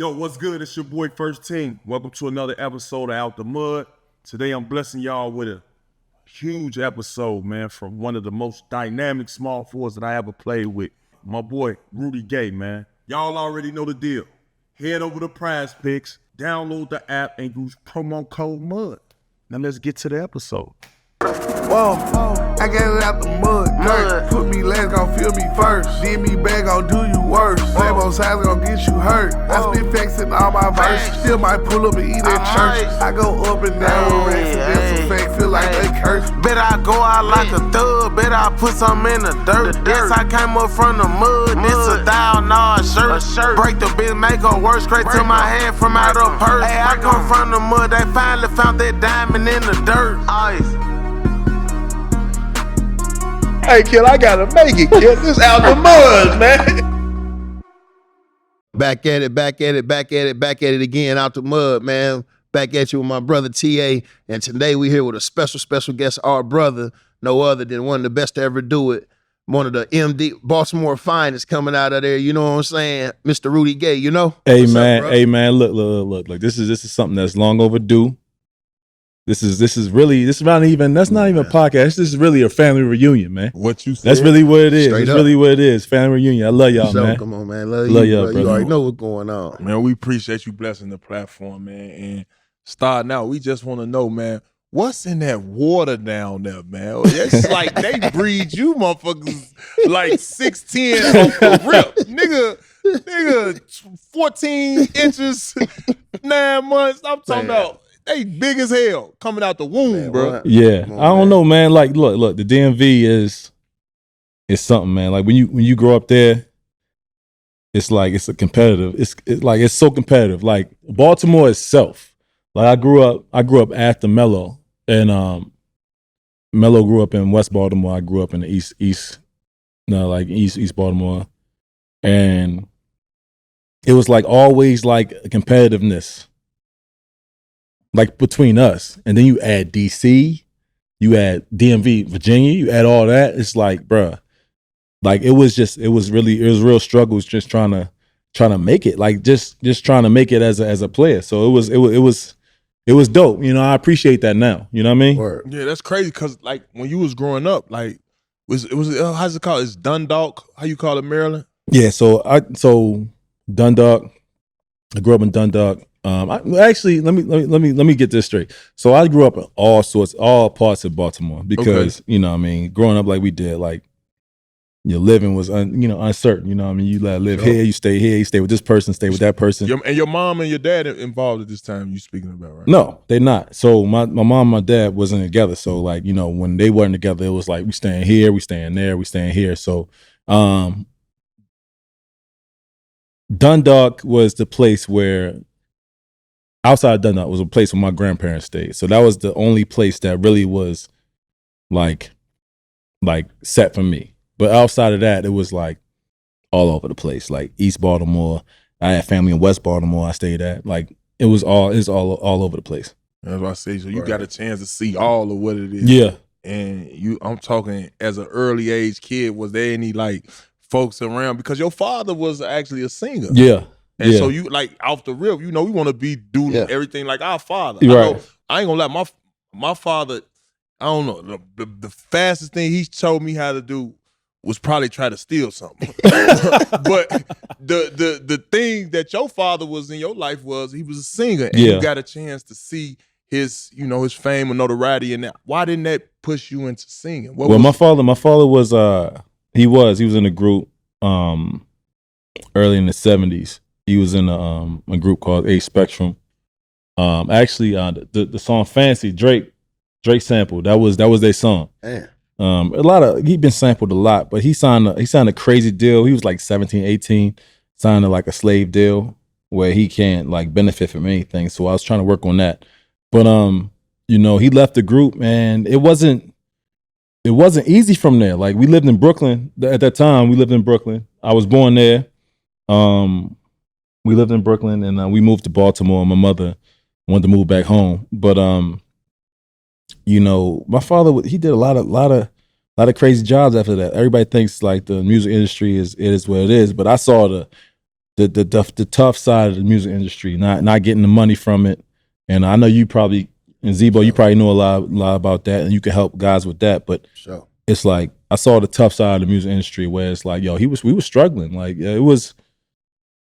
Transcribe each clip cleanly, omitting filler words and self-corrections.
Yo, what's good? It's your boy First Team. Welcome to another episode of Out the Mud. Today I'm blessing y'all with a huge episode, man, from one of the most dynamic small forwards that I ever played with. My boy, Rudy Gay, man. Y'all already know the deal. Head over to Prize Picks, download the app, and use promo code MUD. Now let's get to the episode. Whoa, I got it out the mud. Put me last, gon' feel me first. Then me back, gon' do you worse. Same old sides gon' get you hurt. I spit facts in all my verses. Still might pull up and eat at church. I go up and down with racks and that's a fact. Feel like they curse. Bet I go out like a thug. Bet I put some in the dirt. Yes, I came up from the mud. This a $1,000 shirt. Break the bitch, make her work straight to my hand from out of purse. Hey, I come from the mud. They finally found that diamond in the dirt. Ice. Hey, kid, I gotta make it, kid. This out the mud, man. Back at it again, out the mud, man. Back at you with my brother TA, and today we here with a special guest, our brother, no other than one of the best to ever do it. One of the MD Baltimore finest coming out of there, you know what I'm saying? Mr. Rudy Gay, you know? Hey man, look. This is something that's long overdue. That's not even a podcast. This is really a family reunion, man. What you said? That's really what it is. Straight That's up. Really what it is. Family reunion. I love y'all, man. Come on, man. Love y'all, you, brother. You already know what's going on. Man, we appreciate you blessing the platform, man. And starting out, we just want to know, man, what's in that water down there, man? It's like they breed you motherfuckers like 6'10" off the rip. Nigga, 14 inches, 9 months. I'm talking about they big as hell coming out the womb, man, bro. Yeah. I don't know, man. Like, look, the DMV is something, man. Like when you grow up there, it's like it's so competitive. Like Baltimore itself. Like I grew up after Mello, and Mello grew up in West Baltimore. I grew up in the East Baltimore, and it was like always like a competitiveness, like between us. And then you add DC, you add DMV, Virginia, you add all that. It's like, bruh, like it was real struggles just trying to make it, like just trying to make it as a player. So it was dope. You know, I appreciate that now. You know what I mean? Word. Yeah, that's crazy because like when you was growing up, like was how's it called? It's Dundalk. How you call it, Maryland? Yeah. So Dundalk. I grew up in Dundalk. Let me get this straight. So I grew up in all parts of Baltimore because you know what I mean, growing up like we did, like your living was uncertain. You know what I mean, you live here, you stay with this person, stay with that person. And your mom and your dad involved at this time you speaking about, right? No, they're not. So my mom and my dad wasn't together. So like, you know, when they weren't together, it was like we staying here, we staying there, we staying here. So Dundalk was the place where, outside of Dundalk was a place where my grandparents stayed. So that was the only place that really was like set for me. But outside of that, it was like all over the place. Like East Baltimore, I had family in West Baltimore I stayed at. Like it was all over the place. That's what I say. So you got a chance to see all of what it is. Yeah. And I'm talking as an early age kid, was there any like folks around? Because your father was actually a singer. Yeah. And so you like off the rip, you know, we want to do everything like our father. Right. I ain't gonna lie, my father, I don't know, the fastest thing he showed me how to do was probably try to steal something. But the thing that your father was in your life was he was a singer, and you got a chance to see his fame and notoriety. And that, why didn't that push you into singing? My father was he was in a group early in the 70s. He was in a group called A Spectrum. Actually, the song "Fancy" Drake sampled. That was their song. Man. He'd been sampled a lot, but he signed a crazy deal. He was like 17, 18, signed like a slave deal where he can't like benefit from anything. So I was trying to work on that. But he left the group, and it wasn't easy from there. Like we lived in Brooklyn at that time. We lived in Brooklyn. I was born there. We lived in Brooklyn, and we moved to Baltimore. My mother wanted to move back home, but my father, he did a lot of crazy jobs after that. Everybody thinks like the music industry is what it is, but I saw the the tough side of the music industry, not getting the money from it. And I know you probably, and Zebo, you probably know a lot about that, and you can help guys with that. But it's like I saw the tough side of the music industry where it's like, yo, we were struggling. Like it was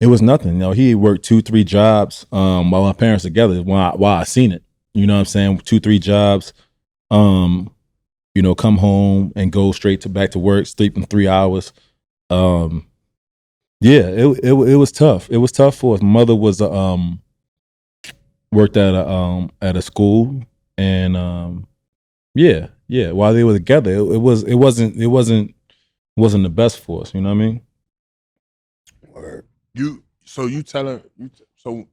nothing. You know, he worked 2-3 jobs while my parents together while I seen it. You know what I'm saying? 2-3 jobs. You know, come home and go straight back to work, sleeping 3 hours. Yeah, it was tough. It was tough for us. My mother was worked at a school, and yeah. While they were together, it wasn't the best for us. You know what I mean? So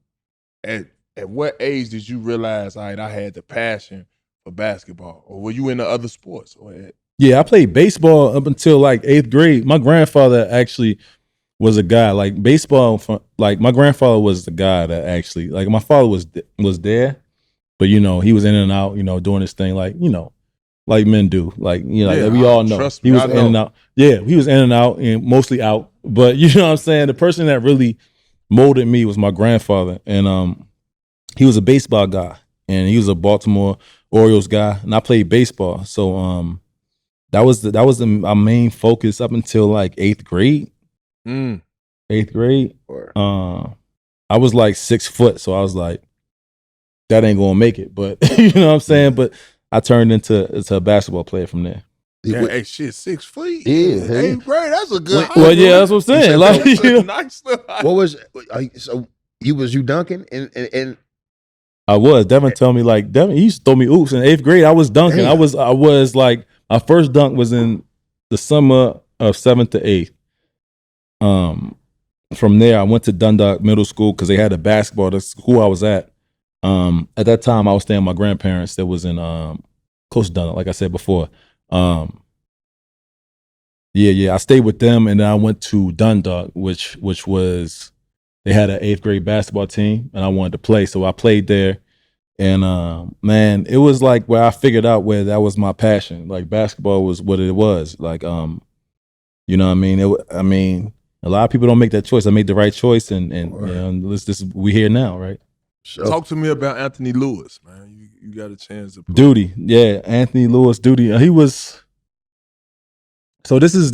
at what age did you realize, all right, I had the passion for basketball, or were you into other sports? Yeah, I played baseball up until like 8th grade. My grandfather actually was a guy like baseball. Like my grandfather was the guy that actually, like, my father was there, but you know, he was in and out, you know, doing his thing, like, you know, like men do, like, you know, like we all know. He was in and out. Yeah, he was in and out, and mostly out. But you know what I'm saying? The person that really molded me was my grandfather, and he was a baseball guy, and he was a Baltimore Orioles guy, and I played baseball. So that was my main focus up until like 8th grade. 8th grade. I was like 6 foot, so I was like, that ain't gonna make it. But you know what I'm saying? But I turned into a basketball player from there. Yeah, hey, shit, 6 feet. Yeah, 8th grade. That's a good height. Well, yeah, that's what I'm saying. Like, you know, nice little height. What was so you dunking and I was. Devin told me, like, Devin, he used to throw me oops in 8th grade. I was dunking. Damn. I was like, my first dunk was in the summer of 7th to 8th. From there, I went to Dundalk Middle School because they had a basketball. The school I was at that time, I was staying with my grandparents that was in close to Dundalk, like I said before. I stayed with them, and then I went to Dundalk, which was, they had an 8th grade basketball team, and I wanted to play, so I played there. And man, it was like where I figured out where that was my passion. Like basketball was what it was. Like you know what I mean? A lot of people don't make that choice. I made the right choice, and you know, we here now, right? Sure. Talk to me about Anthony Lewis, man. You got a chance to play. Duty, yeah, Anthony Lewis, Duty. He was. So this is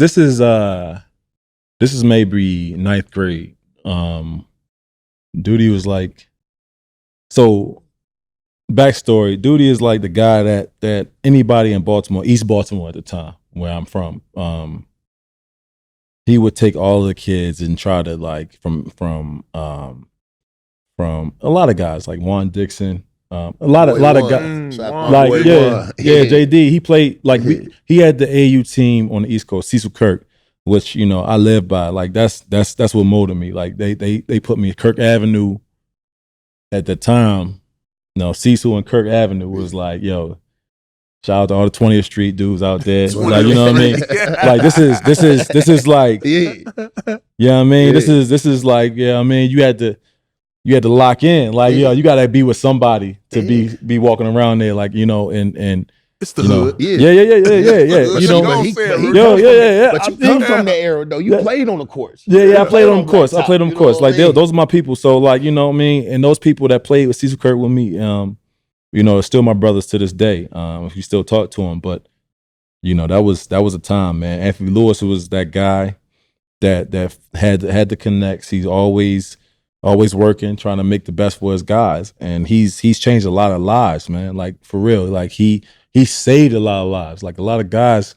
maybe 9th grade. Duty was like, so backstory. Duty is like the guy that anybody in Baltimore, East Baltimore at the time, where I'm from, he would take all the kids and try to, like, from a lot of guys like Juan Dixon, a lot of guys, like JD. He played like he had the AU team on the East Coast, Cecil Kirk, which, you know, I live by. Like that's what molded me. Like they put me at Kirk Avenue at the time. You know, Cecil and Kirk Avenue was like, yo, shout out to all the 20th Street dudes out there. Like, you know what I mean? Like this is like, yeah, you know what I mean? This is like, yeah, I mean, you had to lock in. Like, yo, you gotta be with somebody to be walking around there, like, you know, and it's the hood. Yeah. You know, But you come from that era though. You played on the courts. Yeah, I played on the courts. Like those are my people. So, like, you know what I mean? And those people that played with Cecil Kirk with me, you know, are still my brothers to this day. If you still talk to them, but you know, that was a time, man. Anthony Lewis was that guy that had the connects. He's always working, trying to make the best for his guys, and he's changed a lot of lives, man. Like, for real, like he saved a lot of lives. Like, a lot of guys,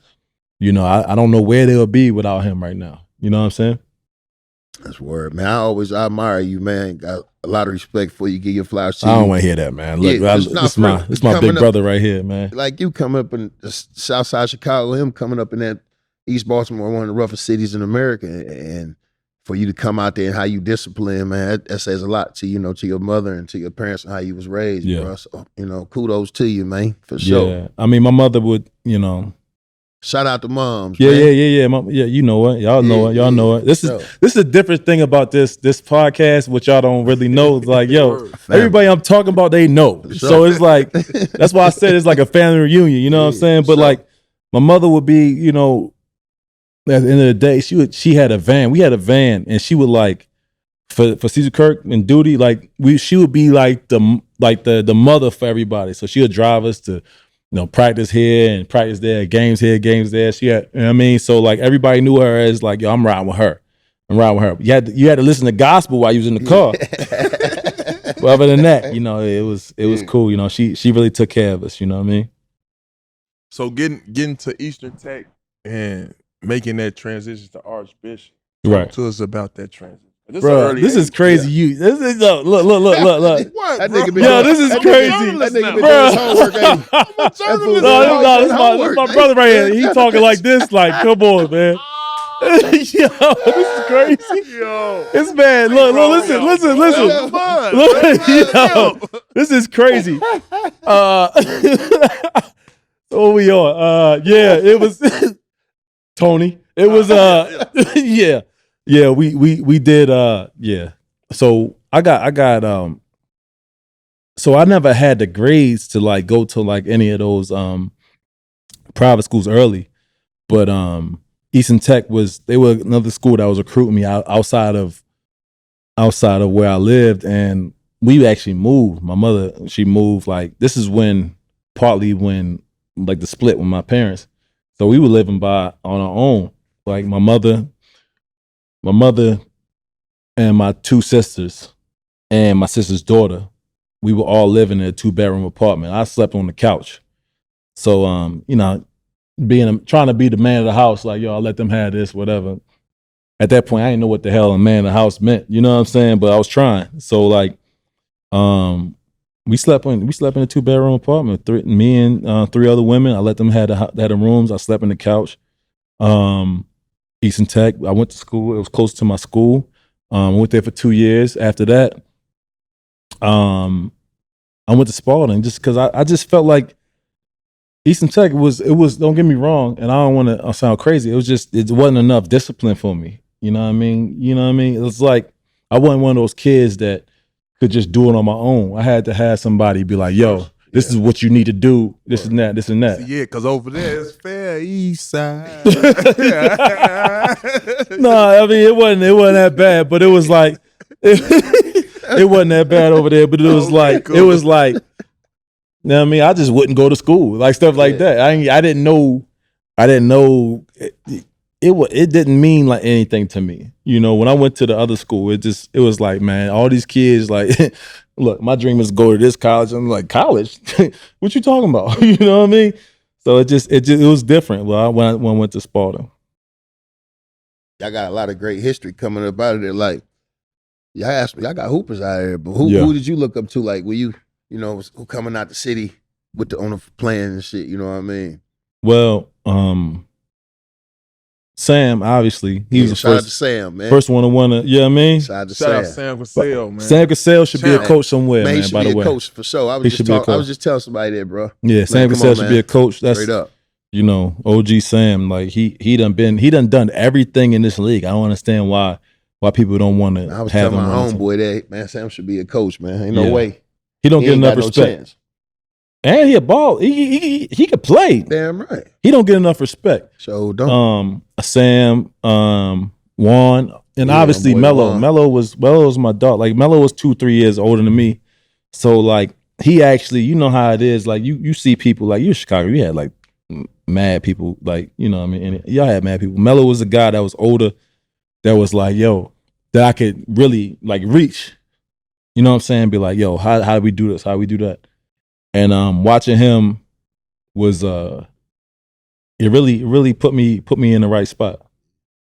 you know, I don't know where they'll be without him right now. You know what I'm saying? That's word, man. I admire you, man. Got a lot of respect for you. Give your flowers to I don't want to hear that, man. Look, this my big brother right here, man. Like, you come up in the South Side Chicago, him coming up in that East Baltimore, one of the roughest cities in America, and for you to come out there and how you discipline, man, that says a lot to, you know, to your mother and to your parents and how you was raised, bro. So, you know, kudos to you, man, for sure. Yeah, I mean, my mother would, you know. Shout out to moms. Yeah, man. Yeah, you know it. Y'all know it. Y'all know it. This is a different thing about this podcast, which y'all don't really know. It's like, yo, everybody I'm talking about, they know. So it's like, that's why I said it's like a family reunion. You know what I'm saying? But like, my mother would be, you know, at the end of the day, she had a van. We had a van, and she would, like, for Caesar Kirk and Duty, like she would be like the mother for everybody. So she would drive us to, practice here and practice there, games here, games there. She had, you know what I mean? So like everybody knew her as like, yo, I'm riding with her. You had to listen to gospel while you was in the car. But other than that, it was cool. She really took care of us. You know what I mean? So getting to Eastern Tech and making that transition to Archbishop. Right. Talk to us about that transition. Bro, this is crazy. Yeah. Look. What, That bro? nigga been Yo, this is crazy. That nigga been Bro. doing his homework, ain't he? I'm a journalist. No, this my brother right here. He talking like this. Like, come on, man. Yo, this is crazy. Yo. It's bad. Look, listen. Look, yo, this is crazy. So we on. Yeah, it was Tony. It was yeah, we did yeah. So I got so I never had the grades to like go to like any of those private schools early. But Eastern Tech they were another school that was recruiting me outside of where I lived, and we actually moved. My mother, she moved, like, this is partly when like the split with my parents. So we were living on our own. Like my mother and my two sisters and my sister's daughter, we were all living in a 2-bedroom apartment. I slept on the couch. So trying to be the man of the house, like, yo, I'll let them have this, whatever. At that point, I didn't know what the hell a man of the house meant. You know what I'm saying? But I was trying. So like, we slept in a 2-bedroom apartment. Me and 3 other women. I let them have the rooms. I slept on the couch. Eastern Tech. I went to school. It was close to my school. I went there for 2 years. After that, I went to Spalding just because I just felt like Eastern Tech was. Don't get me wrong, and I don't want to sound crazy. It wasn't enough discipline for me. You know what I mean? It was like I wasn't one of those kids that could just do it on my own. I had to have somebody be like, yo, this is what you need to do, this and that, this and that. Yeah, because over there it's fair East Side. No, I mean, it wasn't that bad, but it was like, it wasn't that bad over there, but it was like, you know what I mean? I just wouldn't go to school, like stuff like that. I didn't know it didn't mean like anything to me. When I went to the other school, it was like, man, all these kids, like, look, my dream is to go to this college. I'm like, college? What you talking about? You know what I mean? So it was different when I went to Spalding. Y'all got a lot of great history coming up out of there. Like, y'all asked me, y'all got hoopers out here, but who did you look up to? Like, were you, who coming out the city on the playing and shit? You know what I mean? Well, Sam, obviously, he was the shout out to Sam, man. First one to win it. You know what I mean? Shout out to Sam Cassell, man. Sam Cassell should be a coach somewhere, man. He should by be the way, a coach for sure. I was just telling somebody that, bro. Yeah, Sam Cassell should be a coach. That's straight up. OG Sam, like he done everything in this league. I don't understand why people don't want to. I was telling my homeboy that, man, Sam should be a coach, man. Ain't no way. He don't get enough respect. And he a ball. He could play. Damn right. He don't get enough respect. So don't. Sam, Juan, and obviously Melo. Melo was my dog. Like Melo was 2-3 years older than me. So like he actually, you know how it is. Like you see people like you in Chicago. You had like mad people. Like you know what I mean. And y'all had mad people. Melo was a guy that was older. That was like, yo, that I could really like reach. You know what I'm saying? Be like, yo, how do we do this? How do we do that? And watching him was it really put me in the right spot.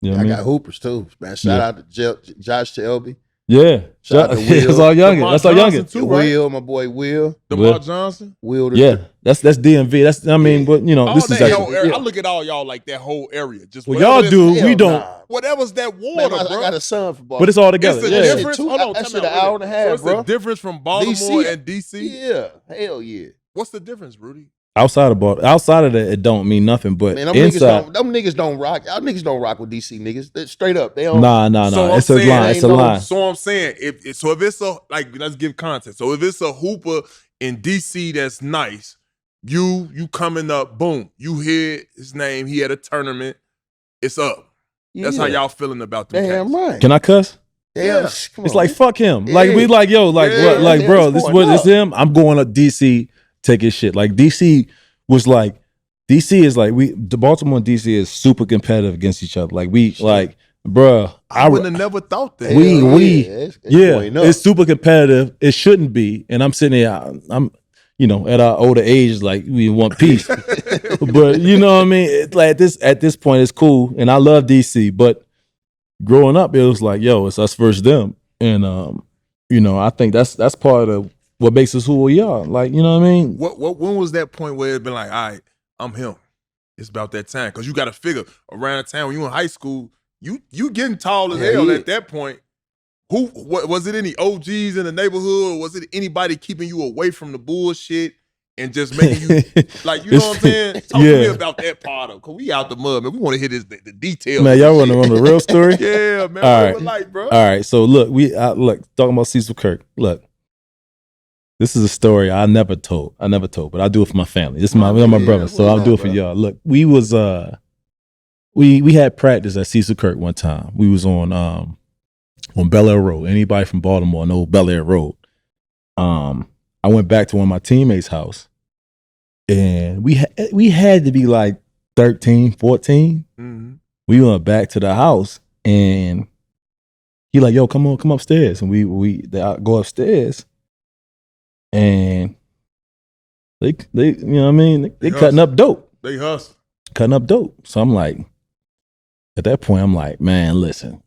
You know what I mean? Got hoopers too, man. Shout out to Josh Shelby. Yeah, shout out to Will. That's our youngest. That's our youngest. Too, right? Will, my boy Will. DeMar Johnson. Will. That's DMV. That's but this is whole area. I look at all y'all like that whole area. Just y'all do. We don't. Whatever's that water, man, bro. I got a son for Baltimore. But it's all together. It's a difference. Hold on, that's an hour and a half, so bro. It's the difference from Baltimore and DC. Yeah, hell yeah. What's the difference, Rudy? Outside of that, it don't mean nothing. But man, them niggas don't rock. Y'all niggas don't rock with DC niggas. They're straight up. They don't. Nah. So it's a line. It's a line. So I'm saying, if it's a let's give context. So if it's a hooper in DC that's nice, you coming up, boom, you hear his name. He had a tournament. It's up. That's how y'all feeling about the Damn right. Can I cuss? Yeah, come It's on, like man. fuck him. Yeah. Like we like yo, like Yeah. what, like Yeah, bro, it's this is going what it's up. him. I'm going to DC, take his shit. Like DC was like DC is like the Baltimore and DC is super competitive against each other. Like we like, bruh, I wouldn't have never thought that. it's going up. it's super competitive. It shouldn't be. And I'm sitting there, I'm at our older age, like we want peace. But you know what I mean? It's like at this point, it's cool. And I love DC, but growing up, it was like, yo, it's us versus them. And I think that's part of what makes us who we are. Like, you know what I mean? When was that point where it been like, all right, I'm him? It's about that time. Cause you gotta figure around the time when you in high school, you getting tall as hell at that point. What was it, any OGs in the neighborhood? Or was it anybody keeping you away from the bullshit and just making you like, you know what I'm saying? Talk to me about that part of, cause we out the mud, man. We want to hear the details. Man, y'all want to run the real story? Yeah, man. All What right. like, bro? All right. So look, talking about Cecil Kirk. Look, this is a story I never told, but I do it for my family. This is my brother, so I'll do it for y'all. Look, we was we had practice at Cecil Kirk one time. We was on Bel Air Road. Anybody from Baltimore know Bel Air Road? I went back to one of my teammates' house, and we had to be like 13, 14. Mm-hmm. We went back to the house, and he like, yo, come upstairs. And I go upstairs, and they you know what I mean? They cutting up dope. They hustle. Cutting up dope. So I'm like, at that point, I'm like, man, listen.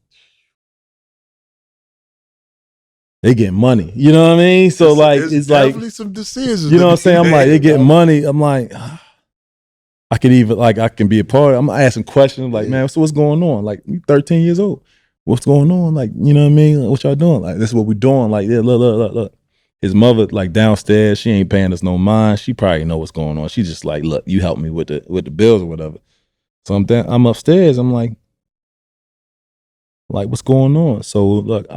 They get money. You know what I mean? So it's like definitely some decisions. You know what I'm saying? I'm like, they get money. I'm like, I can be a part. I'm asking questions like, man, so what's going on? Like, you 13 years old. What's going on? Like, you know what I mean? Like, what y'all doing? Like, this is what we doing. Like, yeah, look. His mother, like, downstairs, she ain't paying us no mind. She probably know what's going on. She just like, look, you help me with the bills or whatever. So I'm upstairs. I'm like, what's going on? So look,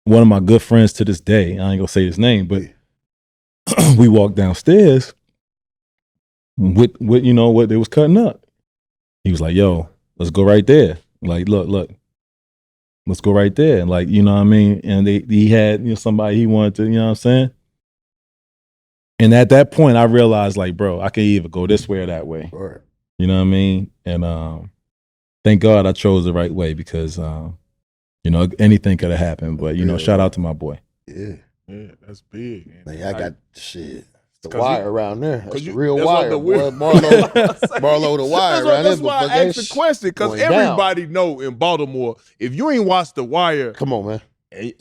one of my good friends to this day, I ain't gonna say his name, but we walked downstairs with what they was cutting up. He was like, yo, let's go right there. Like, look, let's go right there. And like, you know what I mean? And he had somebody he wanted to, you know what I'm saying? And at that point I realized, like, bro, I can either go this way or that way. Right. You know what I mean? And thank God I chose the right way, because anything could have happened. But shout out to my boy. Yeah. Yeah, that's big. Man, I got shit. The wire around there. That's the you- real that's wire. what the Boy. Barlow the wire around there. That's why I asked the question, because everybody know in Baltimore, if you ain't watched The Wire, Come on, man. know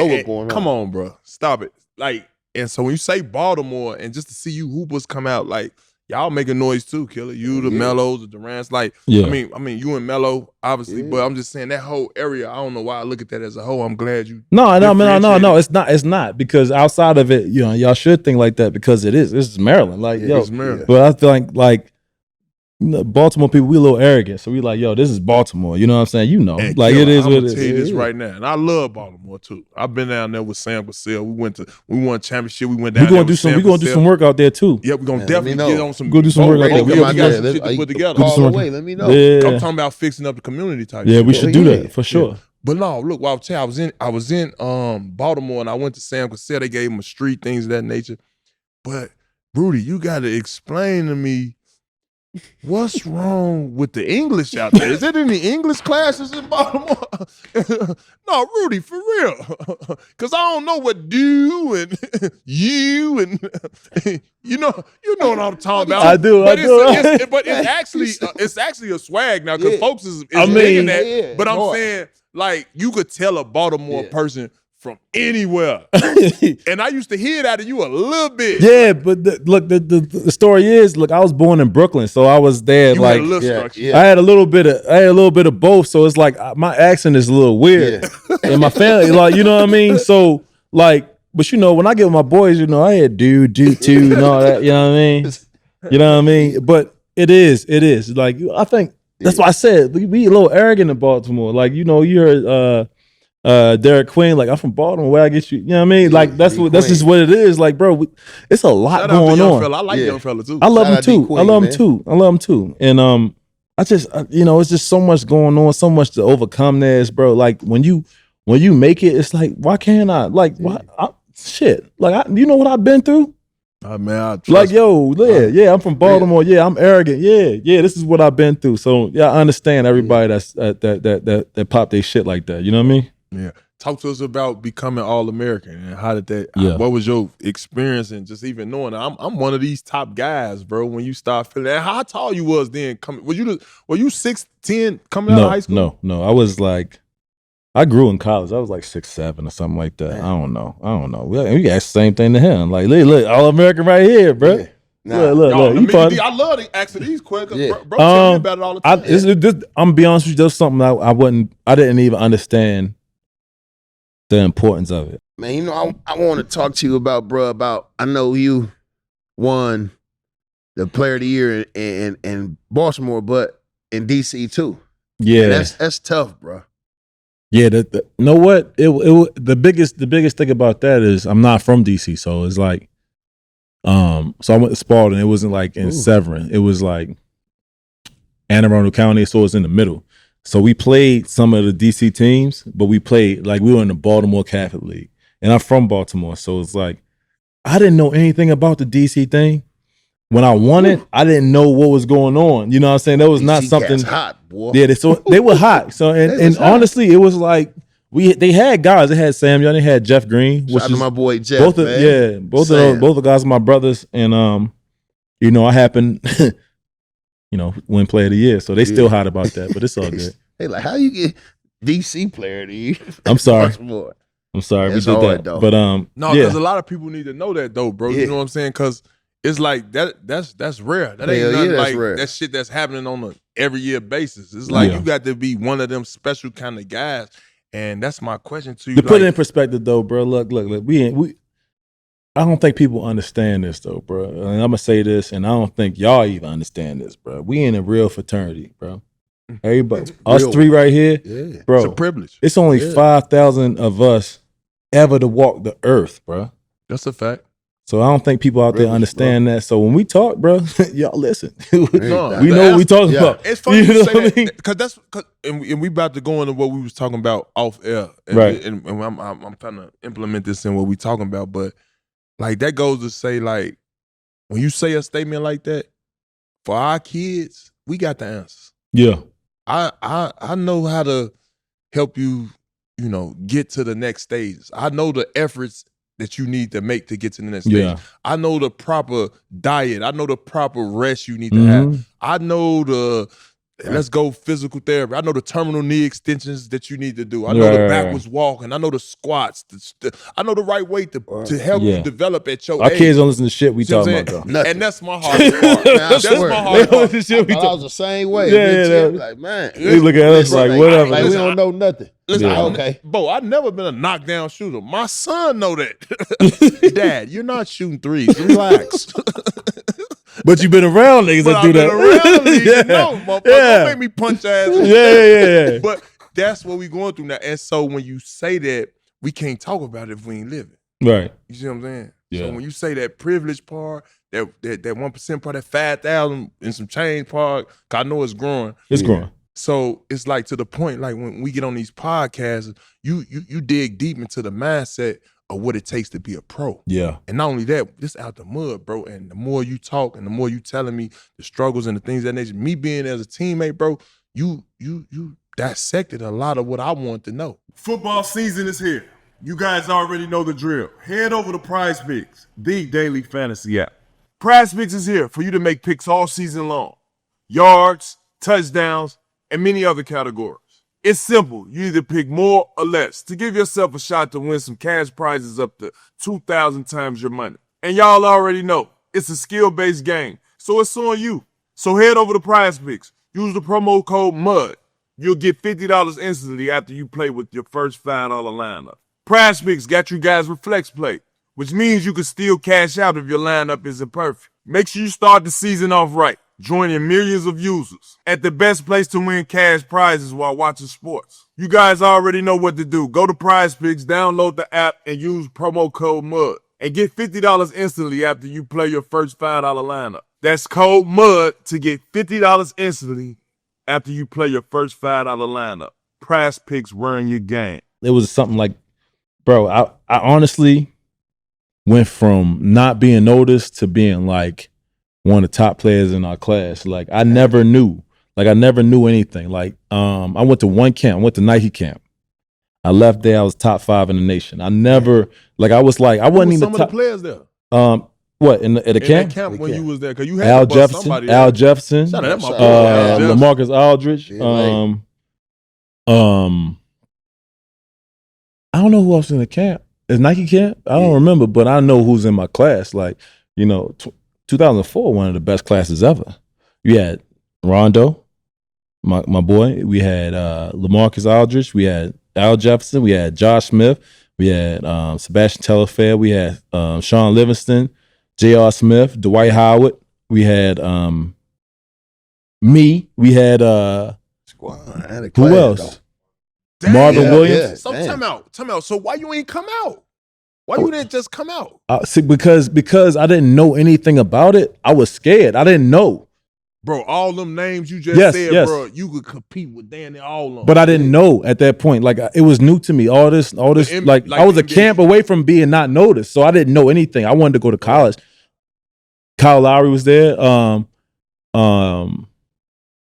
what's going on. Come on, bro, stop it. Like, and so when you say Baltimore, and just to see you Hoopers come out, like, y'all making noise too, Killer. You, the Mellos, the Durants, like, Yeah. I mean, you and Mello, obviously, but I'm just saying that whole area. I don't know why I look at that as a whole. I'm glad you. No. It's not because outside of it, y'all should think like that, because it is. This is Maryland, like, yo. It's Maryland. But I feel like Baltimore people, we a little arrogant, so we like, yo, this is Baltimore. You know what I'm saying? And Like, Killer, it is I'm what gonna it tell you is. this right now, and I love Baltimore too. I've been down there with Sam Cassell. We won a championship. We went down. We're gonna do some work out there too. Yeah, we're gonna Man, definitely let me know. get on some. Go do some work out there. We Come got out some there. shit to put together. do some Call work. away. Let me know. Yeah, I'm talking about fixing up the community type. yeah, shit. we should do that for sure. But no, look, while I was in Baltimore, and I went to Sam Cassell. They gave him a street, things of that nature. But Rudy, you got to explain to me what's wrong with the English out there. Is it any English classes in Baltimore? No, Rudy, for real, because I don't know what do and you and you know what I'm talking about. I do. But it's actually a swag now, because folks is digging that. yeah, But I'm more. saying, like, you could tell a Baltimore person from anywhere. And I used to hear that of you a little bit. Yeah, but the story is, look, I was born in Brooklyn, so I was there. You like, had a little yeah, structure. yeah. I had a little bit of both. So it's like my accent is a little weird, and my family, like, you know what I mean. So like, but when I get with my boys, I had do too and all that. You know what I mean? You know what I mean? But it is like, I think that's why I said we a little arrogant in Baltimore. Like, you heard Derek Queen, like, I'm from Baltimore, where I get you, you know what I mean? Like, that's just what it is. Like, bro, it's a lot Shout out to going young on. fella. I like young fella too. I love Shout him out too. D-Queen, I love him man. too. I love him too. And it's just it's just so much going on, so much to overcome. This, bro. Like when when you make it, it's like, why can't I? Like, why? Shit. Like, you know what I've been through? Man, like, yo, yeah, I'm from Baltimore. Yeah, I'm arrogant. Yeah, this is what I've been through. So yeah, I understand everybody that's that pop their shit like that. You know what I mean? Yeah. Talk to us about becoming All-American and how did that? Yeah. What was your experience and just even knowing I'm one of these top guys, bro? When you start feeling that, how tall you was then? Were you 6'10" coming out of high school? No. I was like, I grew in college. I was like 6'7" or something like that. Man. I don't know. We got the same thing to him. Like, look, All-American right here, bro. Yeah. Nah. Look. You funny. I love to ask these questions. Yeah. Bro, tell me about it all the time. I'm gonna be honest with you. There's something I didn't even understand the importance of it. Man, you know, I want to talk to you about, I know you won the Player of the Year in Baltimore, but in DC too. Yeah, man, that's tough, bro. Yeah, you know what? The biggest thing about that is I'm not from DC, so it's like, so I went to Spalding. It wasn't like in Severn. It was like Anne Arundel County, so it's in the middle. So we played some of the DC teams, but we played like we were in the Baltimore Catholic League, and I'm from Baltimore, so it's like I didn't know anything about the DC thing. When I won it, I didn't know what was going on. You know what I'm saying? That was not something hot, boy. Yeah, they were hot. So and honestly, it was like they had guys. They had Sam Young, they had Jeff Green, which Shout is to my boy Jeff. Both the guys are my brothers, and you know, I happened, you know, win Player of the Year. So they still hot about that, but it's all good. Hey, like how you get DC Player of the Year? I'm sorry. I'm sorry, Yeah, we did that. though. But no, because a lot of people need to know that though, bro. Yeah. You know what I'm saying? Because it's like that's rare. That ain't nothing like rare. That shit that's happening on a every year basis. It's like you got to be one of them special kind of guys. And that's my question to you. To put it in perspective though, bro, look, we I don't think people understand this though, bro. And I'm gonna say this, and I don't think y'all even understand this, bro. We in a real fraternity, bro. Everybody, us three right here, bro. It's a privilege. It's only 5,000 of us ever to walk the earth, bro. That's a fact. So I don't think people out there understand that. So when we talk, bro, y'all listen. No, we know what we talking about. It's funny you you know say what I that mean? because and we about to go into what we was talking about off air, Right? And I'm trying to implement this in what we talking about, but like that goes to say like when you say a statement like that for our kids, we got the answers. Yeah, I know how to help you, you know, get to the next stages. I know the efforts that you need to make to get to the next stage. I know the proper diet. I know the proper rest you need to have. I know the let's go physical therapy. I know the terminal knee extensions that you need to do. I know the backwards walk, and I know the squats. I know the right way to help you develop at your age. Our kids don't listen to shit we talking about though. And that's my hardest part. That's my hardest part. I was the same way. Like, man. They look at us like whatever. Like we don't know nothing. Listen, okay. Bo, I've never been a knockdown shooter. My son know that. Dad, you're not shooting threes. Relax. But you've been around niggas that do that. Around niggas, no, motherfucker. Don't make me punch ass. Yeah. But that's what we going through now. And so when you say that, we can't talk about it if we ain't living. Right. You see what I'm saying? Yeah. So when you say that privilege part, that 1% part, that 5,000 and some change part, 'cause I know it's growing. It's growing. So it's like to the point, like when we get on these podcasts, you dig deep into the mindset of what it takes to be a pro. Yeah. And not only that, this out the mud, bro. And the more you talk and the more you telling me the struggles and the things that nature, me being as a teammate, bro, you dissected a lot of what I want to know. Football season is here. You guys already know the drill. Head over to Prize Picks, the daily fantasy app. Prize Picks is here for you to make picks all season long. Yards, touchdowns, and many other categories. It's simple. You either pick more or less to give yourself a shot to win some cash prizes up to 2,000 times your money. And y'all already know, it's a skill-based game, so it's on you. So head over to Prize Picks. Use the promo code MUD. You'll get $50 instantly after you play with your first $5 lineup. Prize Picks got you guys with Flex Play, which means you can still cash out if your lineup isn't perfect. Make sure you start the season off right, joining millions of users at the best place to win cash prizes while watching sports. You guys already know what to do. Go to Prize Picks, download the app, and use promo code MUD. And get $50 instantly after you play your first $5 lineup. That's code MUD to get $50 instantly after you play your first $5 lineup. Prize Picks, run your game. it was something like, bro, I honestly went from not being noticed to being like one of the top players in our class. Like I never knew anything. Like I went to one camp, I went to Nike camp. I left there, I was top 5 in the nation. I never I wasn't even some top of the players there. What at the camp? That camp when you was there, because you had Al to bust somebody. Jefferson, Shout out, that's my boy, Al Jefferson. LaMarcus Aldridge. I don't know who else in the camp. Is Nike camp? I don't remember, but I know who's in my class. Like, 2004, one of the best classes ever. You had Rondo, my boy. We had LaMarcus Aldridge. We had Al Jefferson. We had Josh Smith. We had Sebastian Telfair. We had Sean Livingston, J.R. Smith, Dwight Howard. We had me. We had who else? Damn. Marvin Williams. Yeah, so time out. So why you ain't come out? Why you didn't just come out? See, because I didn't know anything about it. I was scared. I didn't know. Bro, all them names you just said, bro, you could compete with damn near all of them. But I didn't know at that point. Like it was new to me. All this. I was a camp away from being not noticed, so I didn't know anything. I wanted to go to college. Kyle Lowry was there.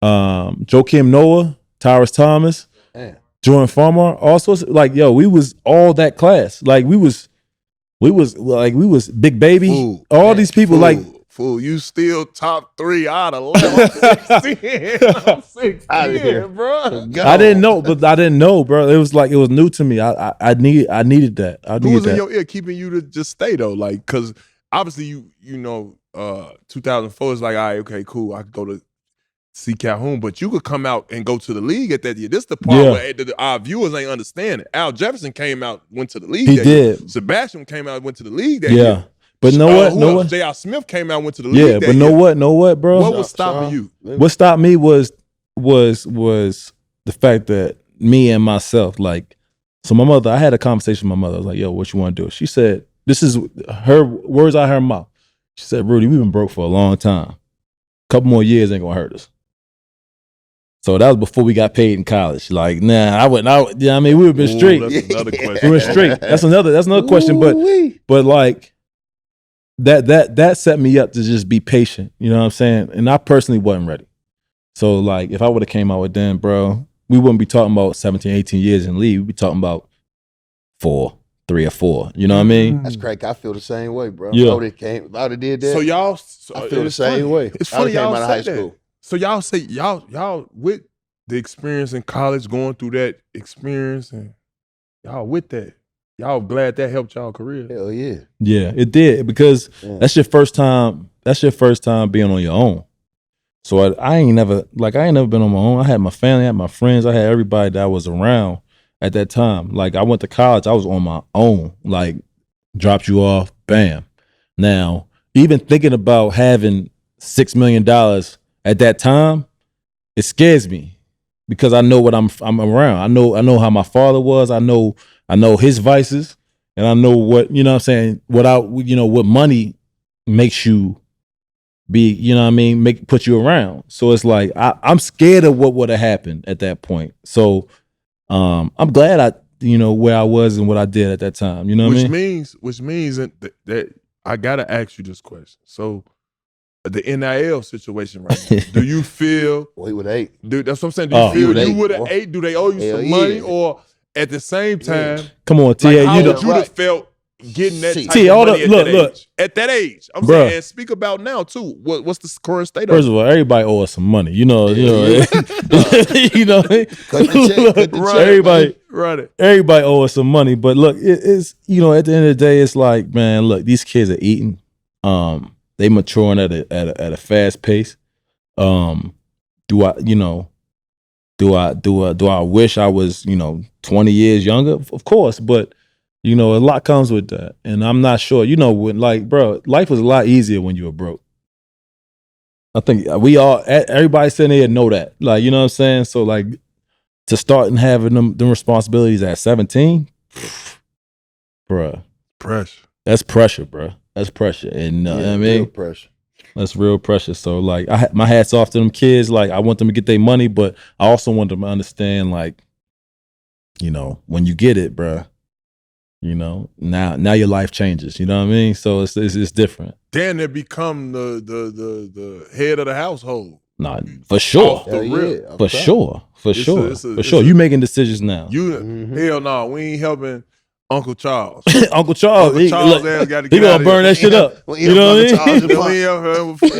Joakim Noah, Tyrus Thomas, Jordan Farmer. All sorts of, we was all that class. Like we was Big Baby. These people Fool, you still top 3 out of 11. 16. 16, bro. I didn't know, bro. It was new to me. I needed that. Who was in your ear keeping you to just stay though? Like, cause obviously you know 2004 is like, all right, okay, cool. I could go to see Calhoun, but you could come out and go to the league at that year. This is the part where our viewers ain't understanding. Al Jefferson came out, went to the league. He did. Year. Sebastian came out, went to the league that year. But know what? J.R. Smith came out, went to the league. Yeah, but know what, bro? What was stopping you? What stopped me was the fact that me and myself, so my mother, I had a conversation with my mother. I was like, yo, what you want to do? She said, this is her words out of her mouth. She said, Rudy, we've been broke for a long time. Couple more years ain't gonna hurt us. So that was before we got paid in college. Like, nah, I wouldn't. We would have been straight. That's another question. We were straight. That's another question. But like that set me up to just be patient. You know what I'm saying? And I personally wasn't ready. So like, if I would have came out with them, bro, we wouldn't be talking about 17, 18 years in the league. We'd be talking about 3 or 4. You know what I mean? That's crack. I feel the same way, bro. Yeah. I would have did that. So y'all, I feel the same way. It's funny y'all out of high school. So y'all say y'all with the experience in college, going through that experience, and y'all with that. Y'all glad that helped y'all career. Hell yeah. Yeah, it did, because that's your first time. That's your first time being on your own. So I ain't never been on my own. I had my family, I had my friends, I had everybody that was around at that time. Like I went to college, I was on my own. Like dropped you off, bam. Now, even thinking about having $6 million at that time, it scares me, because I know what I'm around. I know how my father was. I know his vices, and I know what, you know what I'm saying, what money makes you be, you know what I mean, put you around. So it's like I'm scared of what would have happened at that point. So I'm glad where I was and what I did at that time. You know what I mean? Which means that I gotta ask you this question. So the NIL situation right now, do you feel? Well, he would have ate. Dude, that's what I'm saying. Do you feel you would have ate? Do they owe you some money, or at the same time? Come on, T.A. How would you have felt getting that type of money at that age? I'm saying, and speak about now too. What's the current state of it? First of all, everybody owe us some money. You know. You know. Everybody owe us some money. But look, it's at the end of the day, it's like, man, look, these kids are eating. They maturing at a fast pace. Do I wish I was 20 years younger? Of course, but a lot comes with that, and I'm not sure. When life was a lot easier when you were broke. I think everybody sitting there know that. Like, you know what I'm saying? So like, to start and having them responsibilities at 17, bruh. Pressure. That's pressure, bruh. That's pressure. And I mean, real pressure. That's real pressure. So like, my hat's off to them kids. Like, I want them to get their money, but I also want them to understand, like, you know, when you get it, bruh, you know, now your life changes. You know what I mean? So it's different. Then they become the head of the household. Nah, for sure. Off the rip. For sure. For sure. For sure. You making decisions now. Hell no, we ain't helping Uncle Charles. Uncle Charles, Uncle Charles ass got to he get gonna out burn that shit up. You know what I mean?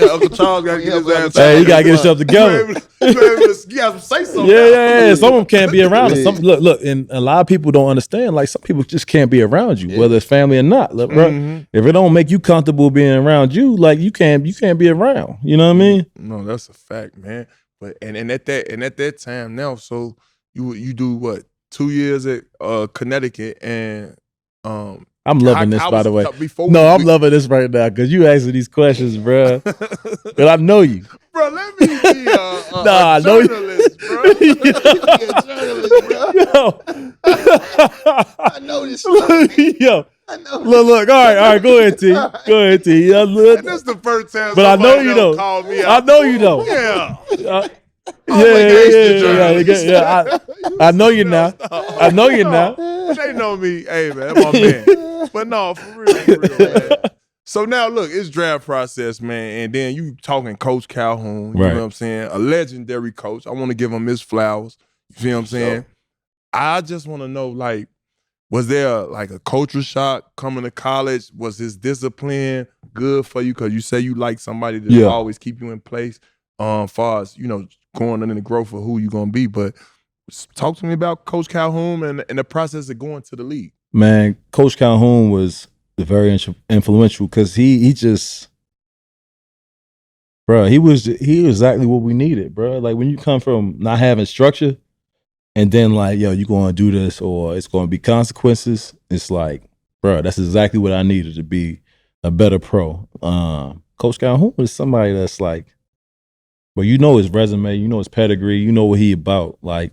Uncle Charles got to get his ass. Hey, you gotta get yourself together. You gotta say something. Yeah. Some of them can't be around us. Look, and a lot of people don't understand. Like some people just can't be around you, whether it's family or not. Look, bro, if it don't make you comfortable being around you, like you can't be around. You know what I mean? No, that's a fact, man. But and at that time now, so you do what? 2 years at Connecticut, and I'm loving this, by the way. I'm loving this right now because you asking these questions, bro. And I know you, bro. Let me be a journalist, bro. I know this. Yo. Look. All right. Go ahead, T. And this is the first time. But I know you don't. Call me out. I know you don't. Yeah. Yeah. I know you now. I know you now. They know me. Hey, man, my man. But no, for real, man. So now, look, it's draft process, man, and then you talking Coach Calhoun, you know what I'm saying? A legendary coach. I want to give him his flowers. You feel what I'm saying? I just want to know, like, was there like a culture shock coming to college? Was his discipline good for you? Because you say you like somebody that always keep you in place, far as, you know, going in the growth of who you're going to be. But talk to me about Coach Calhoun and the process of going to the league. Man, Coach Calhoun was very influential because he just, bro, he was exactly what we needed, bro. Like when you come from not having structure and then like, yo, you're going to do this or it's going to be consequences. It's like, bro, that's exactly what I needed to be a better pro. Coach Calhoun is somebody that's like, but you know his resume, you know his pedigree, you know what he about. Like,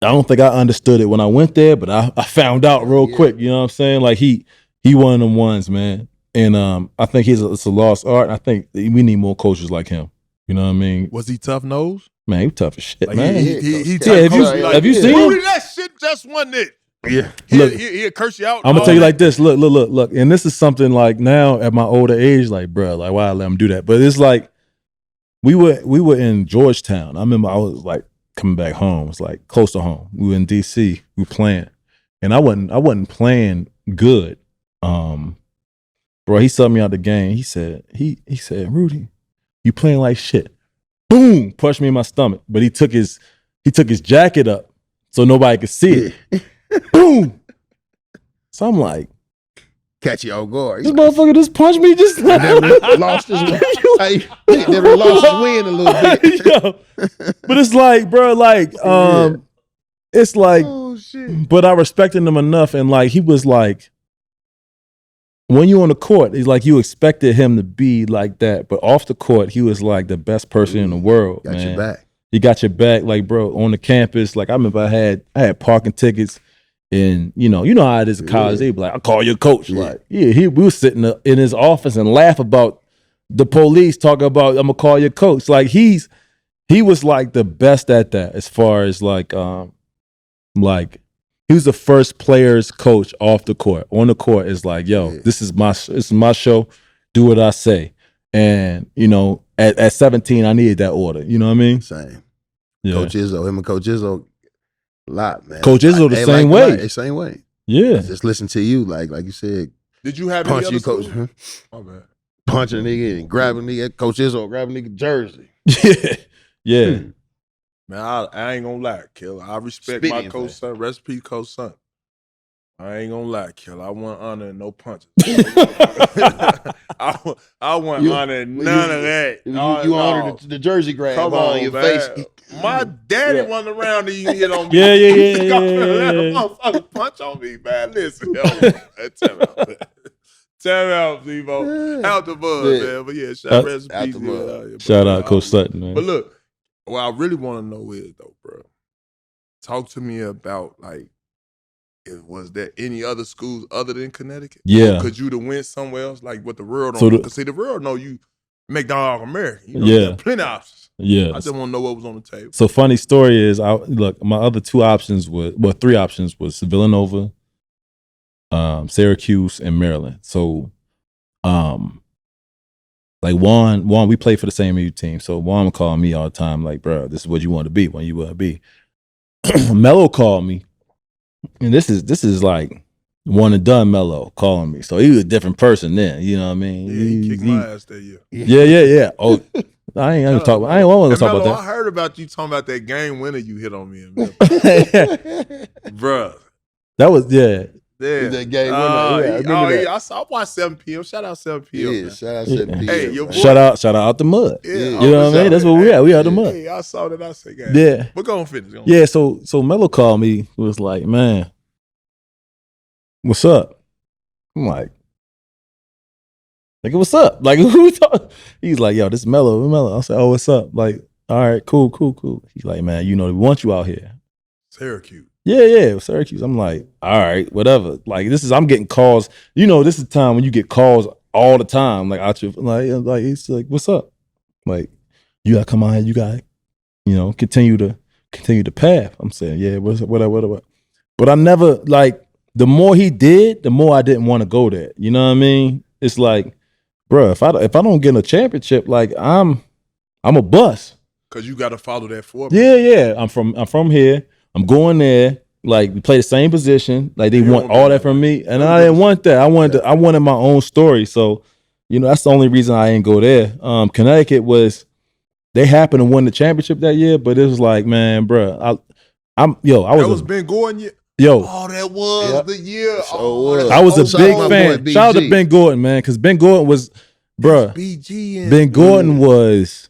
I don't think I understood it when I went there, but I found out real quick. You know what I'm saying? Like he one of them ones, man. And I think it's a lost art. I think we need more coaches like him. You know what I mean? Was he tough nose? Man, he tough as shit, like man. He have you seen him? Rudy, that shit just wasn't it. Yeah. He'll curse you out. I'm gonna tell you like this. Look. And this is something like now at my older age, like, bro, like why I let him do that? But it's like we were in Georgetown. I remember I was like coming back home. It's like close to home. We were in DC. We were playing, and I wasn't playing good. Bro, he subbed me out the game. He said, Rudy, you playing like shit. Boom, punched me in my stomach. But he took his jacket up so nobody could see it. Boom. So I'm like, catch you off guard. This motherfucker just punched me just now. Never lost his win. Never lost his win a little bit. Yo. But it's like, bro, like, it's like, oh, shit. But I respected him enough, and like he was like, when you on the court, it's like you expected him to be like that, but off the court, he was like the best person in the world. Got your back. He got your back, like, bro, on the campus. Like I remember I had parking tickets. And you know how it is at college. They be like, "I'll call your coach." Like, we was sitting in his office and laugh about the police talking about, "I'm gonna call your coach." Like he was like the best at that as far as like he was the first player's coach off the court. On the court is like, "Yo, this is my show. Do what I say." And you know, at 17, I needed that order. You know what I mean? Same. Yeah. Coach Izzo, him and Coach Izzo. A lot, man. Coach Izzo the same way. The same way. Yeah. Just listen to you, like you said. Did you have punch any you, other coach? My bad. Punch a nigga and grab a nigga. Coach Izzo grab a nigga jersey. Yeah. Man, I ain't gonna lie, Killer. I respect my coach, son. Rest in peace, Coach Son. I ain't gonna lie, Killer. I want honor and no punches. I want honor and none of that. You honored the jersey grab. Come on, your man. face. My daddy wasn't around to you hit on me. Yeah. Motherfucker punch on me, man. Listen, tell me out, Zebo. Out the bud, man. But yeah, rest in peace. Shout out Coach Sutton, man. But look, what I really want to know is, though, bro, talk to me about, like, was there any other schools other than Connecticut? Yeah. Or could you have went somewhere else, like what the world don't know? Because see, the world know you McDonald's American. You know, there are plenty of options. Yeah. I just want to know what was on the table. So funny story is, my other three options was Villanova, Syracuse, and Maryland. So, like Juan, we played for the same AU team. So Juan would call me all the time, like, bro, this is what you want to be when you want to be. Melo called me, and this is like one and done Melo calling me. So he was a different person then. You know what I mean? Yeah, he kicked my ass that year. Yeah. Oh, I ain't want to talk about that. I heard about you talking about that game winner you hit on me. Bruh. That was, yeah. Yeah. That game winner. I watched 7 p.m. Shout out 7 p.m. Yeah, shout out 7 p.m. Hey, your boy. Shout out the mud. Yeah, you know what I mean? That's what we at. We out the mud. Hey, I saw that. I said, guys. Yeah. We're going to finish. Yeah, so Melo called me, was like, man, what's up? I'm like, what's up? Like, who we talking? He's like, yo, this is Melo. I said, oh, what's up? Like, all right, cool. He's like, man, we want you out here. Syracuse. Yeah, Syracuse. I'm like, all right, whatever. Like, I'm getting calls. This is the time when you get calls all the time. Like, out your, like it's like, what's up? Like, you gotta come out here. You gotta, continue the path. I'm saying, yeah, whatever. But I never, like, the more he did, the more I didn't want to go there. You know what I mean? It's like, bro, if I don't get a championship, like, I'm a bust. Cause you got to follow that format. Yeah. I'm from here. I'm going there. Like, we play the same position. Like, they want all that from me, and I didn't want that. I wanted my own story. So, that's the only reason I didn't go there. Connecticut they happened to win the championship that year, but it was like, man, bro, that was Ben Gordon. Oh, that was the year. I was a big fan. Shout out to Ben Gordon, man, because Ben Gordon was, bro. Ben Gordon was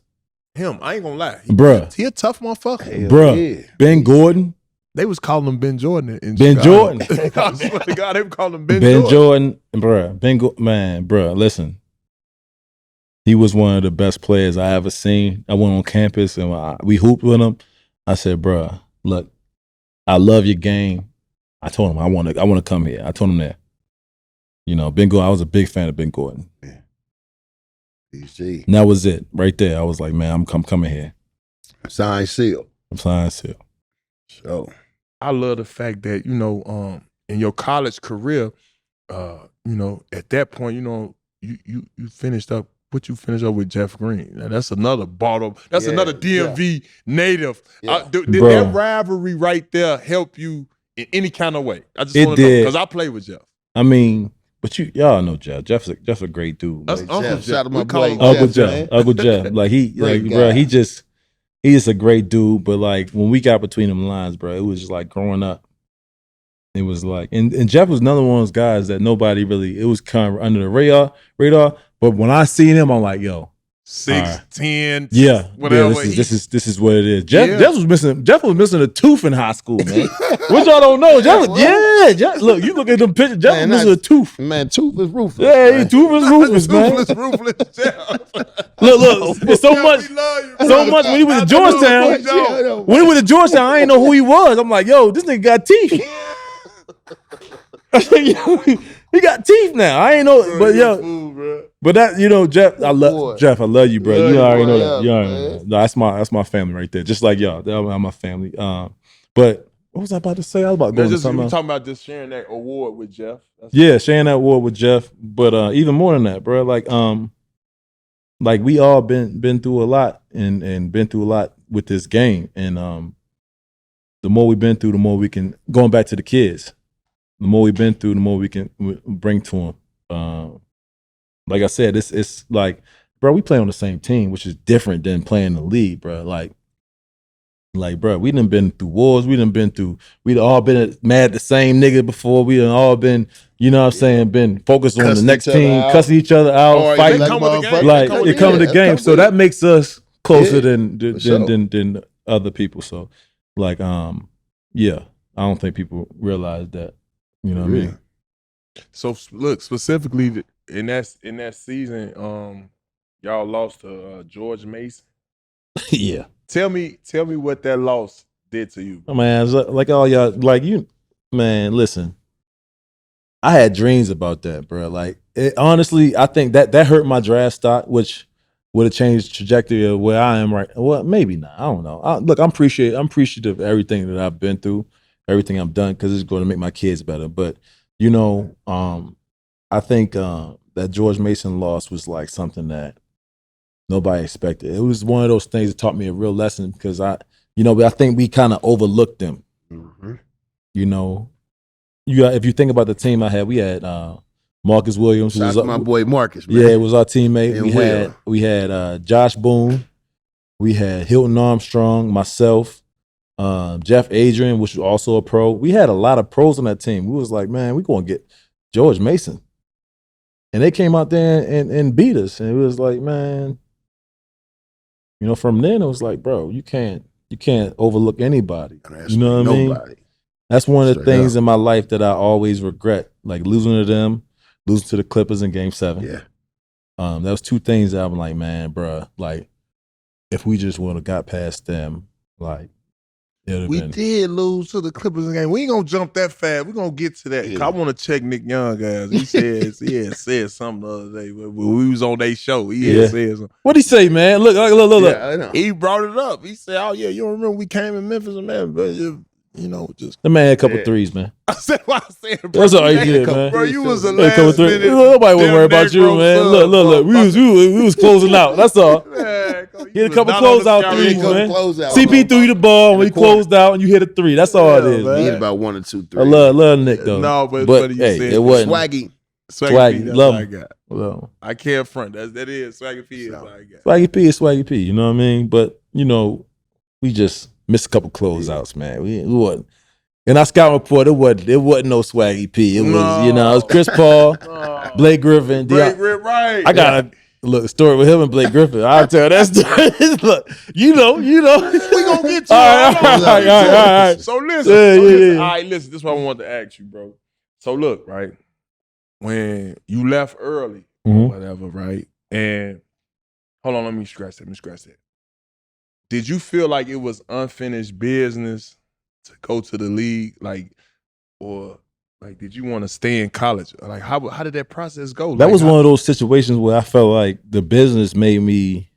him. I ain't gonna lie, bruh. He a tough motherfucker, bruh. Yeah. Ben Gordon. They was calling him Ben Jordan. Ben Jordan. I swear to God, they were calling him Ben Jordan, bruh. Man, bruh. Listen, he was one of the best players I ever seen. I went on campus and we hooped with him. I said, bruh, look, I love your game. I told him I want to come here. I told him that. Ben Gordon. I was a big fan of Ben Gordon. Yeah. BG. And that was it right there. I was like, man, I'm coming here. Signed seal. I'm signed seal. So I love the fact that in your college career, at that point, you finished up. What you finished up with Jeff Green. Now, that's another bottom. That's another DMV native. Yeah. Did that rivalry right there help you in any kind of way? I just want to know because I played with Jeff. I mean, but y'all know Jeff. Jeff's a great dude. That's Uncle Jeff. Shout out my boy Uncle Jeff. Uncle Jeff. Like bro, he's just a great dude. But like when we got between them lines, bro, it was just like growing up. It was like, and Jeff was another one of those guys that nobody really. It was kind of under the radar. But when I seen him, I'm like, yo, 6'10", yeah, whatever. Yeah, this is what it is. Jeff was missing a tooth in high school, man. What y'all don't know, Jeff, look, you look at them pictures. Jeff was missing a tooth. Man, tooth is ruthless. Yeah, tooth is ruthless, man. Ruthless Jeff. Look, it's so much when he was at Georgetown. When he was at Georgetown, I didn't know who he was. I'm like, yo, this nigga got teeth. He got teeth now. I ain't know, but yo, but that Jeff, I love you, bro. You already know that. You already know that. No, that's my family right there. Just like y'all, they're my family. But what was I about to say? I was about to go into something else. Talking about just sharing that award with Jeff. Sharing that award with Jeff. But even more than that, bro. Like we all been through a lot and been through a lot with this game, and the more we've been through, the more we can. Going back to the kids. The more we've been through, the more we can bring to them. Like I said, it's like, bro, we play on the same team, which is different than playing in the league, bro. Like, bro, we done been through wars. We'd all been mad at the same nigga before. We done all been, been focused on the next team, cussing each other out, fighting. It come to the game. So that makes us closer than other people. So, I don't think people realize that. You know what I mean? So look, specifically in that season, y'all lost to George Mason. Yeah. Tell me what that loss did to you. Oh, man, like all y'all, like you, man. Listen, I had dreams about that, bro. Like honestly, I think that hurt my draft stock, which would have changed the trajectory of where I am right. Well, maybe not. I don't know. Look, I'm appreciative of everything that I've been through, everything I've done, because it's going to make my kids better. But I think that George Mason loss was like something that nobody expected. It was one of those things that taught me a real lesson because I think we kind of overlooked them. Mm-hmm. If you think about the team I had, we had Marcus Williams. Shout out to my boy Marcus, man. Yeah, it was our teammate. And we had Josh Boone. We had Hilton Armstrong, myself, Jeff Adrian, which was also a pro. We had a lot of pros on that team. We was like, man, we're going to get George Mason. And they came out there and beat us. And it was like, man, from then it was like, bro, you can't overlook anybody. You know what I mean? That's one of the things in my life that I always regret, like losing to them, losing to the Clippers in Game 7. Yeah. That was two things that I'm like, man, bro, like if we just would have got past them, like we did lose to the Clippers game. We ain't gonna jump that fast. We're gonna get to that. Yeah. I want to check Nick Young, guys. He said something the other day when we was on their show. He had said something. What'd he say, man? Look. Yeah, I know. He brought it up. He said, "Oh yeah, you don't remember we came in Memphis, man? But just the man had a couple threes, man." I said what I said, bro. That's all he did, man. Bro, you was a last minute. Nobody would worry about you, man. Look. We was closing out. That's all. He had a couple closeout threes, man. CP threw you the ball when he closed out and you hit a three. That's all it is, man. He hit about 1 or 2 threes. I love Nick though. No, but hey, it wasn't Swaggy. Love I him. got. Well, I can't front. That is Swaggy P. Is what I got. Swaggy P is Swaggy P. You know what I mean? But we just missed a couple closeouts, man. We wasn't. In our scout report, it wasn't no Swaggy P. It was, it was Chris Paul, Blake Griffin. Right. I got a story with him and Blake Griffin. I'll tell that story. Look, we gonna get to all right. So listen. Yeah. All right, listen. This is what I wanted to ask you, bro. So look, right, when you left early, or whatever, right, and hold on, let me scratch that. Did you feel like it was unfinished business to go to the league, or did you want to stay in college? Like, how did that process go? That was one of those situations where I felt like the business made me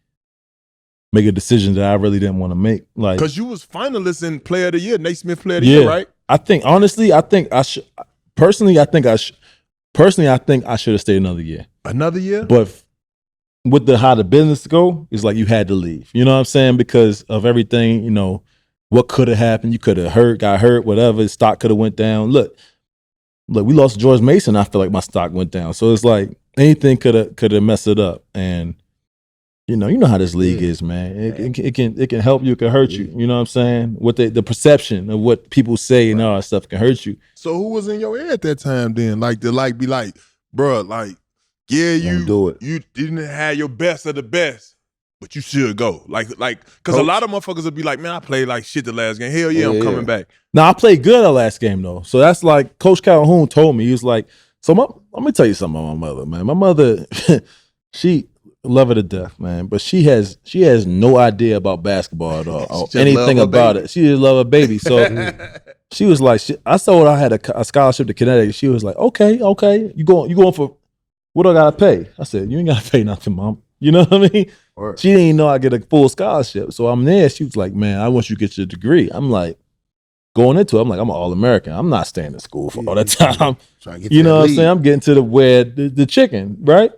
make a decision that I really didn't want to make. Like, because you was finalist in Player of the Year, Nate Smith Player of the Year, right? I think I should. Personally, I think I should have stayed another year. Another year, but with how the business go, it's like you had to leave. You know what I'm saying? Because of everything, what could have happened? You could have got hurt, whatever. The stock could have went down. Look, we lost George Mason. I feel like my stock went down. So it's like anything could have messed it up. And you know how this league is, man. It can help you, it can hurt you. You know what I'm saying? What the perception of what people say and all that stuff can hurt you. So who was in your ear at that time then? Be like, bro, you do it. You didn't have your best of the best. But you should go. Because a lot of motherfuckers would be like, man, I played like shit the last game. Hell yeah, I'm coming back. Now, I played good the last game, though. So that's like Coach Calhoun told me. He was like, let me tell you something about my mother, man. My mother, she love her to death, man. But she has no idea about basketball at all, or anything about it. She just love her baby. So she was like, I told her I had a scholarship to Connecticut. She was like, okay. You going for, what do I got to pay? I said, you ain't got to pay nothing, Mom. You know what I mean? She didn't even know I get a full scholarship. So I'm there. She was like, man, I want you to get your degree. I'm like, going into it, I'm like, I'm an All-American. I'm not staying in school for all that time. You know what I'm saying? I'm getting to the chicken, right?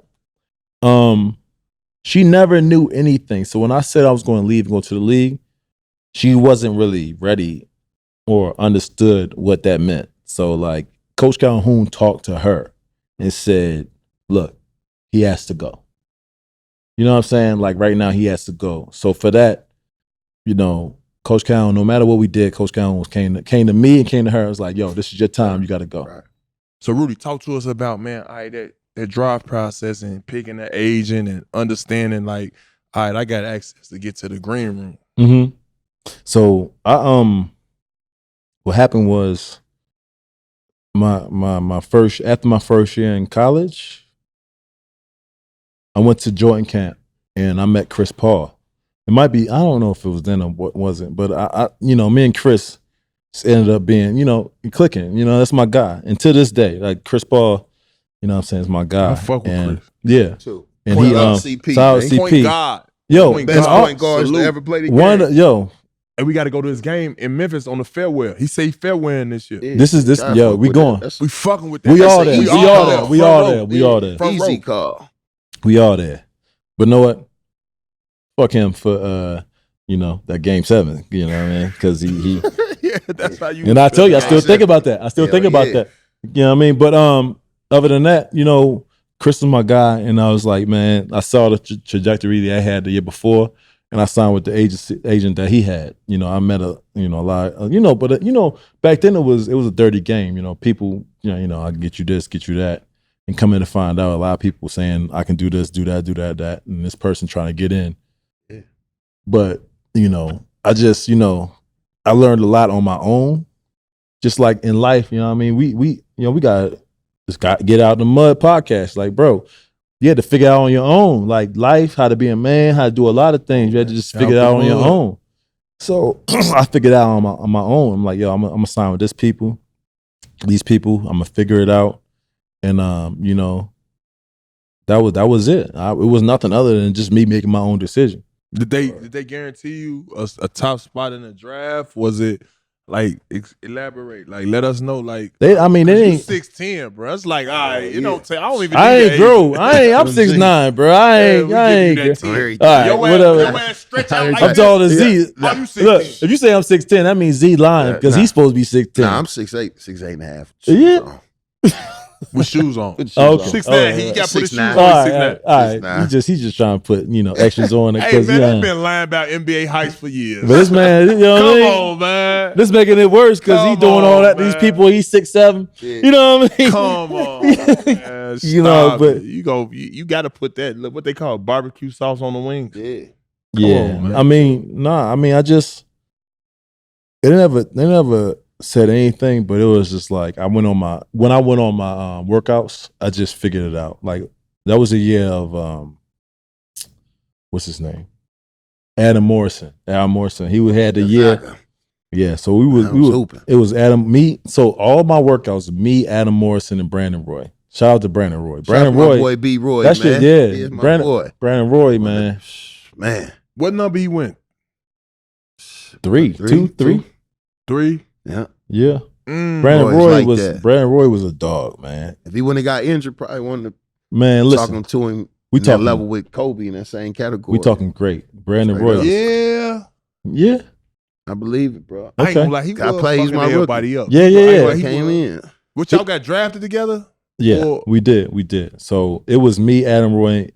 She never knew anything. So when I said I was going to leave and go to the league, she wasn't really ready or understood what that meant. So like Coach Calhoun talked to her and said, look, he has to go. You know what I'm saying? Like right now he has to go. So for that, Coach Calhoun, no matter what we did, Coach Calhoun came to me and came to her. It was like, yo, this is your time. You got to go. Right. So Rudy, talk to us about, man, that draft process and picking the agent and understanding like, all right, I got access to get to the green room. Mm-hmm. So what happened was after my first year in college, I went to Jordan camp and I met Chris Paul. It might be, I don't know if it was then or what wasn't, but I me and Chris ended up being, clicking. That's my guy. And to this day, like Chris Paul, you know what I'm saying, is my guy. I fuck with Chris. Yeah. And Point he guard CP, shout out man. CP. Point guard. Yo, Point Best guard. point guards to Salute. ever play the game. And we got to go to this game in Memphis on the farewell. He say he farewell this year. Yeah, This is this. God Yo, fuck we with going. that. That's We fucking with that. We That's all a there. easy We all call. there. We Front all row. there. We all there. Front easy row. call. We all there. But know what? Fuck him for that game 7. You know what I mean? Because he Yeah, that's how you. and I tell you, I still Game think 7. about that. I still Hell think about yeah. that. You know what I mean? But other than that, Chris is my guy, and I was like, man, I saw the trajectory that I had the year before, and I signed with the agent that he had. I met a lot, but back then it was a dirty game. People, I get you this, get you that, and come in to find out a lot of people saying I can do this, do that, that, and this person trying to get in. Yeah. But I just I learned a lot on my own, just like in life. You know what I mean? We got to get out the mud podcast. Like, bro, you had to figure out on your own, like life, how to be a man, how to do a lot of things. You had to just figure it out on your own. So I figured it out on my own. I'm like, yo, I'm gonna sign with these people. I'm gonna figure it out. And that was it. It was nothing other than just me making my own decision. Did they guarantee you a top spot in the draft? Was it like elaborate? Like let us know. Like They you ain't. 6'10", bro. It's like all right, I don't even. I need ain't that grow. age. I'm 6'9", bro. I ain't. We I give ain't. you that All 10. right, Your whatever. ass stretch out like I'm this. taller than Z. Oh, you 6'10". Look, if you say I'm 6'10", that means Z lying because he's supposed to be 6'10". Nah, I'm 6'8", 6'8 and a half. Yeah. With shoes on. Put shoes Okay. on. 6'9". He got to put his shoes 6'9". on. All He's right, 6'9". all right. 6'9". He's just trying to put extras on it. Hey 'cause, man, they've been lying about NBA heights for years. but this man, what I Come mean? on, man. This making it worse because he Come doing all on, that. These man. people, he's 6'7". Yeah. You know what I mean? Come on, man. But But you got to put that, look, what they call barbecue sauce on the wings. Yeah. yeah. on, man. I mean, I just they never said anything, but it was just like when I went on my workouts, I just figured it out. Like that was a year of what's his name? Adam Morrison. Al Morrison. He had the year. Yeah, so we was hooping. it was so all my workouts, me, Adam Morrison, and Brandon Roy. Shout out to Brandon Roy. Brandon Shout out to Roy. my boy B. Roy, That man. shit, yeah. He is my Brandon, boy. Brandon Roy, man. Man. What number he went? 3. 2, 3. 3? Yeah. Yeah. Mm. Brandon Boys Roy like was that. Brandon Roy was a dog, man. If he wouldn't have got injured, probably wouldn't have Man, listen. talking to him We in that talking level with Kobe in that same category. We talking great. Brandon Straight Roy. up. Yeah. Yeah. I believe it, bro. I ain't Okay. gonna lie, he God was plays fucking my rookie. everybody up. Yeah, yeah, I ain't yeah. gonna lie, he Came was. in. What, y'all got drafted together? Yeah, Or- we did. So it was me, Adam Morrison,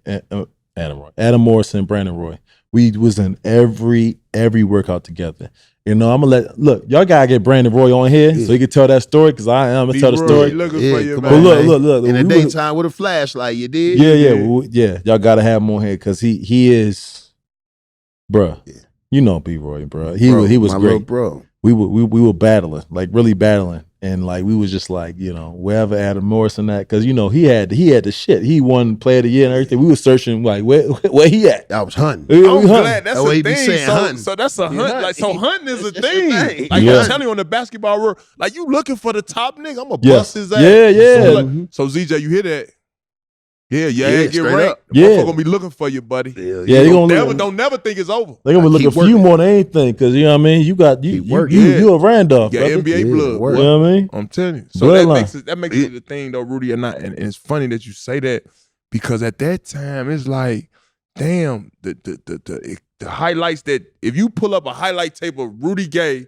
and Brandon Roy. We was in every workout together. I'm gonna y'all gotta get Brandon Roy on here so he can tell that story because I'm gonna tell the B-Roy, story. looking Yeah, for you, come man. But on, look, man. In the we was- daytime with a flashlight, you did? Yeah. Y'all gotta have him on here because he is, bruh. Yeah. You know B Roy, bruh. He Bro, was my great. little bro. We were battling, like really battling, and like we was just like wherever Adam Morrison at, because he had the shit. He won Player of the Year and everything. We was searching like where he at. I was hunting. We I'm hunting. glad that's That's what a he be thing. saying, hunting. So that's a He hunt. hunt. Like so, hunting is a That's thing. your thing. Like Yeah. I'm telling you, on the basketball world, like you looking for the top nigga, I'm gonna Yeah. bust his ass. Yeah. So ZJ, you hear that? Yeah, Yeah, get straight ranked. up. The Yeah. motherfucker gonna be looking for you, buddy. Yeah, they gonna look. Don't never think it's over. They gonna be looking keep for you working. more than anything, because you know what I mean. You got Keep you working. you a Randolph, Yeah, brother. NBA Yeah, blood. work. You know what I mean? I'm telling you. So that Bloodline. makes it a thing though, Rudy, or not. And it's funny that you say that because at that time it's like, damn, the highlights that if you pull up a highlight tape of Rudy Gay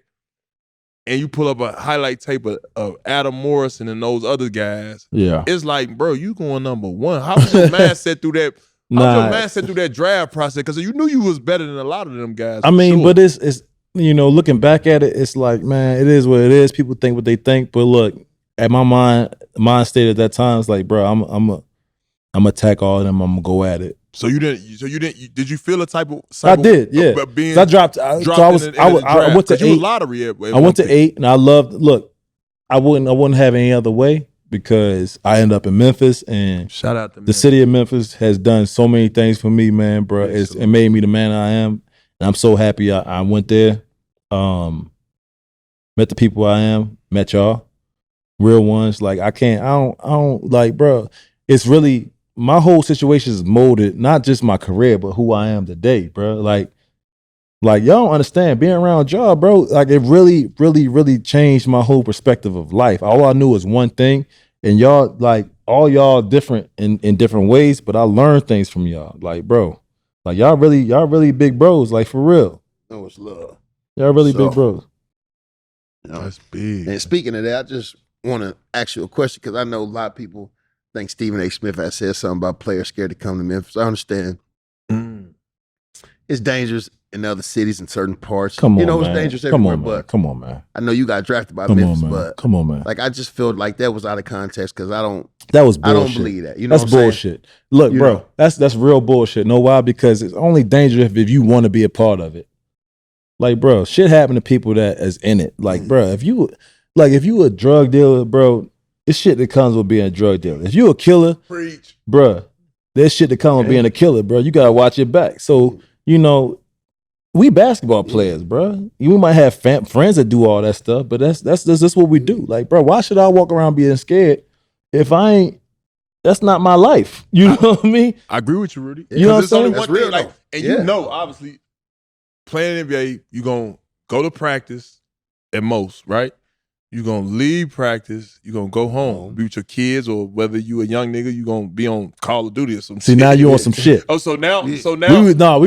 and you pull up a highlight tape of Adam Morrison and those other guys, Yeah. it's like, bro, you going number one. How was your mindset through that? How was your mindset through that draft process? Because you knew you was better than a lot of them guys. I for mean, sure. but it's looking back at it, it's like, man, it is what it is. People think what they think, but look, at my mind state at that time, it's like, bro, I'm attack all of them. I'm gonna go at it. So you didn't. Did you feel a type of? I did, yeah. Being So I dropped. I went to You was 8. lottery. I went to 8, and I loved. Look, I wouldn't have any other way because I ended up in Memphis, and Shout out to the city of Memphis has done so many things for me, man, bro. Yes, It made me the man I am, and I'm so happy I went there. Met the people I am, met y'all, real ones. Like I don't like, bro. It's really my whole situation is molded, not just my career, but who I am today, bro. Like y'all don't understand being around y'all, bro. Like it really, really, really changed my whole perspective of life. All I knew was one thing, and y'all, like all y'all different in different ways, but I learned things from y'all. Like, bro, like y'all really big bros, like for real. No, it's love. Y'all really big bros. That's big. And speaking of that, I just want to ask you a question because I know a lot of people think Stephen A. Smith has said something about players scared to come to Memphis. I understand. It's dangerous in other cities in certain parts. Come on, man. It's dangerous everywhere. But come on, man. I know you got drafted by Come Memphis, on, man. but Come on, man. like I just felt like that was out of context because That was bullshit. I don't believe that. You know that's what I'm bullshit. Look, You bro, know. that's real bullshit. Know why? Because it's only dangerous if you want to be a part of it. Like, bro, shit happen to people that is in it. Like, bro, if you a drug dealer, bro, it's shit that comes with being a drug dealer. If you a killer, Preach. bro, there's shit that comes with being a killer, bro. You gotta watch your back. So, you know, we basketball players, bro. We might have friends that do all that stuff, but that's what we do. Like, bro, why should I walk around being scared if I ain't? That's not my life. You know what I mean? I agree with you, Rudy. You know what I'm There's only saying? one That's thing, real, like, though. and Yeah. you know, obviously, playing NBA, you're gonna go to practice at most, right? You're gonna leave practice, you're gonna go home, be with your kids, or whether you a young nigga, you're gonna be on Call of Duty or some See, shit. now you on some shit. Oh, so now We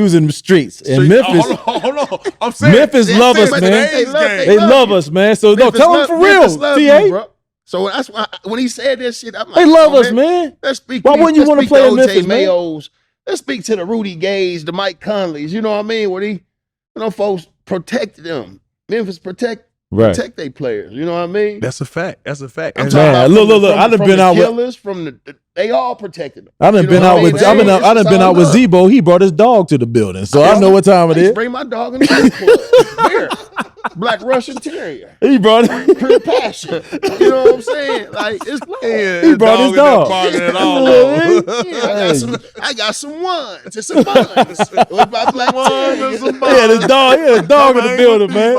was in the streets. In Memphis, hold on. I'm saying Memphis love us, but man. today's game. They love us, man. So no, tell them for real, TA. So that's why when he said that shit, I'm like, They love oh, us, man. Let's speak. Why wouldn't you want to play in Memphis, man? Mayos. Let's speak to the Rudy Gays, the Mike Conleys. You know what I mean? Where folks protected them. Memphis protect their players. You know what I mean? That's a fact. That's a fact. I'm And talking about look. I done been out with killers, they all protected them. I done been out with Zebo. He brought his dog to the building, so I know what time it is. Bring my dog in the club. Here, Black Russian Terrier. He brought it. Pure passion. You know what I'm saying? Like it's He brought his dog. I got some ones and some buns. With my black terrier. Yeah, the dog in the building, man.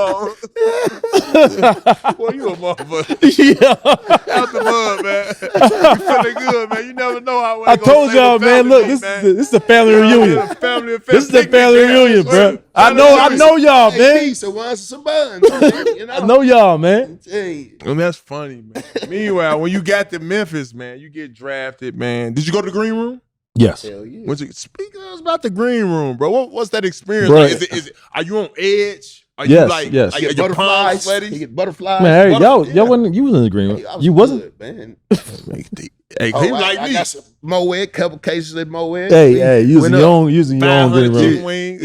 Boy, you a motherfucker. Yeah. Out the mud, man. You feeling good, man. You never know how I told y'all, man. Look, this is a family reunion. This is a family reunion, bro. I know y'all, man. Some ones and some buns. You know? I know y'all, man. And that's funny, man. Meanwhile, when you got to Memphis, man, you get drafted, man. Did you go to the green room? Yes. Hell yeah. Speak to us about the green room, bro. What's that experience? Bro. Like? Is it? Are you on edge? Are Yes, you like, yes. like You are get your palms butterflies. sweaty? You get butterflies. Man, y'all Yeah. wasn't. You was in the green room. Hey, I was You wasn't. good, man. Hey, Oh, he I like me. got some Moet, couple cases at Moet. Hey, you was Went in your up. own. You was in your own 500 green chicken room. wings.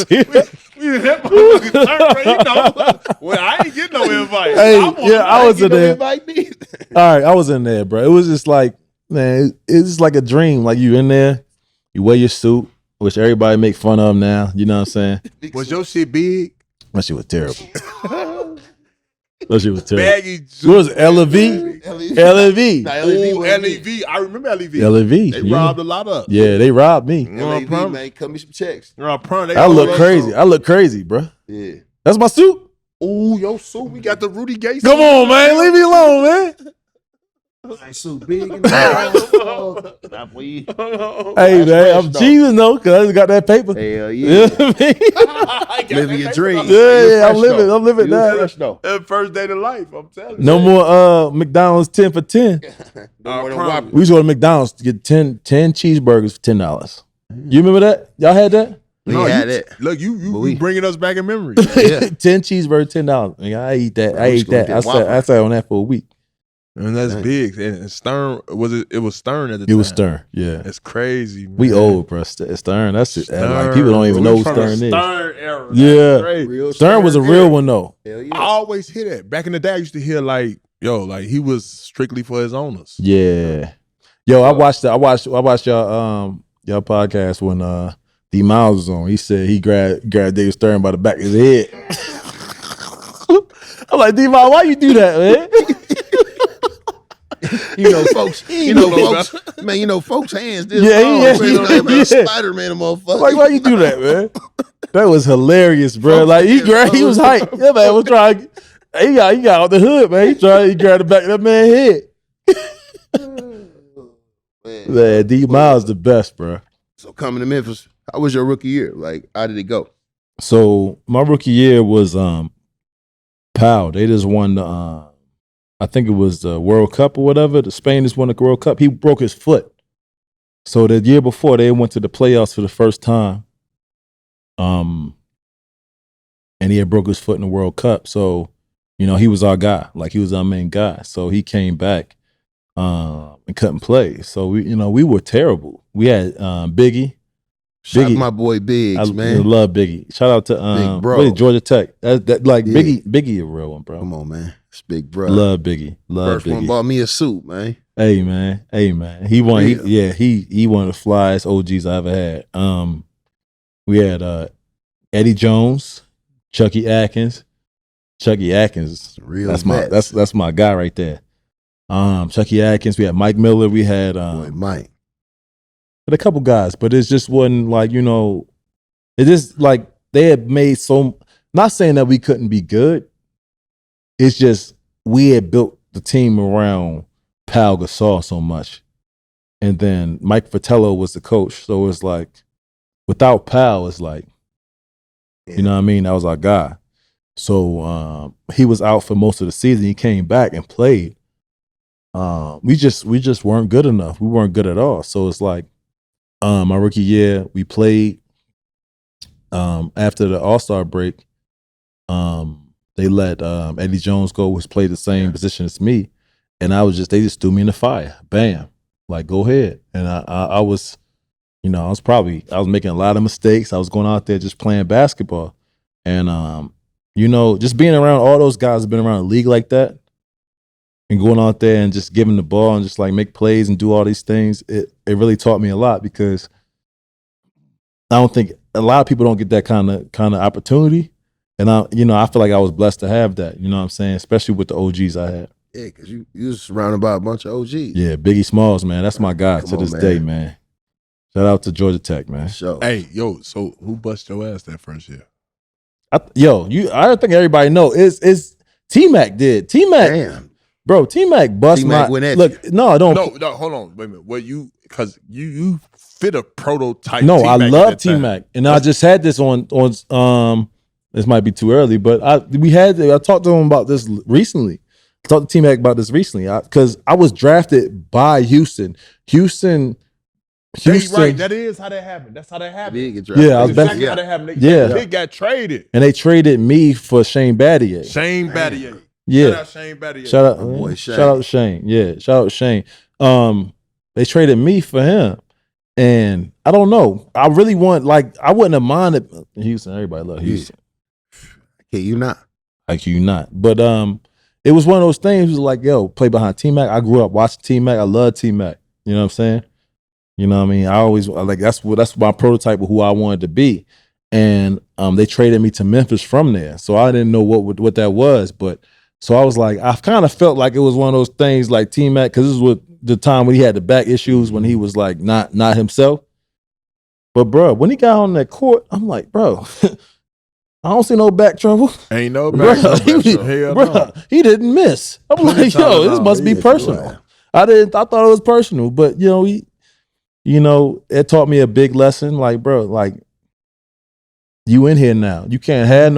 Yeah. That motherfucker turned, bro, you know. Well, I ain't getting no invite. Hey, I I was in there. Invite me. All right, I was in there, bro. It was just like, man, it's just like a dream. Like you in there, you wear your suit, which everybody make fun of now. You know what I'm saying? Was your shit big? That shit was terrible. That shit was terrible. Baggy. What was it, LV? LV. Nah, Ooh, wasn't it. LEV. I remember LEV. LV. They yeah. robbed a lot of. Yeah, they robbed me. You know what I'm LAV, proud? man, cut me some checks. I look crazy. I look crazy, bro. Yeah. That's my suit. Ooh, your suit. We got the Rudy Gay. Come on, man. Leave me alone, man. So big and tall. Hey, man, I'm Jesus, though, because I just got that paper. Hell You yeah. know what I mean? Living your dreams. Yeah, I'm living You that. fresh though. That first day of life, I'm telling you. No more McDonald's 10 for 10. No more than promise. Whopper. We used to go to McDonald's to get 10 cheeseburgers for $10. You remember that? Y'all had that? We No, had you- it. Look, you we- bringing us back in memory. Yeah. 10 cheeseburgers, $10. Nigga, I eat that. I We ate used to go that. get I Whopper. sat on that for a week. And that's Dang. big. And Stern it was Stern at the time. It was Stern. Yeah. It's crazy, man. We old, bro. Stern. That's it. Like people don't even bro. know We who from the Stern is. Stern era. Yeah. That's crazy. Real Stern was a real one though. Hell I yeah. always hear that. Back in the day, I used to hear like, yo, like he was strictly for his owners. Yeah. Yo, I watched y'all podcast when D Miles was on. He said he grabbed David Stern by the back of his head. I'm like, D Miles, why you do that, man? You know, folks, folks' hands this Yeah, long. yeah, So, you know, they yeah. like Spider-Man, a motherfucker. Like, why you do that, man? That was hilarious, bro. Folks, Like he was hyped. Yeah, man, was trying. He got out the hood, man. He grabbed the back of that man's head. Man, D Miles the best, bro. So coming to Memphis, how was your rookie year? Like, how did it go? So my rookie year was Powell. They just won the I think it was the World Cup or whatever. The Spain just won the World Cup. He broke his foot. So the year before they went to the playoffs for the first time. And he had broke his foot in the World Cup. So, you know, he was our guy. Like he was our main guy. So he came back and couldn't play. So we were terrible. We had Biggie. Shout out to my boy Biggs, man. I love Biggie. Shout out to Big bro. what is it, Georgia Tech. Like Biggie a real one, bro. Come on, man. It's big bro. Love Biggie. Love First Biggie. one bought me a suit, man. Hey man. He won. He one of the flyest OGs I ever had. We had Eddie Jones, Chucky Atkins. Chucky Atkins, Real that's my guy right there. Chucky Atkins. We had Mike Miller. We had Boy, Mike. but a couple guys, but it just wasn't like, it just like they had made not saying that we couldn't be good. It's just we had built the team around Pau Gasol so much. And then Mike Fratello was the coach. So it's like, without Pau, it's like, you know what I mean? That was our guy. So he was out for most of the season. He came back and played. We just weren't good enough. We weren't good at all. So it's like, my rookie year, we played after the All-Star break. They let Eddie Jones go, which played the same position as me. And they just threw me in the fire. Bam. Like, go ahead. And I was making a lot of mistakes. I was going out there just playing basketball. And, just being around all those guys who've been around the league like that and going out there and just giving the ball and just like make plays and do all these things, it really taught me a lot, because I don't think a lot of people don't get that kind of opportunity. And I feel like I was blessed to have that, you know what I'm saying? Especially with the OGs I had. Yeah, because you was surrounded by a bunch of OGs. Yeah, Biggie Smalls, man. That's my guy to this day, man. Shout out to Georgia Tech, man. Sure. Hey, yo, so who bust your ass that first year? I think everybody know. It's T-Mac did. T-Mac. Damn. Bro, T-Mac bust T-Mac my went at look. you. No, I don't. No, hold on. Wait a minute. Well, because you fit a prototype. No, T-Mac I at love that time. T-Mac, and I just had this on. This might be too early, but I talked to him about this recently. I talked to T-Mac about this recently because I was drafted by Houston. Houston. Right, that is how that happened. That's how that happened. Big get drafted. Yeah, I was That's exactly back. how that happened. Yeah. Big got traded. And they traded me for Shane Battier. Shane Battier. Yeah. Shout out Shane Battier. Shout out, My boy Shane. shout out to Shane. Yeah, shout out to Shane. They traded me for him, and I don't know. I really I wouldn't have minded Houston. Everybody love Houston. Okay, you not. Like you not, but it was one of those things. It was like, yo, play behind T-Mac. I grew up watching T-Mac. I love T-Mac. You know what I'm saying? You know what I mean? I always that's my prototype of who I wanted to be. And they traded me to Memphis from there. So I didn't know what that was. But so I was like, I kind of felt like it was one of those things like T-Mac, because this was the time when he had the back issues, when he was like not himself. But bro, when he got on that court, I'm like, bro, I don't see no back trouble. Ain't no back trouble. Hell no. He didn't miss. I'm like, yo, this must be personal. I thought it was personal, but it taught me a big lesson. Like, bro, like you in here now. You can't have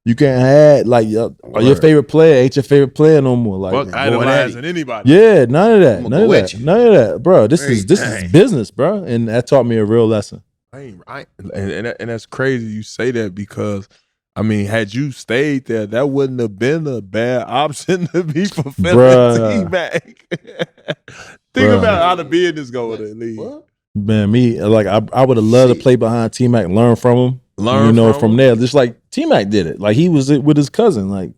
your favorite player ain't your favorite player no more. Like, Fuck idolizing anybody. yeah, none of that. None of that, bro. This is business, bro. And that and me a real lesson. And that's crazy you say that, because I mean, had you stayed there, that wouldn't have been a bad option to be fulfilling T-Mac. Think about how the business go with it, league. Man, I would have loved to play behind T-Mac and learn from him. From there. Just like T-Mac did it. Like he was with his cousin. Like,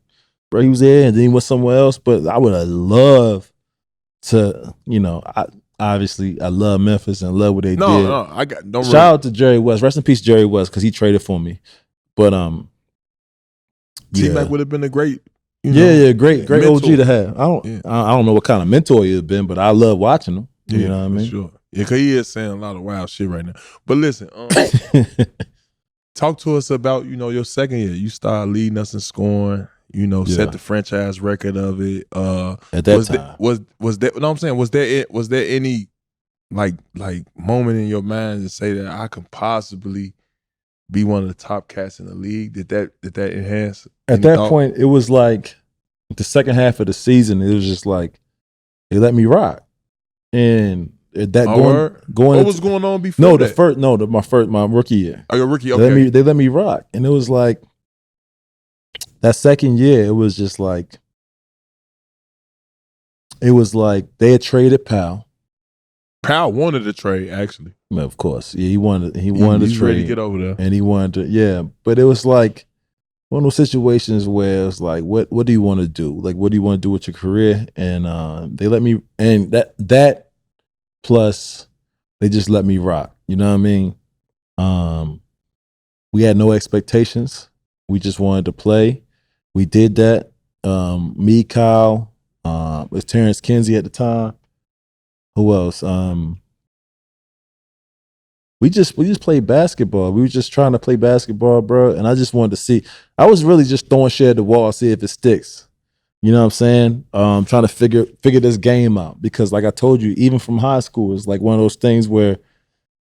bro, he was there and then he went somewhere else. But I would have loved to, obviously I love Memphis and love what they did. Shout out to Jerry West. Rest in peace, Jerry West, because he traded for me. But T-Mac would have been a great, great mentor. OG to have. I don't know what kind of mentor he'd been, but I love watching him. You know what I mean? Sure. Yeah, because he is saying a lot of wild shit right now. But listen, talk to us about, your second year. You started leading us in scoring, set the franchise record of it. At that time. Was there, no, I'm saying, was there any moment in your mind to say that I could possibly be one of the top cats in the league? Did that enhance? At that point, it was like the second half of the season. It was just like they let me rock, and that going. What was going on before? My rookie year. Oh, your rookie. Okay. They let me rock, and it was like that second year. It was just like they had traded Powell. Powell wanted to trade, actually. Well, of course, yeah, he wanted to trade. Ready to get over there, and he wanted to, yeah. But it was like one of those situations where it's like, what do you want to do? Like, what do you want to do with your career? And they let me, and that plus they just let me rock. You know what I mean? We had no expectations. We just wanted to play. We did that. Me, Kyle, it was Terrence Kinsey at the time. Who else? We just played basketball. We were just trying to play basketball, bro. And I just wanted to see. I was really just throwing shit at the wall, see if it sticks. You know what I'm saying? Trying to figure this game out, because, like I told you, even from high school, it's like one of those things where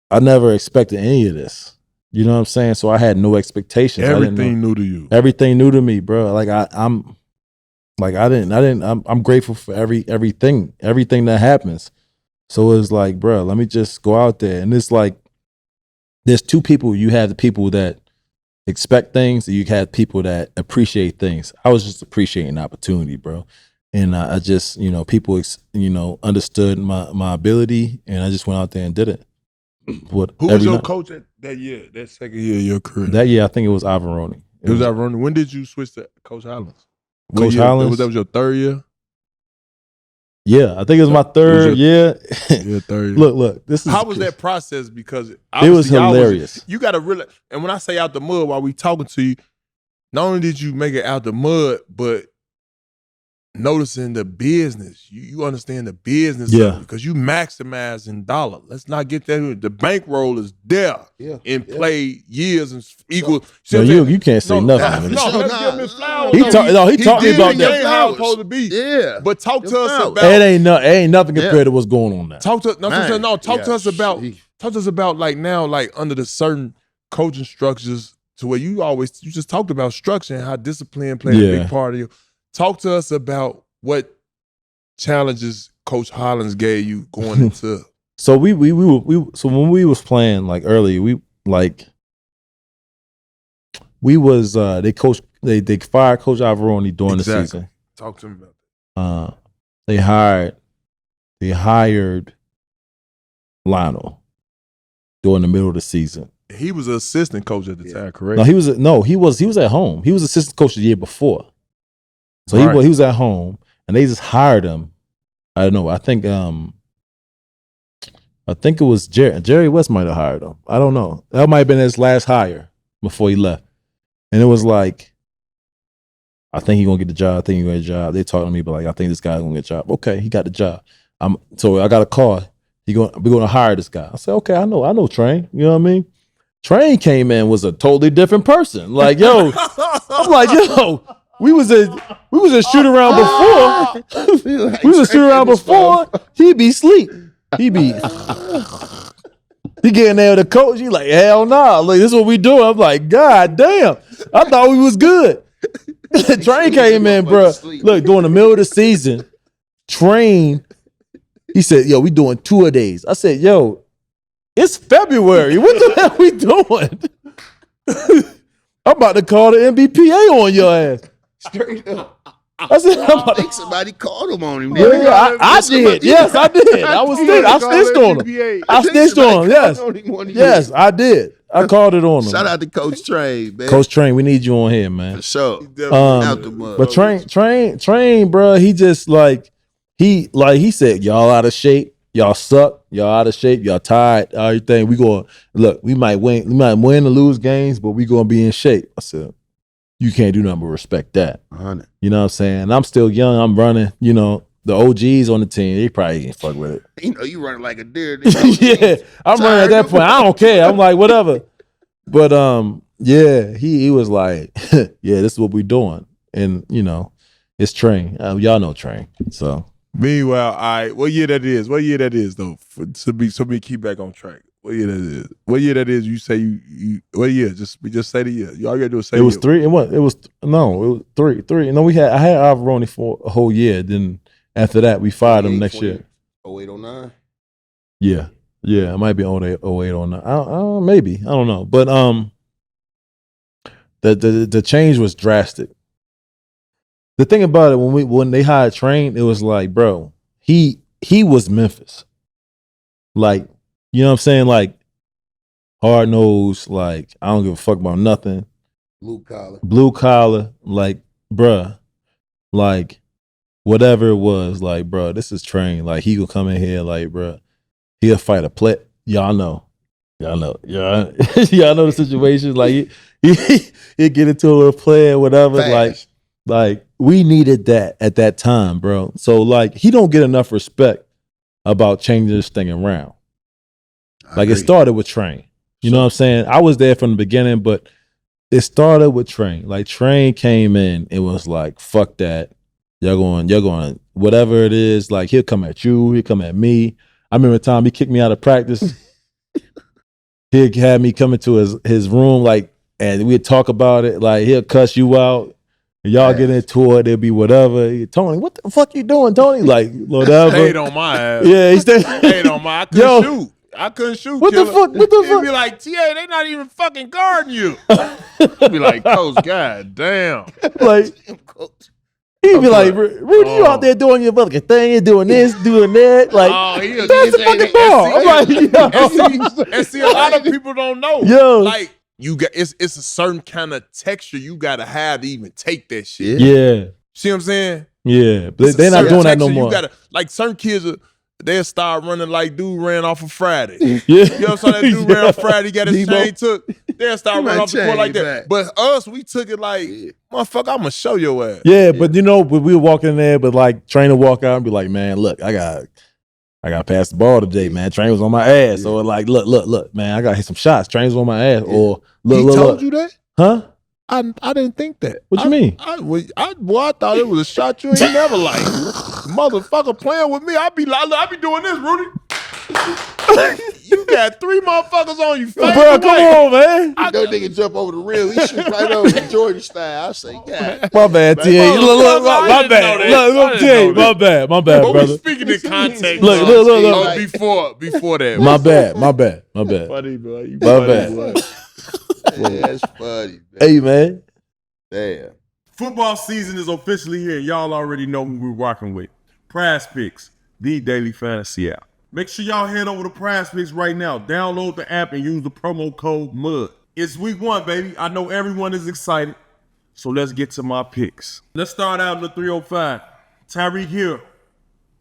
I never expected any of this. You know what I'm saying? So I had no expectations. Everything new to you. Everything new to me, bro. Like I'm grateful for everything that happens. So it's like, bro, let me just go out there. And it's like, there's two people. You have the people that expect things, and you have people that appreciate things. I was just appreciating the opportunity, bro. And I just, people, understood my ability, and I just went out there and did it. Who was your coach that year, that second year of your career? That year, I think it was Averoni. It was Averoni. When did you switch to Coach Hollins? Coach Hollins? That was your third year? Yeah, I think it was my third year. Your third year. Look. How was that process? Because it was hilarious. You got to really, and when I say out the mud, while we talking to you, not only did you make it out the mud, but noticing the business. You understand the business of it, because you maximizing dollar. Let's not get that. The bankroll is there and play years and equal. You can't say nothing. He taught me about that. How it's supposed to be. Yeah. But talk to us about it. Ain't nothing compared to what's going on now. Talk to us about like now, like under the certain coaching structures, to where you just talked about structure and how discipline played a big part of you. Talk to us about what challenges Coach Hollins gave you going into. So when we was playing like early, they fired Coach Averoni during the season. Talk to me about that. They hired Lionel during the middle of the season. He was an assistant coach at the time, correct? No, he was at home. He was assistant coach the year before. So he was at home, and they just hired him. I don't know. I think it was Jerry. Jerry West might have hired him. I don't know. That might have been his last hire before he left. And it was like, I think he's gonna get the job. They talking to me, but like, I think this guy's gonna get the job. Okay, he got the job. So I got a call. We're gonna hire this guy. I said, okay, I know Train. You know what I mean? Train came in, was a totally different person. Like, yo, I'm like, yo. We was a shoot around before. We was a shoot around before. He be sleep. He getting there with the coach. He like, hell nah. Like, this is what we do. I'm like, God damn. I thought we was good. Train came in, bro. Look, during the middle of the season, Train, he said, yo, we doing 2 a days. I said, yo, it's February. What the hell we doing? I'm about to call the MBPA on your ass. Straight up. I said, I think somebody called him on him. Yeah, I did. Yes, I did. I snitched on him. I snitched on him. Yes, I did. I called it on him. Shout out to Coach Train, man. Coach Train, we need you on here, man. For sure. Out the mud. But Train, bro, he just he said, y'all out of shape, y'all suck, y'all out of shape, y'all tired, everything. We might win or lose games, but we gonna be in shape. I said, you can't do nothing but respect that. 100. You know what I'm saying? I'm still young. I'm running. The OGs on the team, they probably ain't fuck with it. You running like a deer. Yeah, I'm running at that point. I don't care. I'm like, whatever. But he was like, yeah, this is what we doing. And, it's Train. Y'all know Train. So Meanwhile, all right, what year that is? What year that is though? So we keep back on track. What year that is? What year that is? You say you what year? Just say the year. You all gotta do is say it was 3. It was 3. 3. No, I had Alvarone for a whole year. Then after that, we fired him next year. 08, 09? Yeah, it might be 08, 09. Maybe, I don't know. But the change was drastic. The thing about it, when they hired Train, it was like, bro, he was Memphis. Like, you know what I'm saying? Like, hard nosed, like, I don't give a fuck about nothing. Blue collar, like, bruh, like, whatever it was, like, bruh, this is Train. Like, he gonna come in here, like, bruh, he'll fight a play. Y'all know. Y'all know the situation. Like, he'll get into a little play or whatever. Fast. Like, we needed that at that time, bro. So, like, he don't get enough respect about changing this thing around. Like, it started with Train. You know what I'm saying? I was there from the beginning, but it started with Train. Like, Train came in, it was like, fuck that. You're going, whatever it is, like, he'll come at you, he'll come at me. I remember the time he kicked me out of practice. He'd have me come into his room, like, and we'd talk about it. Like, he'll cuss you out. Y'all get into it, it'll be whatever. Tony, what the fuck you doing, Tony? Like, whatever. Stayed on my ass. Yeah, he stayed on my. I couldn't shoot. What the fuck? What the fuck? He'd be like, TA, they not even fucking guarding you. I'd be like, Coach, god damn. Like, he'd be like, Rudy, you out there doing your fucking thing, you're doing this, doing that. Like, that's the fucking ball. I'm like, yo. And see, a lot of people don't know. Yo. Like, it's a certain kind of texture you gotta have to even take that shit. Yeah. See what I'm saying? Yeah. But they're not doing that no more. You gotta, like, certain kids they'll start running like dude ran off of Friday. Yeah. You know, so that dude ran off Friday, got his chain took. They'll start running off the court like that. But us, we took it like, motherfucker, I'm gonna show your ass. Yeah, but you know, but we were walking in there, but like trainer walk out and be like, man, look, I got to pass the ball today, man. Train was on my ass. So like, look, man, I got to hit some shots. Train was on my ass. Or look, he told you that? Huh? I didn't think that. What you mean? I thought it was a shot you ain't never like. Motherfucker playing with me. I be doing this, Rudy. You got 3 motherfuckers on you. Bro, come on, man. That nigga jump over the rim. He shoot right over the Jordan style. I say, God. My bad, T.A. Look, my bad. Look, T.A. My bad, but brother. we speaking in context. Look. Before that. My bad. Funny, bro. You My funny, bad. boy. Yeah, that's funny, man. Hey, man. Damn. Football season is officially here. Y'all already know who we're rocking with. Prize Picks, the daily fantasy app. Make sure y'all head over to Prize Picks right now. Download the app and use the promo code MUD. It's week 1, baby. I know everyone is excited. So let's get to my picks. Let's start out in the 305. Tyreek Hill,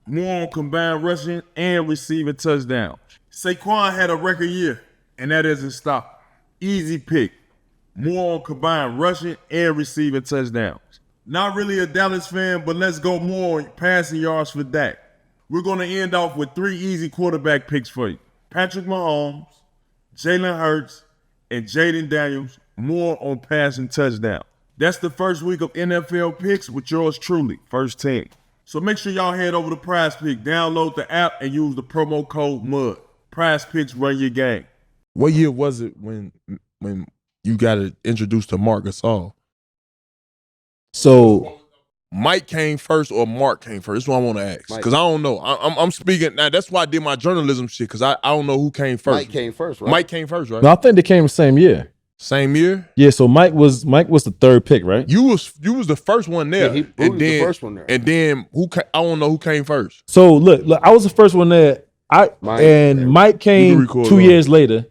more on combined rushing and receiving touchdowns. Saquon had a record year, and that isn't stopping. Easy pick. More on combined rushing and receiving touchdowns. Not really a Dallas fan, but let's go more on passing yards for Dak. We're going to end off with 3 easy quarterback picks for you. Patrick Mahomes, Jalen Hurts, and Jaden Daniels, more on passing touchdowns. That's the first week of NFL picks with yours truly, First Team. So make sure y'all head over to Prize Pick, download the app, and use the promo code MUD. Prize Picks, run your game. What year was it when you got introduced to Marc Gasol? So Mike came first or Mark came first? That's what I want to ask. Because I don't know. I'm speaking now. That's why I did my journalism shit. Because I don't know who came first. Mike came first, right? Mike came first, right? no, I think they came the same year. Same year. Yeah, so Mike was the third pick, right? You was the first one there. Yeah, he was the first one there. And then I don't know who came first. So look, I was the first one there. Mike came 2 years later.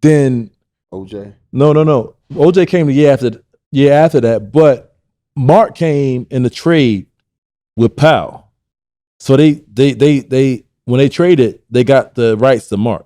Then OJ. No. OJ came the year after that, but Mark came in the trade with Powell. So they when they traded, they got the rights to Mark.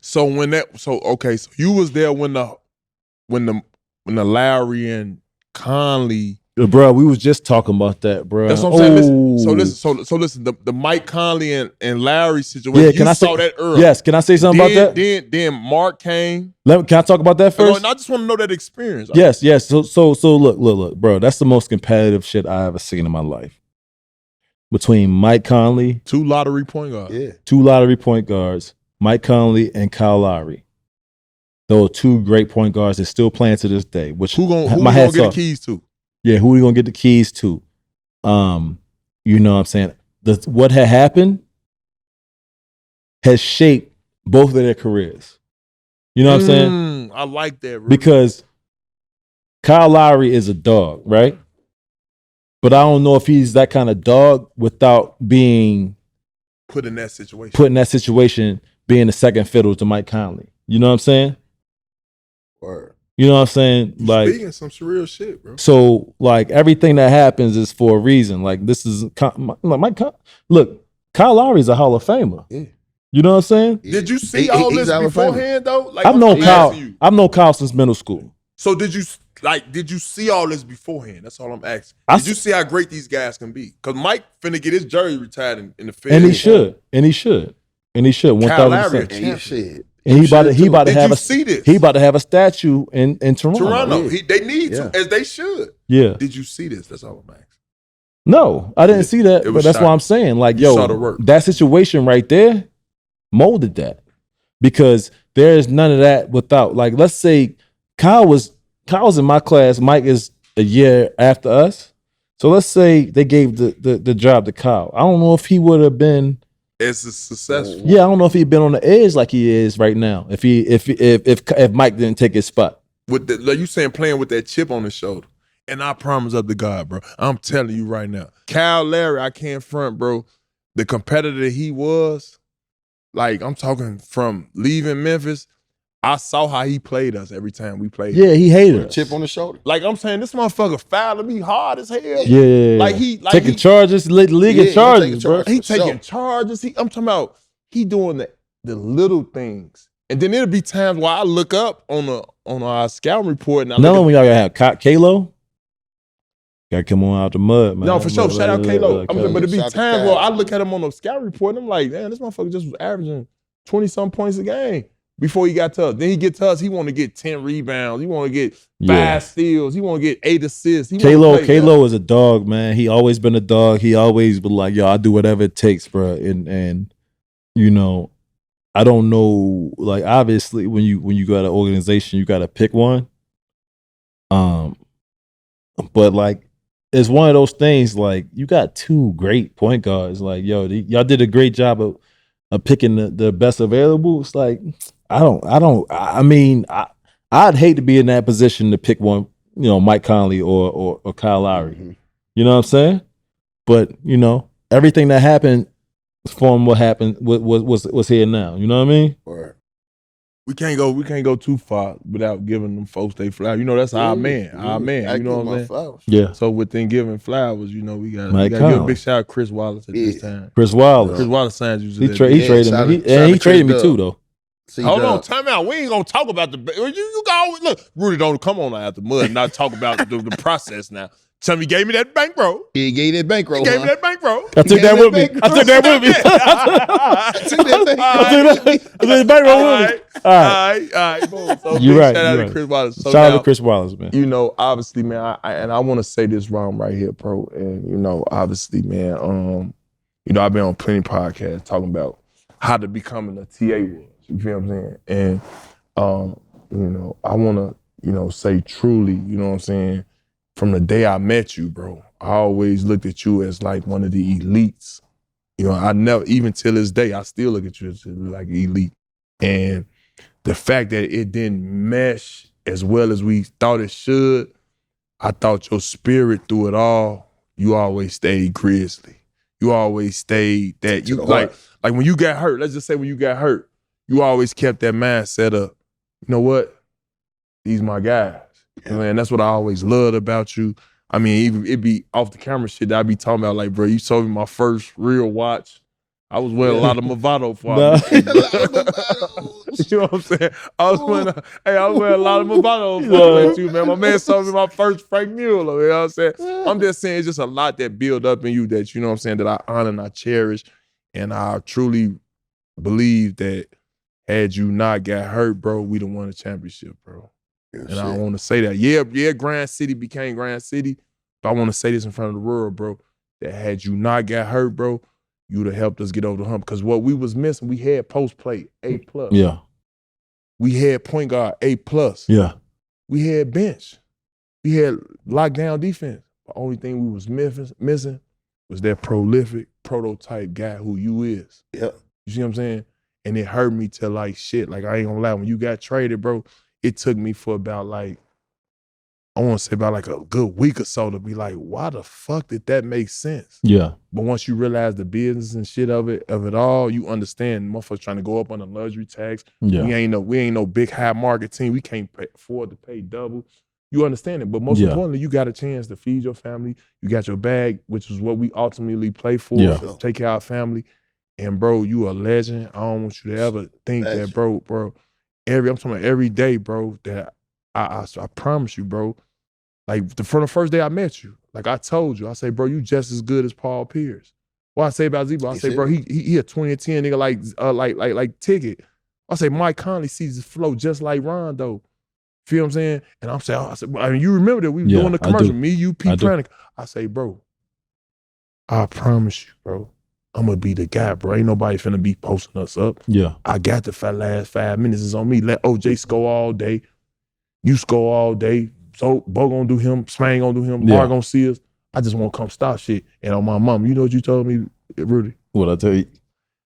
So you was there when the Lowry and Conley. Bro, we was just talking about that, bro. That's what I'm saying. Listen, the Mike Conley and Lowry situation. Yeah, saw that early. Yes, can I say something about that? Then Mark came. Can I talk about that first? I just want to know that experience. Yes. So look, bro. That's the most competitive shit I ever seen in my life. between Mike Conley, 2 lottery point guards. Yeah. 2 lottery point guards, Mike Conley and Kyle Lowry. Those 2 great point guards that still playing to this day. Which Who gonna my get hats the off. keys to? Yeah, who are you gonna get the keys to? You know what I'm saying? What had happened has shaped both of their careers. You know what I'm saying? I like that, Rudy. Because Kyle Lowry is a dog, right? But I don't know if he's that kind of dog without being put in that situation, being the second fiddle to Mike Conley. You know what I'm saying? Word. You know what I'm saying? You like speaking some surreal shit, bro. So like everything that happens is for a reason. Like this is look, Kyle Lowry is a Hall of Famer. Yeah. You know what I'm saying? Did you see all this beforehand though? Like, I've known Kyle since middle school. So did you see all this beforehand? That's all I'm asking. Did you see how great these guys can be? Because Mike finna get his jersey retired in the field. And he should. 1,000%. Kyle Lowry a champion. And he about to have see this? He about to have a statue in Toronto. Yeah. They need to, as they should. Yeah. Did you see this? That's all I'm asking. No, I didn't see that. But that's why I'm saying, like, You saw the work. that situation right there molded that. Because there is none of that without, like, let's say Kyle's in my class, Mike is a year after us. So let's say they gave the job to Kyle. I don't know if he would have been as successful. Yeah, I don't know if he'd been on the edge like he is right now. If Mike didn't take his spot. With like you saying, playing with that chip on his shoulder. And I promise up to God, bro, I'm telling you right now, Kyle Lowry, I can't front, bro. The competitor he was, like I'm talking from leaving Memphis, I saw how he played us every time we played. Yeah, he hated us. Chip on the shoulder. Like I'm saying, this motherfucker fouling me hard as hell. Yeah, like he taking charges, the league in charges, bro. He taking charges. I'm talking about he doing the little things, and then it'll be times where I look up on our scouting report. And Another one y'all gotta have Kalo. Gotta come on out the mud, man. No, for sure. Shout out Kalo. But it'll be Shout out to times Kalo. where I look at him on the scout report and I'm like, man, this motherfucker just was averaging 20-some points a game before he got to us. Then he get to us, he want to get 10 rebounds. He want to get 5 steals. He want to get 8 assists. Kalo is a dog, man. He always been a dog. He always been like, yo, I'll do whatever it takes, bro. And you know, I don't know, like obviously when you got an organization, you gotta pick one. But like it's one of those things, like you got 2 great point guards. Like, yo, y'all did a great job of picking the best available. It's like, I mean, I'd hate to be in that position to pick one, you know, Mike Conley or Kyle Lowry. Mm-hmm. You know what I'm saying? But, you know, everything that happened from what happened was here now. You know what I mean? Word. We can't go too far without giving them folks they flowers. You know, that's our man. Our man. You know what I'm saying? Flowers. Yeah. So within giving flowers, you know, we gotta Mike give a Conley. big shout out to Chris Wallace at this time. Chris Wallace. Chris Wallace signs you. He traded me. He traded me too, though. Hold on, time out. We ain't gonna talk about the. You always look, Rudy. Don't come on out the mud and not talk about the process now. Tell me, he gave me that bankroll. He gave that bankroll. He gave me that bankroll. I took that with me. I took that with me. I took the bankroll with me. All right. Boom. So You're right. Shout out to Chris Wallace. So shout out now, to Chris Wallace, man. You know, obviously, man, I want to say this wrong right here, bro. And you know, obviously, man, you know, I've been on plenty of podcasts talking about how to becoming a TA was. You feel what I'm saying? And you know, I want to, you know, say truly, you know what I'm saying. From the day I met you, bro, I always looked at you as like one of the elites. You know, I never, even till this day, I still look at you as like elite. And the fact that it didn't mesh as well as we thought it should, I thought your spirit through it all, you always stayed Grizzly. You always stayed that, you like when you got hurt, let's just say when you got hurt, you always kept that mindset up. You know what? These my guys. Man, that's what I always loved about you. I mean, even it be off the camera shit that I be talking about. Like, bro, you sold me my first real watch. I was wearing a lot of Movado for you know what I'm saying? I was wearing a lot of Movado for you, man. My man sold me my first Frank Mueller. You know what I'm saying? I'm just saying it's just a lot that build up in you that, you know what I'm saying, that I honor and I cherish. And I truly believe that had you not got hurt, bro, we'd have won a championship, bro. And I want to say that. Yeah, Grand City became Grand City, but I want to say this in front of the world, bro. that had you not got hurt, bro, you would have helped us get over the hump. Because what we was missing, we had post play A+. Yeah. We had point guard A+. Yeah. We had bench. We had lockdown defense. The only thing we was missing was that prolific prototype guy who you is. Yep. You see what I'm saying? And it hurt me to like shit. Like I ain't gonna lie, when you got traded, bro, it took me for about like, I want to say about like a good week or so to be like, why the fuck did that make sense? Yeah. But once you realize the business and shit of it all, you understand motherfuckers trying to go up on the luxury tax. Yeah. We ain't no big high market team. We can't afford to pay double. You understand it. But most importantly, you got a chance to feed your family. You got your bag, which is what we ultimately play for. Yeah. Take care of our family. And bro, you a legend. I don't want you to ever think that, bro. I'm talking about every day, bro, that I promise you, bro. Like from the first day I met you, like I told you, I say, bro, you just as good as Paul Pierce. What I say about Z-Bo, I say, bro, he a 2010 nigga like Ticket. I say Mike Conley sees his flow just like Rondo. Feel what I'm saying? And I'm saying, I mean, you remember that we were doing the commercial, me, you, Pete Pranic. I say, bro, I promise you, bro, I'm gonna be the guy, bro. Ain't nobody finna be posting us up. Yeah. I got the last 5 minutes is on me. Let OJ score all day. You score all day. So Bo gonna do him, Spang gonna do him, Bar gonna see us. I just wanna come stop shit. And on my mom, you know what you told me, Rudy? What I tell you?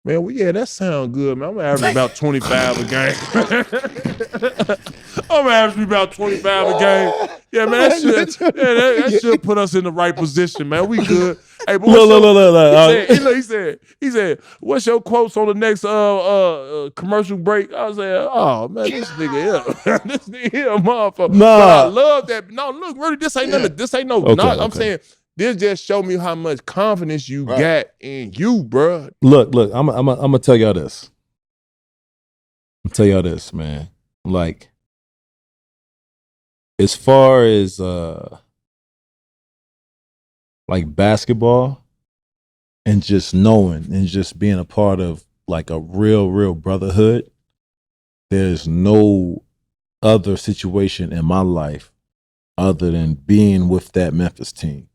Man, well, yeah, that sound good, man. I'm gonna average about 25 a game. I'm gonna average about 25 a game. Yeah, man, that should put us in the right position, man. We good. Hey, but he said, what's your quotes on the next commercial break? I was saying, oh man, this nigga here. This nigga here, motherfucker. Nah. But I love that. No, look, Rudy, this ain't nothing. This ain't no knock. I'm saying this just showed me how much confidence you got in you, bro. Look, I'm gonna tell y'all this. Man. Like, as far as like basketball and just knowing and just being a part of like a real brotherhood, there's no other situation in my life other than being with that Memphis team.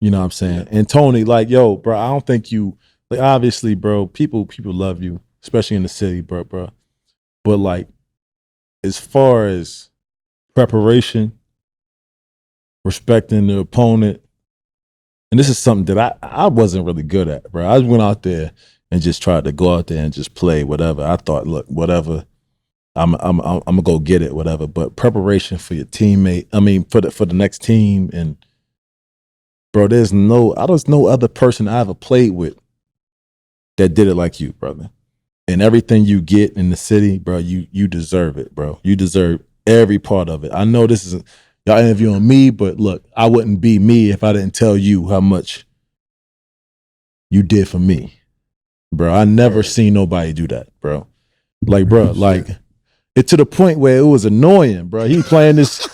You know what I'm saying? And Tony, like, yo, bro, I don't think you, like, obviously, bro, people love you, especially in the city, bro. But like, as far as preparation, respecting the opponent, and this is something that I wasn't really good at, bro. I went out there and just tried to go out there and just play whatever. I thought, look, whatever, I'm gonna go get it, whatever. But preparation for your teammate, I mean, for the next team, and bro, there's no other person I ever played with that did it like you, brother. And everything you get in the city, bro, you deserve it, bro. You deserve every part of it. I know this is y'all interviewing me, but look, I wouldn't be me if I didn't tell you how much you did for me, bro. I never seen nobody do that, bro. Like, bro, like it to the point where it was annoying, bro. He playing his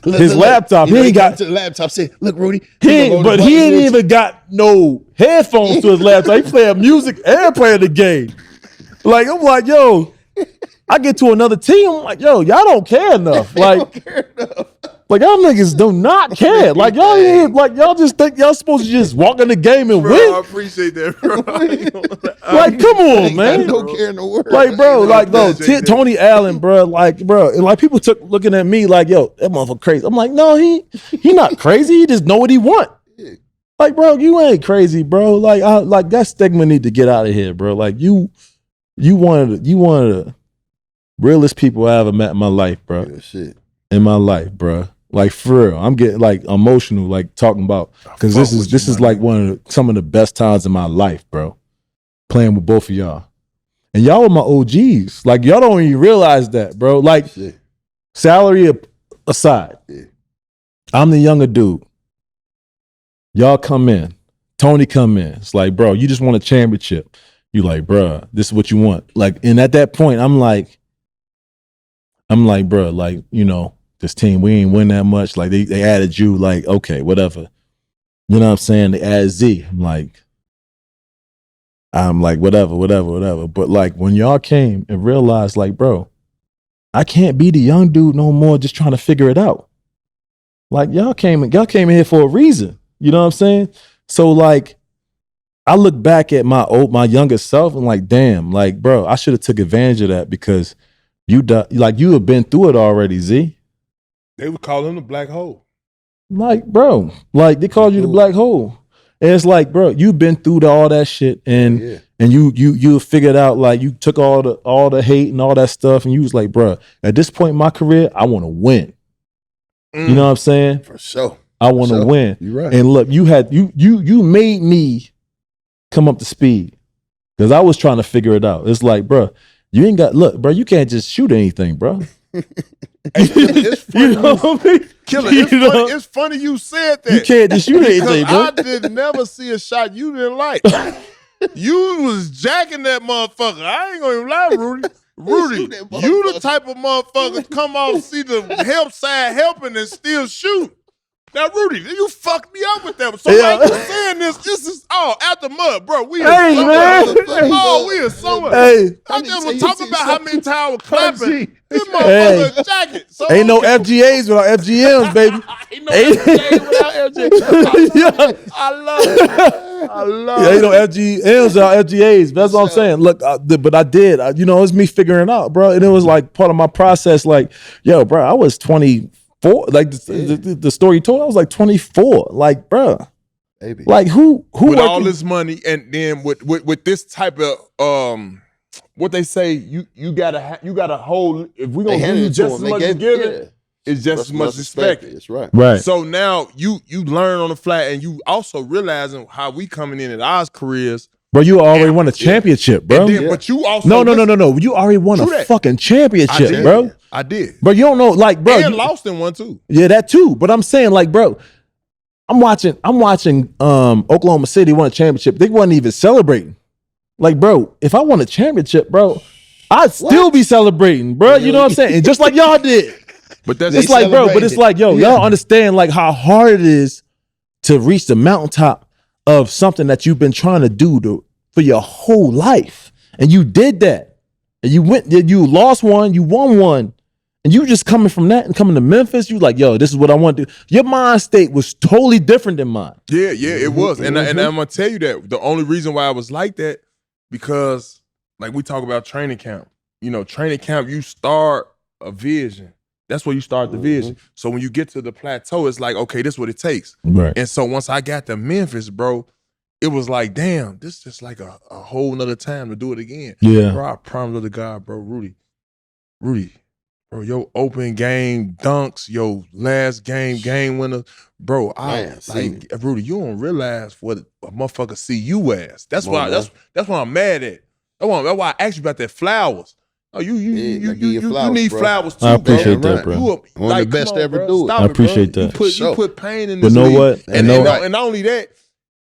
laptop. He ain't got to the laptop. Say, look, Rudy. He ain't even got no headphones to his laptop. He playing music and playing the game. Like, I'm like, yo, I get to another team. I'm like, yo, y'all don't care enough. Like, y'all niggas do not care. Like, y'all ain't, like, y'all just think y'all supposed to just walk in the game and win. I appreciate that, bro. Like, come on, man. No care in the world. Like, bro, like, no, Tony Allen, bro, like, bro, and like people took looking at me like, yo, that motherfucker crazy. I'm like, no, he not crazy. He just know what he want. Like, bro, you ain't crazy, bro. Like, that stigma need to get out of here, bro. Like, you one of the realest people I ever met in my life, bro. Yeah, shit. In my life, bro. Like, for real, I'm getting like emotional, like talking about, because this is like some of the best times in my life, bro. Playing with both of y'all, and y'all were my OGs. Like, y'all don't even realize that, bro. Like, salary aside, I'm the younger dude. Y'all come in, Tony come in. It's like, bro, you just want a championship. You like, bro, this is what you want. Like, and at that point, I'm like, bro, like, you know, this team, we ain't win that much. Like, they added you, like, okay, whatever. You know what I'm saying? They added Z. I'm like, whatever. But like, when y'all came and realized, like, bro, I can't be the young dude no more just trying to figure it out. Like, y'all came in here for a reason. You know what I'm saying? So like, I look back at my younger self and like, damn, like, bro, I should have took advantage of that because you have been through it already, Z. They would call him the black hole. Like, bro, like they called you the black hole. And it's like, bro, you've been through all that shit and you figured out, like, you took all the hate and all that stuff and you was like, bro, at this point in my career, I want to win. You know what I'm saying? For sure. I want to win. You're right. And look, you made me come up to speed because I was trying to figure it out. It's like, bro, you can't just shoot anything, bro. It's funny. You know what I mean? Killer, it's funny you said that. You can't just shoot anything, bro. I did never see a shot you didn't like. You was jacking that motherfucker. I ain't gonna even lie, Rudy. Rudy, you the type of motherfucker come out and see the help side helping and still shoot. Now, Rudy, you fucked me up with that. So, like you saying this is all out the mud, bro. We Hey, man. We are somewhere. Hey. I just was talking about how many times I was clapping. This Hey. motherfucker jacket. So Ain't no FGAs without FGMs, baby. Ain't no FGA without FGA. I love it. I love it. Ain't no FGMs without FGAs. That's what I'm saying. Look, but I did. It was me figuring it out, bro. And it was like part of my process. Like, yo, bro, I was 24. Like the story you told, I was like 24. Like, bro, Baby. like who with all this money and then with this type of what they say, you gotta hold. If we gonna give you just as much as giving, it's just as much expected. That's right. Right. So now you learn on the fly, and you also realizing how we coming in at our careers. Bro, you already won a championship, bro. And then, but you also No. You already won a fucking championship, bro. I did. Bro, you don't know, like, bro. And lost in one too. Yeah, that too. But I'm saying, like, bro, I'm watching Oklahoma City won a championship. They wasn't even celebrating. Like, bro, if I won a championship, bro, I'd still be celebrating, bro. You know what I'm saying? And just like y'all did. But that's It's like, bro, but it's like, yo, y'all understand like how hard it is to reach the mountaintop of something that you've been trying to do for your whole life. And you did that. And you lost one, you won one. And you just coming from that and coming to Memphis, you like, yo, this is what I want to do. Your mind state was totally different than mine. Yeah, it was. And I'm gonna tell you that the only reason why I was like that, because like we talk about training camp. You know, training camp, you start a vision. That's where you start the vision. So when you get to the plateau, it's like, okay, this is what it takes. Right. And so once I got to Memphis, bro, it was like, damn, this is just like a whole nother time to do it again. Yeah. Bro, I promise to God, bro, Rudy, bro, your open game dunks, your last game winner, bro. Rudy, you don't realize what a motherfucker see you as. That's why I'm mad at. That's why I asked you about that flowers. Oh, you need flowers too. I appreciate bro. that, bro. You One of the best to ever do it. Stop I appreciate bro. that. You put pain in But this know league. what? And not only that,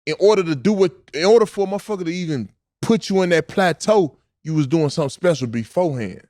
in order for a motherfucker to even put you in that plateau, you was doing something special beforehand.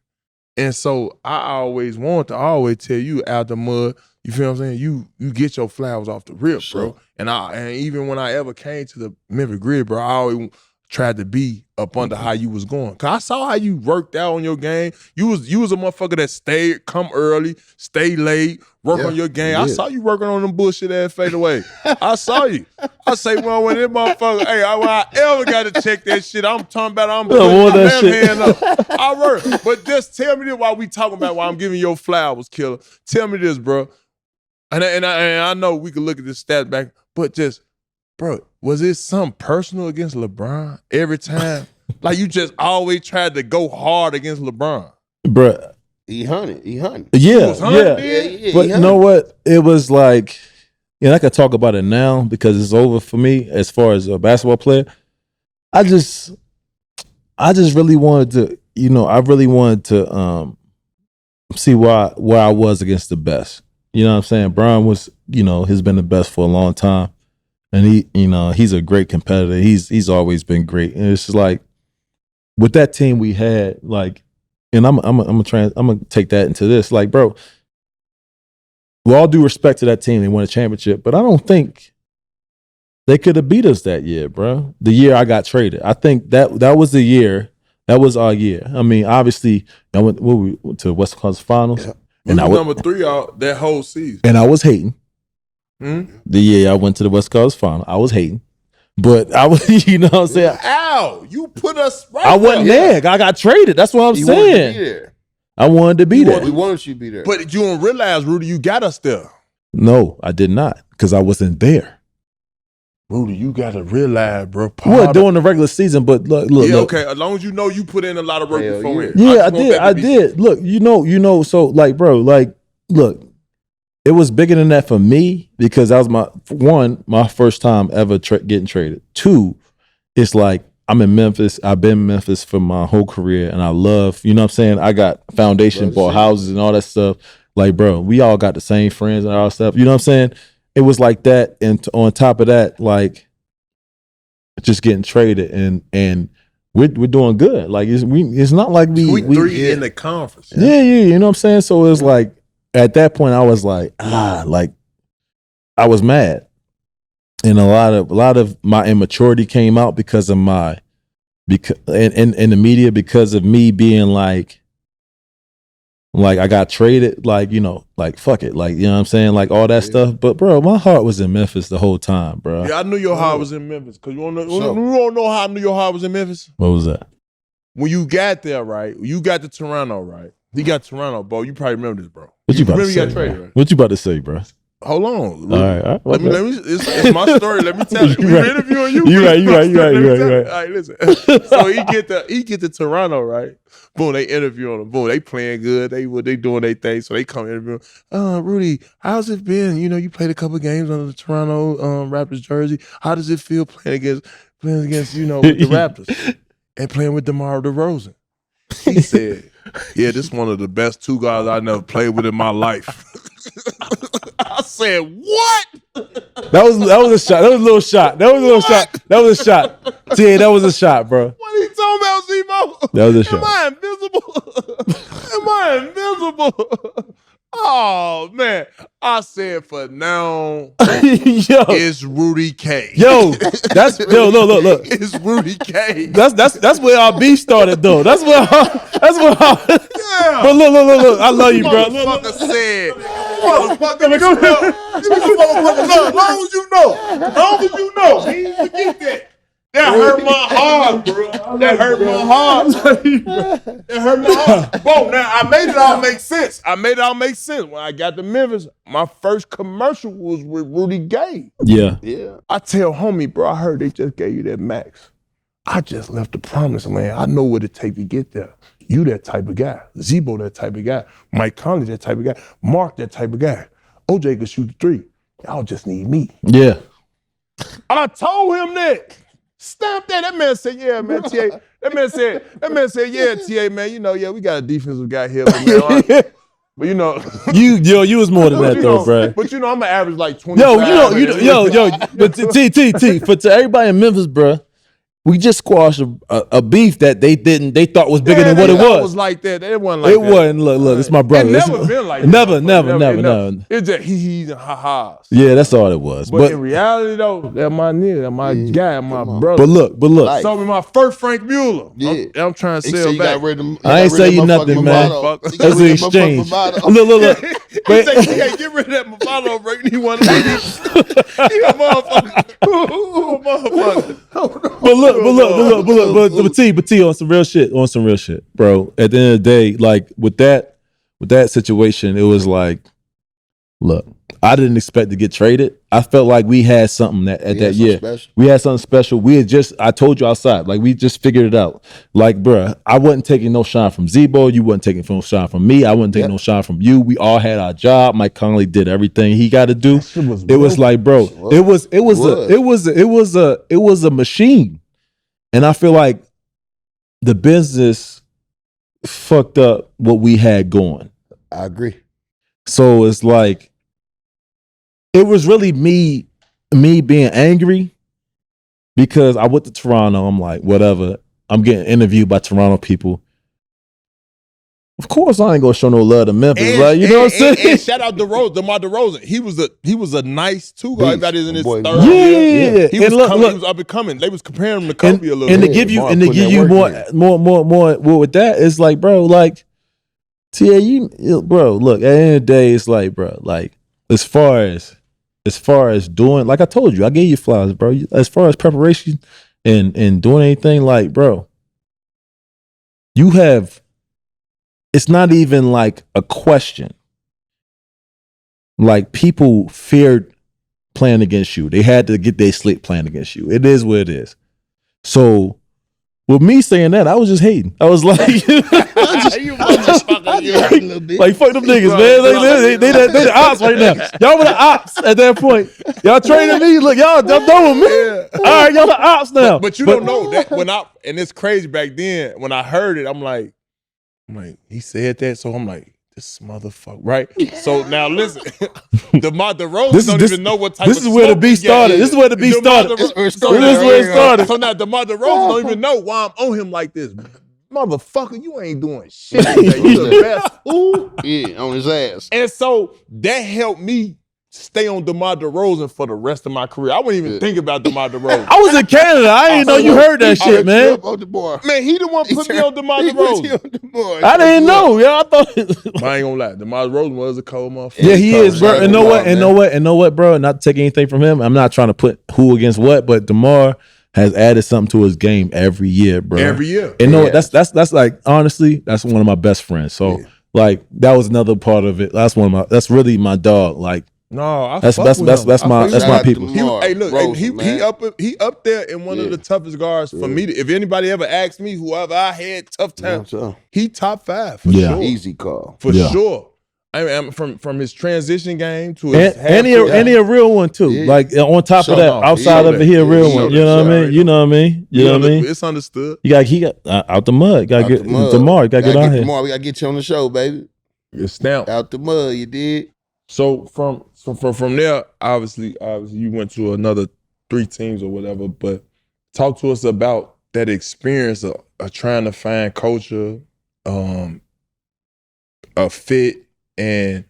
And so I always tell you out the mud, you feel what I'm saying? You get your flowers off the rip, bro. And even when I ever came to the Memphis Grizzlies, bro, I always tried to be up under how you was going. Cause I saw how you worked out on your game. You was a motherfucker that come early, stay late, work on your game. I saw you working on them bullshit ass fadeaway. I saw you. I say, well, when this motherfucker, when I ever got to check that shit, I'm talking about I'm putting my left hand up. I work. But just tell me this while we talking about why I'm giving your flowers, killer. Tell me this, bro. And I know we can look at this stat back, but just, bro, was it something personal against LeBron every time? Like you just always tried to go hard against LeBron? Bro. He hunted. Yeah. But you know hunted. what? It was like, I could talk about it now because it's over for me as far as a basketball player. I just really wanted to, I really wanted to see where I was against the best. You know what I'm saying? Bron was, has been the best for a long time. And he's a great competitor. He's always been great. And it's just like with that team we had, like, and I'm gonna take that into this. Like, bro, with all due respect to that team, they won a championship, but I don't think they could have beat us that year, bro. The year I got traded. I think that was the year. That was our year. I mean, obviously, I went to Western Conference Finals. Yeah. And I was number 3 all that whole season. And I was hating. The year I went to the West Coast final, I was hating. But I was, you know what I'm saying? Ow, you put us right I wasn't there. I got traded. That's what I'm You wanted to be saying. there. I wanted to be there. We wanted you to be there. But you don't realize, Rudy, you got us there. No, I did not, because I wasn't there. Rudy, you got to realize, bro. What, during the regular season, but look. Yeah, okay. As long as you know you put in a lot of work before it. Yeah, I did. Look, you know, so like, bro, like, look, it was bigger than that for me because that was my first time ever getting traded. 2, it's like, I'm in Memphis. I've been in Memphis for my whole career, and I love, you know what I'm saying? I got foundation, bought houses and all that stuff. Like, bro, we all got the same friends and all that stuff. You know what I'm saying? It was like that, and on top of that, like, just getting traded, and we're doing good. Like, it's not like we 3 in the conference. Yeah, you know what I'm saying? So it was like, at that point, I was like, like, I was mad. And a lot of my immaturity came out because of in the media, because of me being like I got traded, like, you know, like, fuck it, like, you know what I'm saying, like, all that stuff. But bro, my heart was in Memphis the whole time, bro. Yeah, I knew your heart was in Memphis. Cause you don't know how I knew your heart was in Memphis. What was that? When you got there, right? You got to Toronto, right? You got Toronto, bro. You probably remember this, bro. What you about to say? You got traded, right? What you about to say, bro? Hold on. All right. Let me. It's my story. Let me tell you. We're interviewing you. You right. All right, listen. So he get to Toronto, right? Boom, they interviewing him. Boom, they playing good. They doing their thing. So they come interview him. Rudy, how's it been? You know, you played a couple games under the Toronto Raptors jersey. How does it feel playing against you know, with the Raptors and playing with DeMar DeRozan? He said, "Yeah, this is one of the best 2 guys I never played with in my life." I said, "What?" That was a shot. That was a little shot. That was a little shot. That was a shot. Yeah, that was a shot, bro. What are you talking about, Zebo? That was a shot. Am I invisible? Am I invisible? Oh man, I said for now, it's Rudy Gay. Look. It's Rudy Gay. That's where our beef started, though. That's where. Yeah. But look. I love you, bro. Motherfucker said. As long as you know. He didn't forget that. That hurt my heart, bro. That hurt my heart. That hurt my heart. Bro, now I made it all make sense. When I got to Memphis, my first commercial was with Rudy Gay. Yeah. I tell homie, bro, I heard they just gave you that max. I just left the promise, man. I know what it takes to get there. You that type of guy. Zebo that type of guy. Mike Conley that type of guy. Mark that type of guy. OJ could shoot the 3. Y'all just need me. Yeah. I told him that. Stamp that. That man said, yeah, man, TA. That man said, yeah, TA, man, you know, yeah, we got a defensive guy here, but man, but you know. You was more than that, though, bro. But you know, I'm gonna average like 20. But T, for to everybody in Memphis, bro, we just squashed a beef that they thought was bigger than what it was. It was like that. It wasn't like that. It wasn't. Look, it's my brother. It never been like that. Never. It's just he and ha-has. Yeah, that's all it was. But in reality, though, that's my nigga, that's my guy, my brother. But look. Sold me my first Frank Mueller. Yeah. I'm trying to sell back. I ain't say you nothing, man. That's an exchange. Look. He said, yeah, get rid of that Movado, bro. He wanted to He a motherfucker. But T, on some real shit, bro. At the end of the day, like with that situation, it was like, look, I didn't expect to get traded. I felt like we had something that year. We had something special. I told you outside, like we just figured it out. Like, bruh, I wasn't taking no shine from Zebo. You wasn't taking no shine from me. I wasn't taking no shine from you. We all had our job. Mike Conley did everything he got to do. It was like, bro, it was a machine. And I feel like the business fucked up what we had going. I agree. So it's like, it was really me being angry because I went to Toronto. I'm like, whatever. I'm getting interviewed by Toronto people. Of course, I ain't gonna show no love to Memphis, right? You know what I'm saying? And shout out DeMar DeRozan. He was a nice 2 guy. That is in his third year. Yeah. He was up and coming. They was comparing him to Kobe a little bit. And to give you more with that, it's like, bro, like, bro, look, at the end of the day, it's like, bro, like, as far as as far as doing, like I told you, I gave you flowers, bro. As far as preparation and doing anything, like, bro, you have, it's not even like a question. Like, people feared playing against you. They had to get their sleep playing against you. It is what it is. So with me saying that, I was just hating. I was like, You motherfucker, you a little bit. like, fuck them niggas, man. They the ops right now. Y'all were the ops at that point. Y'all training me. Look, y'all done with me. All right, y'all the ops now. But you don't know that and it's crazy back then, when I heard it, I'm like, he said that, so I'm like, this motherfucker, right? So now listen, DeMar DeRozan don't even know what type of This is where the beat started. This is where the beat started. This is where it started. So now DeMar DeRozan don't even know why I'm on him like this. Motherfucker, you ain't doing shit today. You the best. Ooh. Yeah, on his ass. And so that helped me stay on DeMar DeRozan for the rest of my career. I wouldn't even think about DeMar DeRozan. I was in Canada. I didn't know you heard that shit, man. Man, he the one put me on DeMar DeRozan. I didn't know. Yeah, I thought. I ain't gonna lie. DeMar DeRozan was a cold motherfucker. Yeah, he is, bro. And know what, bro? Not to take anything from him. I'm not trying to put who against what, but DeMar has added something to his game every year, bro. Every year. And know what? That's like, honestly, that's one of my best friends. So like, that was another part of it. That's really my dog. Like, no, that's my people. Hey, look, he up there in one of the toughest guards for me. If anybody ever asked me, whoever I had tough time, he top 5 for sure. Easy call for sure. I mean, from his transition game to his and he a real one too. Yeah. Like, on top of that, outside of it, he a real one. You know what I mean? You know what I mean? You know what I mean? It's understood. He got out the mud. Got to get DeMar. Got to get out here. DeMar, we got to get you on the show, baby. It's stamped out the mud. You did. So from there, obviously, you went to another 3 teams or whatever. But talk to us about that experience of trying to find culture, a fit, and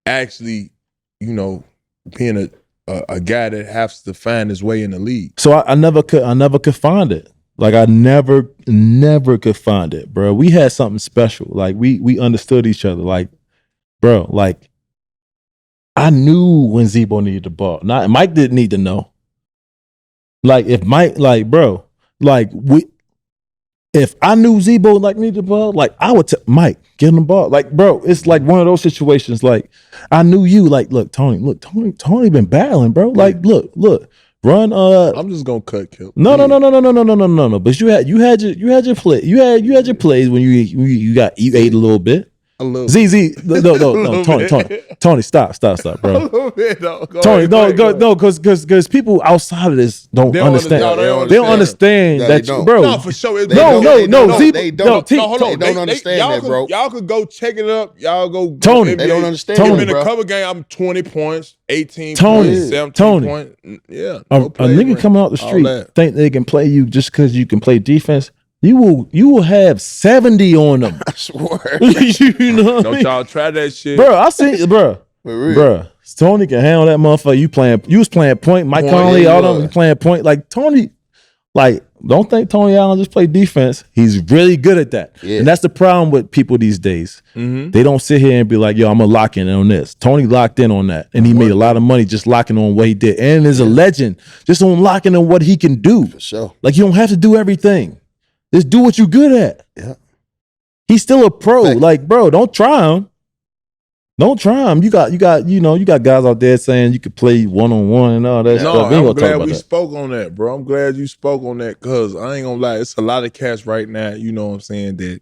actually, being a guy that has to find his way in the league. So I never could find it. Like, I never could find it, bro. We had something special. Like, we understood each other. Like, bro, like, I knew when Zebo needed the ball. Mike didn't need to know. Like, if Mike, like, bro, like, if I knew Zebo like needed the ball, like, I would tell Mike, get him the ball. Like, bro, it's like one of those situations. Like, I knew you. Like, Tony been battling, bro. Like, look, run. I'm just gonna cut Kill. No. But you had your play. You had your plays when you ate a little bit. ZZ, no, Tony, stop, bro. A little bit, though. Tony, no, because people outside of this don't understand. They don't understand that, bro. No, for sure. They don't understand that, bro. Y'all could go check it up. Y'all go. Tony, they don't understand. Tony, in a couple game, I'm 20 points, 18 points, 17 points. Yeah, a nigga coming out the street think they can play you just because you can play defense. You will have 70 on them. I swear. You know what I mean? Y'all try that shit, bro. I see, bro. Tony can handle that motherfucker. You was playing point. Mike Conley, all them playing point. Like, Tony, like, don't think Tony Allen just play defense. He's really good at that. Yeah. And that's the problem with people these days. Mm-hmm. They don't sit here and be like, yo, I'm gonna lock in on this. Tony locked in on that, and he made a lot of money just locking on what he did, and is a legend just on locking on what he can do. For sure. Like, you don't have to do everything. Just do what you're good at. Yeah. He's still a pro. Like, bro, don't try him. Don't try him. You got guys out there saying you could play one-on-one and all that stuff. I'm glad we spoke on that, bro. I'm glad you spoke on that, because I ain't gonna lie, it's a lot of cats right now, you know what I'm saying, that,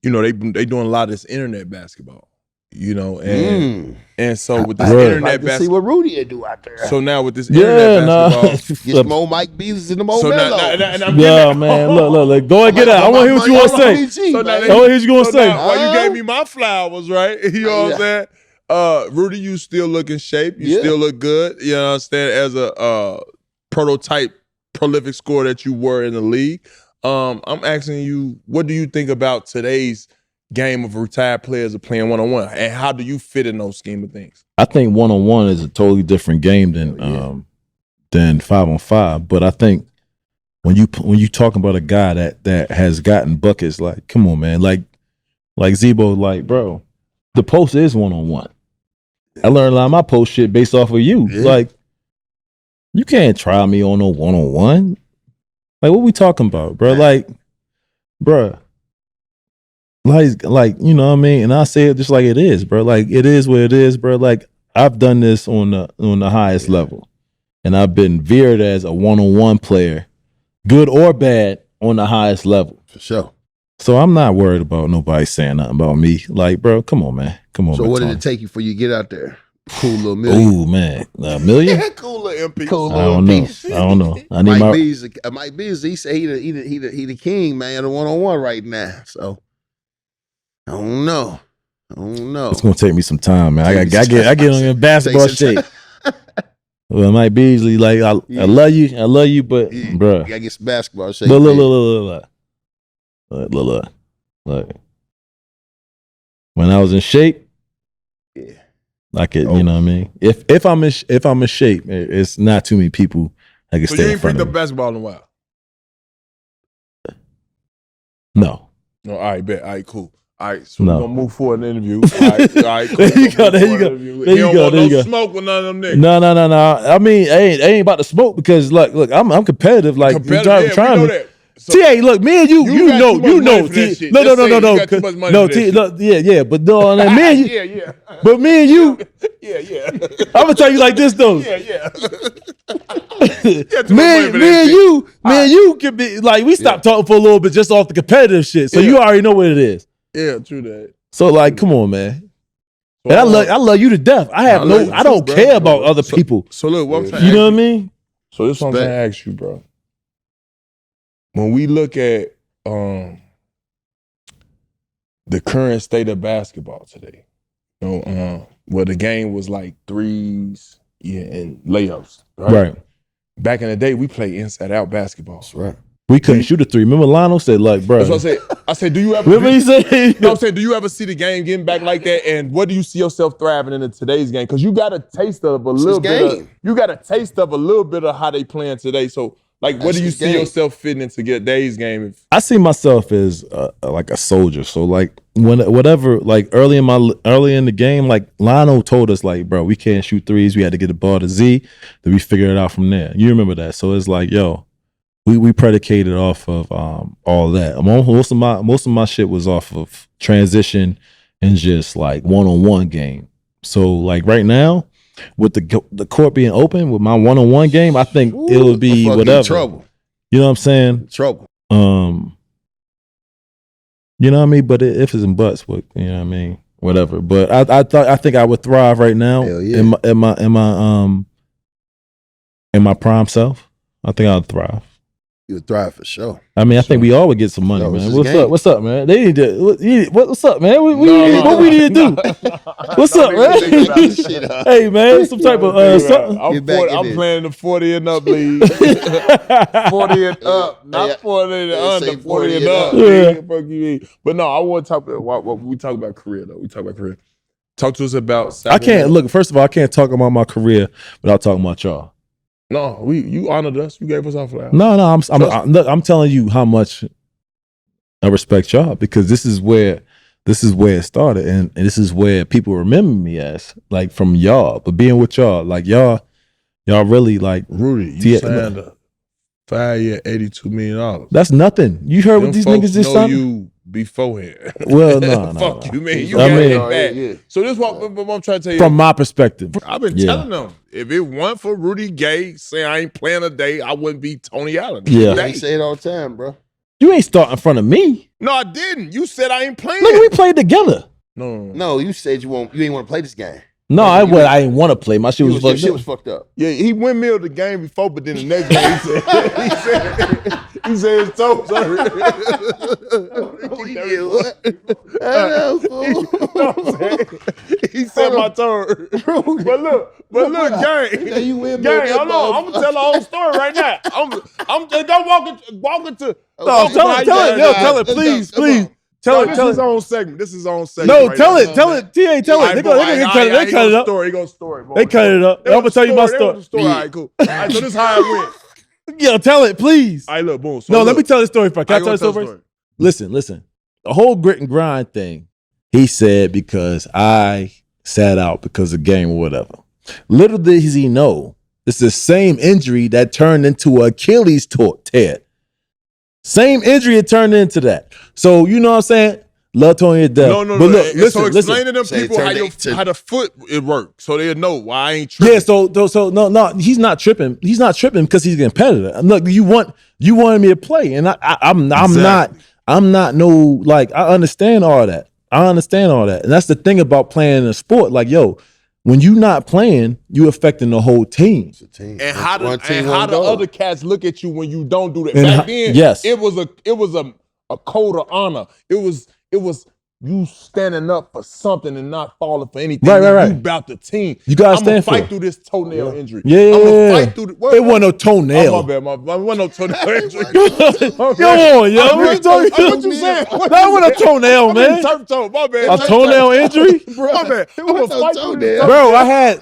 they doing a lot of this internet basketball. And so with this internet basketball, see what Rudy do out there. So now with this internet basketball, get more Mike Beasley and the more Melo. Man, look, go and get out. I want to hear what you want to say. I want to hear what you going to say. Well, you gave me my flowers, right? You know what I'm saying? Rudy, you still look in shape. You still look good. You know what I'm saying? As a prototype, prolific scorer that you were in the league. I'm asking you, what do you think about today's game of retired players are playing one-on-one, and how do you fit in those scheme of things? I think one-on-one is a totally different game than 5-on-5. But I think when you talking about a guy that has gotten buckets, like, come on, man, like Zebo, like, bro, the post is one-on-one. I learned a lot of my post shit based off of you. Yeah. Like, you can't try me on no 1-on-1. Like, what we talking about, bro? Like, bro. Like, you know what I mean? And I say it just like it is, bro. Like, it is what it is, bro. Like, I've done this on the highest level. And I've been veered as a 1-on-1 player, good or bad, on the highest level. For sure. So I'm not worried about nobody saying nothing about me. Like, bro, come on, man. Come on. So what did it take you for you to get out there? Cool little million. Ooh, man. $1 million? Cool little MP. Cool I don't little know. piece. I don't know. I need Mike B's, he said he the king, man, the 1-on-1 right now. So I don't know. It's gonna take me some time, man. I get on your basketball shape. Well, Mike Beasley, like I love you, but bro, you gotta get some basketball shape. But look. When I was in shape, Yeah. I could, you know what I mean. If I'm in shape, it's not too many people that can So stay you in ain't front picked of up me. basketball in a while? No. No, all right, bet. All right, cool. All right, so No. we're going to move forward in the interview. All right, cool. There you go, there you go. There you go, there you go. Smoke with none of them niggas. No. I mean, I ain't about to smoke because look, I'm competitive. Like, Competitive, yeah, trying we know to. that. So, T.A., look, me and you got know, too much money for that T. shit. No. Just say you got too much money No, for that T. shit. Look, yeah, but no, me and you, yeah. but me and you, Yeah. I'm gonna tell you like this though. Yeah. Me and you can be like, we stopped talking for a little bit just off the competitive shit. So you already know what it is. Yeah, true that. So like, come on, man. And I love you to death. I don't care about other people. So look, what I'm trying to You know ask what I mean? So this is what I'm trying to ask you, bro. When we look at the current state of basketball today, you know, where the game was like threes, and layups, right? Back in the day, we played inside-out basketball. That's right. We couldn't shoot a three. Remember Lionel said, like, bro. That's what I said. I said, do you ever? Remember he said? No, I'm saying, do you ever see the game getting back like that? And what do you see yourself thriving in today's game? Because you got a taste of a little bit. You got a taste of a little bit of how they playing today. So, like, what do you see yourself fitting into today's game? I see myself as like a soldier. So, like, whatever, like early in the game, like Lionel told us, like, bro, we can't shoot threes. We had to get the ball to Z. Then we figured it out from there. You remember that? So it's like, yo. We predicated off of all that. Most of my shit was off of transition and just like 1-on-1 game. So like right now, with the court being open with my 1-on-1 game, I think it would be whatever. Trouble. You know what I'm saying? Trouble. You know what I mean? But if it's in butts, you know what I mean? Whatever. But I think I would thrive right now in my prime self. I think I would thrive. You would thrive for sure. I mean, I think we all would get some money, man. What's up, man? They need to. What's up, man? What we need to do? What's up, man? Hey, man, some type of something. I'm playing the 40 and up league. 40 and up, not 40 and under. 40 and up. Yeah. Fuck you mean? But no, I want to talk about what we talk about career though. We talk about career. Talk to us about. I can't look. First of all, I can't talk about my career without talking about y'all. No, you honored us. You gave us our flowers. No, I'm telling you how much I respect y'all because this is where it started, and this is where people remember me as, like, from y'all. But being with y'all, like y'all really like Rudy. You signed a 5-year, $82 million. That's nothing. You heard what these niggas just signed? You beforehand. Well, no. Fuck you, man. You got it back. Yeah. So this is what I'm trying to tell you. From my perspective, I've been telling them, if it weren't for Rudy Gay saying I ain't playing a day, I wouldn't be Tony Allen. Yeah, he say it all the time, bro. You ain't starting in front of me. No, I didn't. You said I ain't playing. Look, we played together. No, you said you ain't want to play this game. No, I didn't want to play. My shit was fucked up. Yeah, he windmilled the game before, but then the next game he said his toes hurt. He said my toe hurt. But look, gang, hold on. I'm gonna tell the whole story right now. I'm just walking to. No, tell it, please. Tell This is his own segment. No, tell it. T.A., tell it. They cut it up. They cut it up. I'm gonna tell you my story. All right, cool. All right, so this is how it went. Yo, tell it, please. All right, look, boom. So let me tell the story first. Can I tell the story first? Listen. The whole grit and grind thing, he said because I sat out because of game or whatever. Little did he know, it's the same injury that turned into an Achilles tear. Same injury it turned into that. So you know what I'm saying? Love Tony to death. No. But look, So explain to them Say people how the foot it works, so they'll know why I ain't tripping. Yeah, so no, he's not tripping. He's not tripping because he's a competitor. Look, you wanted me to play, and I'm not no, like, I understand all that. And that's the thing about playing a sport. Like, yo, when you not playing, you affecting the whole team. And how the other cats look at you when you don't do that. And Back then, yes. it was a code of honor. It was you standing up for something and not falling for anything. Right. You about the team. You gotta I'm stand for fight it. through this toenail injury. Yeah. I'm gonna fight through the. It wasn't no toenail. Oh, my bad. It wasn't no toenail injury. Come on, yo. What you saying? That wasn't a toenail, man. Turf toe. My bad. A toenail injury? My bad. I'm gonna fight through this. Bro, I had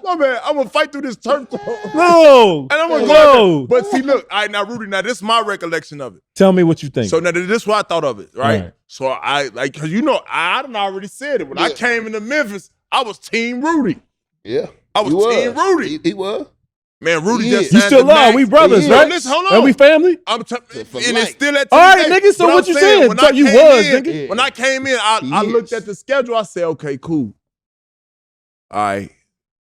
My bad. I'm gonna fight through this turf toe. no. And I'm gonna go. But see, look, all right, now Rudy, this is my recollection of it. Tell me what you think. So now this is what I thought of it, right? Right. So cause I done already said it. When I came into Memphis, I was Team Rudy. Yeah. I was Team Rudy. He was. Man, Rudy He just is. You signed still the are. max. We brothers, Yo, right? listen, hold on. And we family? And life. it's still at All right, today. nigga, so But what I'm you saying, saying? when Thought I you came was, in, nigga. When I came in, I He looked is. at the schedule. I said, okay, cool. All right,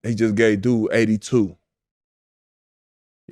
they just gave dude 82.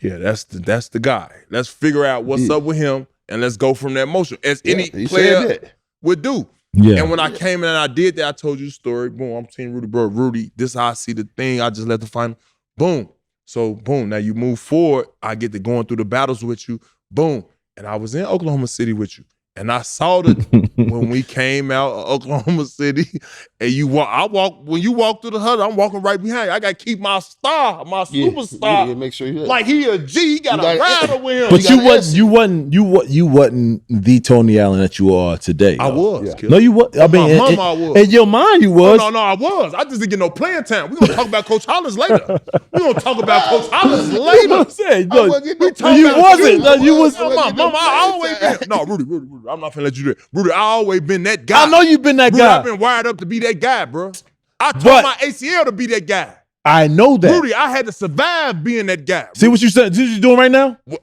Yeah, that's the guy. Let's figure out what's up with him and let's go from that motion. As any he player said that. would do. Yeah. And when I came in and I did that, I told you the story. Boom, I'm Team Rudy, bro. Rudy, this is how I see the thing. I just let the final. Boom. So, boom. Now you move forward. I get to going through the battles with you. Boom. And I was in Oklahoma City with you. And I saw when we came out of Oklahoma City, and when you walk through the huddle, I'm walking right behind you. I gotta keep my star, my superstar. Yeah, make sure you Like he a G, he got a rider with him. But you wasn't the Tony Allen that you are today. I though. was. No, you was. I mean, my mama, I was. in your mind, you was. No, I was. I just didn't get no playing time. We're gonna talk about Coach Hollins later. We're gonna talk about Coach Hollins You know later. what I'm saying? I No, wasn't getting no you play time. wasn't. No, you was. Mama, I always been. No, Rudy, I'm not finna let you do that. Rudy, I always been that guy. I know you've been that Rudy, guy. I've been wired up to be that guy, bro. I told But- my ACL to be that guy. I know that. Rudy, I had to survive being that guy. See what you said? See what you doing right now? What?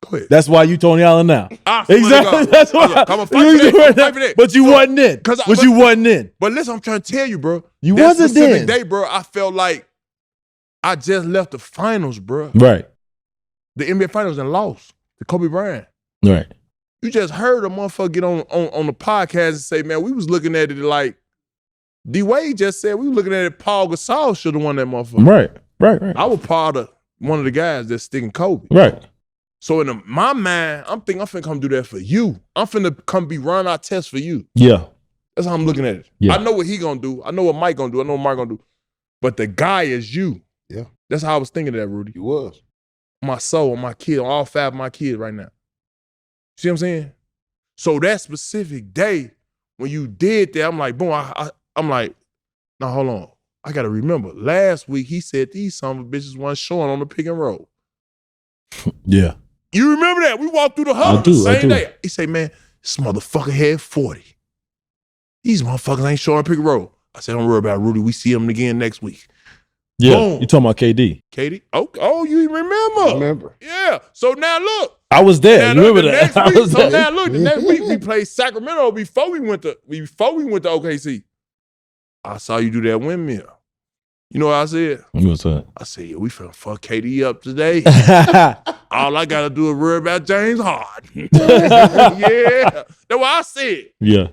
Go ahead. That's why you Tony Allen now. I swear to Exactly. God. That's why. I'm gonna fight You for that. doing I'm fight for that. But you So- wasn't in. But you wasn't in. But listen, I'm trying to tell you, bro. You that wasn't specific then. day, bro, I felt like I just left the finals, bro. Right. The NBA finals and lost to Kobe Bryant. Right. You just heard a motherfucker get on the podcast and say, man, we was looking at it like D-Wade just said, we were looking at it, Paul Gasol should have won that motherfucker. Right. I was part of one of the guys that's sticking Kobe. Right. So in my mind, I'm finna come do that for you. I'm finna come be run our test for you. Yeah. That's how I'm looking at it. Yeah. I know what he gonna do. I know what Mike gonna do. I know what Mark gonna do. But the guy is you. Yeah. That's how I was thinking of that, Rudy. You was. My soul, my kid, all 5 of my kids right now. See what I'm saying? So that specific day, when you did that, I'm like, boom, I'm like, now hold on. I gotta remember. Last week he said these son of bitches weren't showing on the pick and roll. Yeah. You remember that? We walked through the huddle I do, the I same do. day. He said, man, this motherfucker had 40. These motherfuckers ain't showing pick and roll. I said, don't worry about it, Rudy. We see him again next week. Yeah. Boom. You talking about KD? Katie? Oh, you remember? Remember. Yeah. So now look. I was there. Now You look, remember the that? next I week, was so there. now look, the next week we played Sacramento before we went to OKC. I saw you do that windmill. You know what I said? What's that? I said, yeah, we finna fuck KD up today. All I gotta do is worry about James Harden. Yeah. That's what I said. Yeah.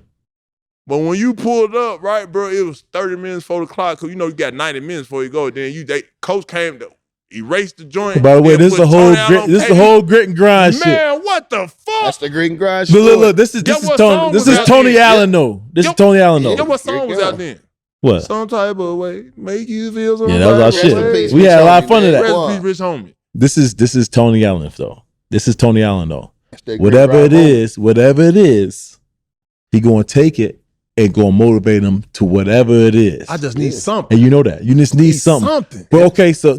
But when you pulled up, right, bro, it was 30 minutes before the clock, because you know you got 90 minutes before you go. Then coach came to erase the joint. By the way, then this is put the whole Tony out grit. on This is the KD. whole grit and grind shit. Man, what the fuck? That's the green grind shit. Look. This is Guess what Tony. song This was is out Tony there? Allen though. This is Yep. Tony Allen You know though. what song was out then? What? Some type of way, make you feel some Yeah, that was our type shit. of way. peace, We had a lot of fun of man. that. Rest in peace, Rich Homie. This is Tony Allen though. This is Tony Allen though. That's that green Whatever grind it is, he gonna take it and gonna motivate him to whatever it is. I just need something. And you know that. You just need something. But okay, so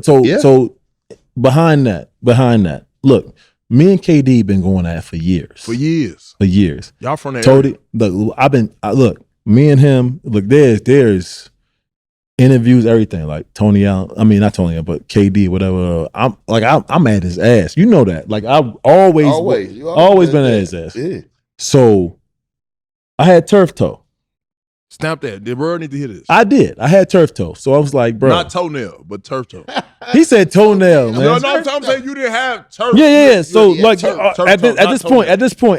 behind that, look, me and KD been going at it for years. For years. For years. Y'all from that Tony, look, me and him, look, there's interviews, everything. Like Tony Allen, I mean not Tony Allen, but KD, whatever. I'm at his ass. You know that. Like I've always been at his ass. Yeah. So I had turf toe. Snap that. Did bro need to hear this? I did. I had turf toe. So I was like, bro. Not toenail, but turf toe. He said toenail, man. No, I'm saying you didn't have turf. Yeah. So like turf at toe,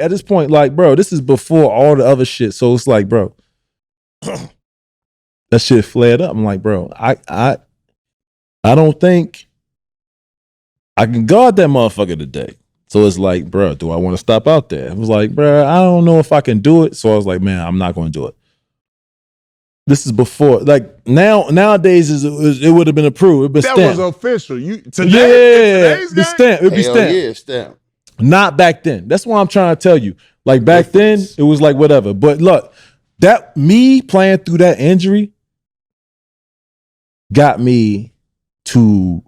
this point, like, bro, this is before all the other shit. So it's like, bro, that shit flared up. I'm like, bro, I don't think I can guard that motherfucker today. So it's like, bro, do I want to stop out there? It was like, bro, I don't know if I can do it. So I was like, man, I'm not going to do it. This is before, like nowadays it would have been approved. It'd been that stamped. was official. Today's game? Stamped. It'd be stamped. Yeah, stamped. Not back then. That's what I'm trying to tell you. Like back then, it was like whatever. But look, that me playing through that injury got me to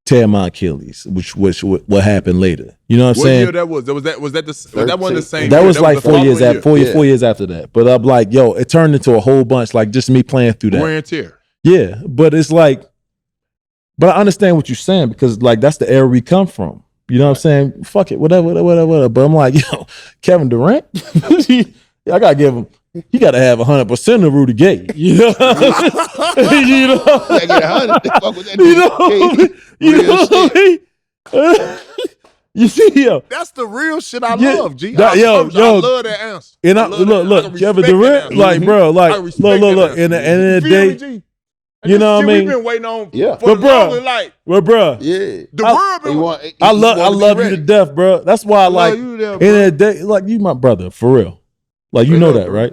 tear my Achilles, which what happened later. You know what I'm saying? What year that was? Was that one the same? That year? was like 4 years after 4 year. years after that. But I'm like, yo, it turned into a whole bunch, like just me playing through that. Wear and tear. Yeah, but it's like, but I understand what you're saying because like that's the era we come from. You know what I'm saying? Fuck it, whatever. But I'm like, yo, Kevin Durant, I gotta give him. He got to have 100% of Rudy Gay. You know, you know, I get 100. Fuck with that You see, yo, that's the real shit I love, G. I love that answer. And look, Kevin Durant, like, bro, like, look, in the end of the day, you know what I mean? We've been waiting on, yeah, for the longest, like, bro, yeah, the world been. I love you to death, bro. That's why I like, in the day, like, you my brother for real. Like, you know that, right?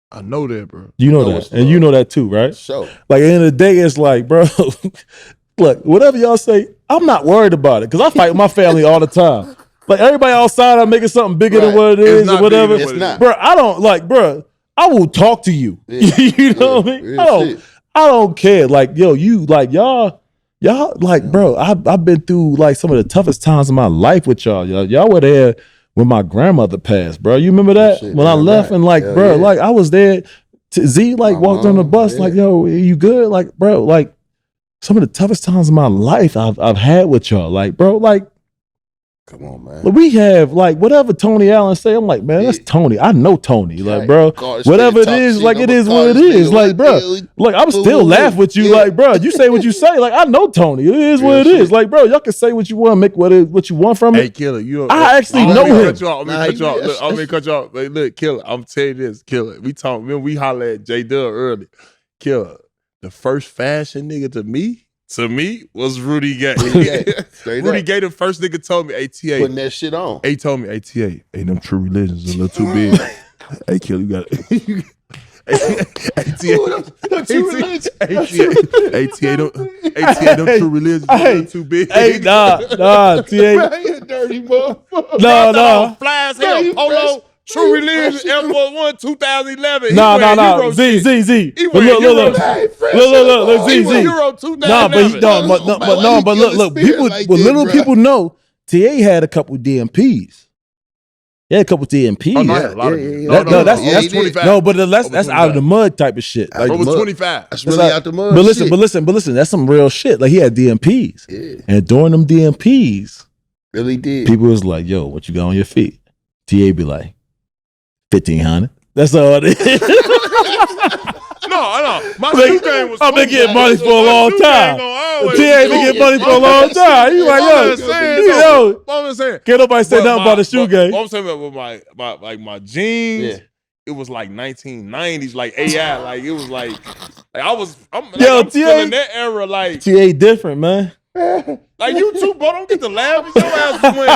I know that, bro. You know that, and you know that too, right? So, like, at the end of the day, it's like, bro, look, whatever y'all say, I'm not worried about it because I fight with my family all the time. Like, everybody outside, I'm making something bigger than what it is or whatever. It's not. Bro, I don't like, bro. I will talk to you. Yeah. You know what I mean? I don't care. Like, yo, you like y'all, like, bro. I've been through like some of the toughest times in my life with y'all. Y'all were there when my grandmother passed, bro. You remember that? When I left and like, bro, like I was there. Z like walked on the bus, like, yo, you good? Like, bro, like some of the toughest times in my life I've had with y'all. Like, bro, like, come on, man. we have like whatever Tony Allen say. I'm like, man, that's Tony. I know Tony. Like, bro, whatever it is, like it is what it is. Like, bro, like I'm still laugh with you. Like, bro, you say what you say. Like, I know Tony. It is what it is. Like, bro, y'all can say what you want, make what you want from it. Hey, Killer, I actually know him. I'm gonna cut you off. Like, look, Killer, I'm telling you this, Killer. We holler at J Dub early. Killer, the first fashion nigga to me was Rudy Gay. Rudy Gay, the first nigga told me, ATA. Putting that shit on. He told me, ATA, hey, them True Religions a little too big. Hey, Killer, you got it. ATA, them True Religions a little too big. Hey, nah, TA. Dirty motherfucker. No. Fly as hell, polo. True Religion, Air Force One, 2011. No. Z. But look, Z. Euro 2011. But look. People know TA had a couple DMPs. He had a couple DMPs. Oh, no, that's 25. No, but that's out of the mud type of shit. Like, it was 25. That's really out the mud. But listen, that's some real shit. Like, he had DMPs. Yeah. And during them DMPs, Really did. people was like, yo, what you got on your feet? TA be like, 1,500. That's all it is. No. My shoe game was. I've been getting money for a long time. TA been getting money for a long time. You like, yo, I'm saying. can't nobody say nothing about the shoe game. I'm saying with my jeans. Yeah. It was like 1990s, like AI, like it was like I'm Yo, still in that era, like TA different, man. like you too, bro. Don't get the laugh. Your ass was when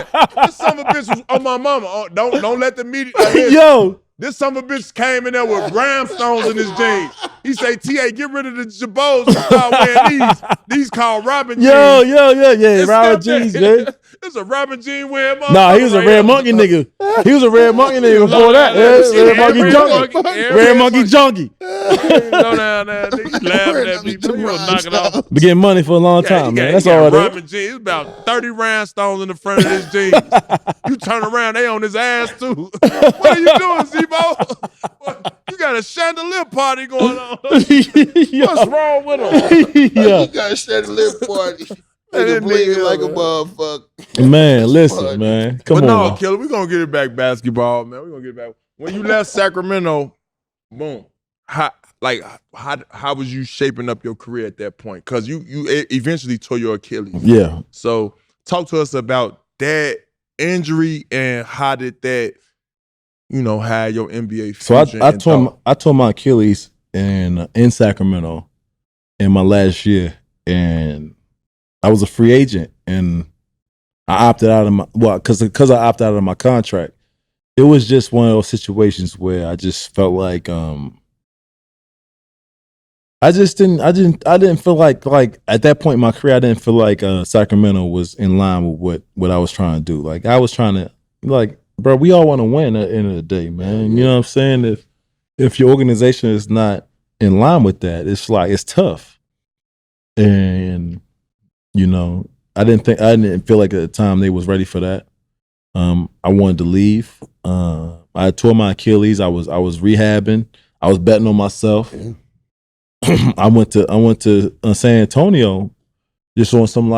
this son of a bitch was on my mama. Oh, don't let the media. Yo. This son of a bitch came in there with rhinestones in his jeans. He say, TA, get rid of the jabots. You start wearing these called Robin jeans. Yeah. Robin jeans, man. It's a Robin jean wearing. Nah, he was a Red Monkey nigga. He was a Red Monkey nigga before that. Red Monkey junkie. Red Monkey junkie. Go down there, nigga. Laughing at me. You gonna knock it off. Been getting money for a long time, man. That's all it is. Robin jeans. It's about 30 rhinestones in the front of his jeans. You turn around, they on his ass too. What are you doing, Z-Bo? you got a chandelier party going on. Yo. What's wrong with him? Yeah. You got a chandelier party. That Nigga blinking nigga, like a man. motherfucker. Man, listen, man. Come But on. no, Killer, we're gonna get it back basketball, man. We're gonna get it back. When you left Sacramento, boom. How was you shaping up your career at that point? Because you eventually tore your Achilles. Yeah. So talk to us about that injury and how did that, have your NBA So future. I tore my Achilles in Sacramento in my last year, and I was a free agent, and I opted out of because I opted out of my contract. It was just one of those situations where I just felt like I didn't feel like at that point in my career I didn't feel like Sacramento was in line with what I was trying to do. Like I was trying to bro, we all want to win at the end of the day, man. You know what I'm saying? If your organization is not in line with that, it's tough. And I didn't feel like at the time they was ready for that. I wanted to leave. I tore my Achilles. I was rehabbing. I was betting on myself. I went to San Antonio just on some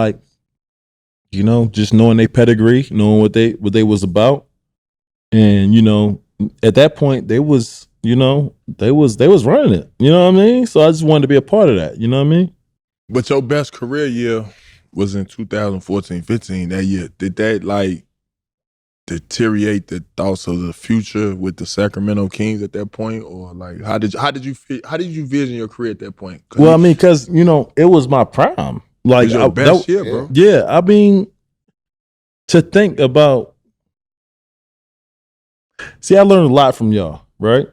just knowing their pedigree, knowing what they was about. And at that point they was running it. You know what I mean? So I just wanted to be a part of that. You know what I mean? But your best career year was in 2014-15. That year, did that deteriorate the thoughts of the future with the Sacramento Kings at that point, or how did you vision your career at that point? Well, I mean, because it was my prime. It was your best year, bro. Yeah, I mean, to think about. See, I learned a lot from y'all, right?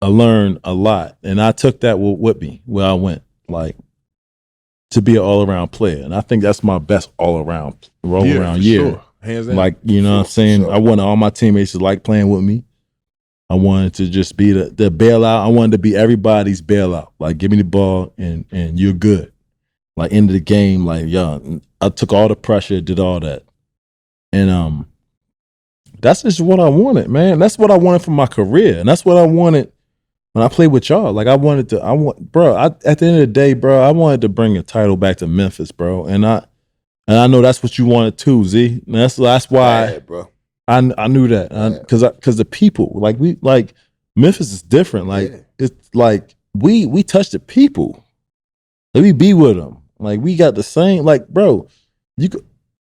I learned a lot, and I took that with me where I went, to be an all-around player, and I think that's my best all-around year. Sure. Hands down. What I'm saying? Sure. I wanted all my teammates to like playing with me. I wanted to just be the bailout. I wanted to be everybody's bailout. Give me the ball and you're good. End of the game, I took all the pressure, did all that. And that's just what I wanted, man. That's what I wanted from my career. And that's what I wanted when I played with y'all. At the end of the day, bro, I wanted to bring a title back to Memphis, bro. And I know that's what you wanted too, Z. And that's why yeah, bro. I knew that because the people Memphis is different. It's we touch the people. We be with them. We got the same. Bro,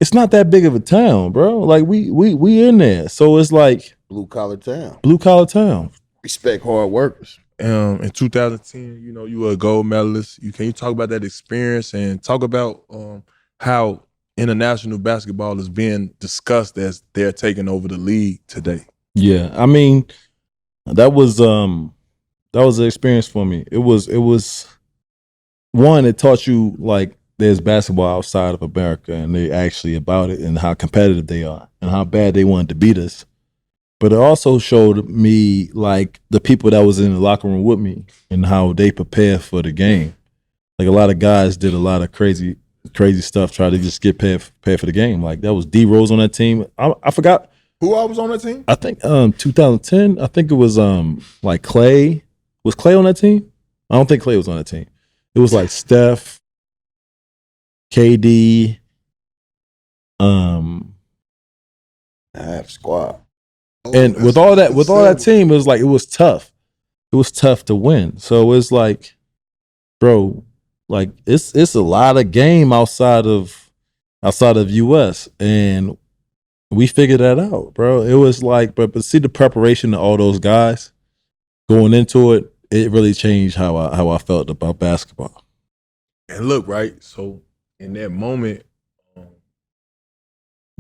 it's not that big of a town, bro. We in there, so it's blue collar town. Blue collar town. Respect hard workers. In 2010, you were a gold medalist. Can you talk about that experience and talk about how international basketball is being discussed as they're taking over the league today? Yeah, I mean, that was an experience for me. It was one, it taught you there's basketball outside of America and they actually about it and how competitive they are and how bad they wanted to beat us. But it also showed me the people that was in the locker room with me and how they prepared for the game. A lot of guys did a lot of crazy stuff, try to just get prepared for the game. That was D Rose on that team. I forgot who all was on that team. I think 2010. I think it was Clay. Was Clay on that team? I don't think Clay was on that team. It was Steph, KD. I have squad. And with all that team, it was tough. It was tough to win. So it's bro. It's a lot of game outside of US, and we figured that out, bro. It was but see the preparation of all those guys going into it, it really changed how I felt about basketball. And look, right, so in that moment,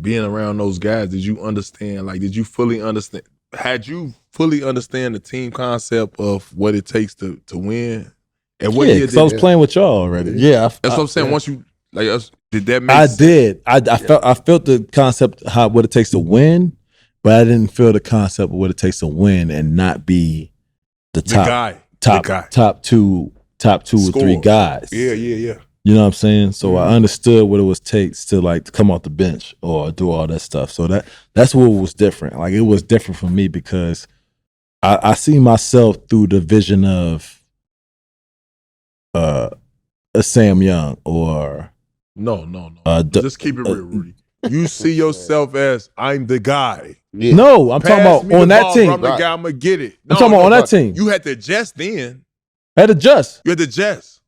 being around those guys, did you understand? Did you fully understand? Had you fully understand the team concept of what it takes to win? And what year because I was playing with y'all already. Yeah, that's what I'm saying. Yeah. Once you did that make I sense? did. I felt the concept what it takes to win, but I didn't feel the concept of what it takes to win and not be the top two or three guys. Yeah. You know what I'm saying? So I understood what it takes to come off the bench or do all that stuff. So that's what was different. It was different for me because I see myself through the vision of a Sam Young or No. D- Just keep it real, Rudy. You see yourself as I'm the guy. Yeah. no, I'm Pass talking about me on the that ball, team. bro, I'm the Right. guy. I'm gonna get it. I'm talking about on that but team. You had to adjust then. I had to adjust. You had to adjust.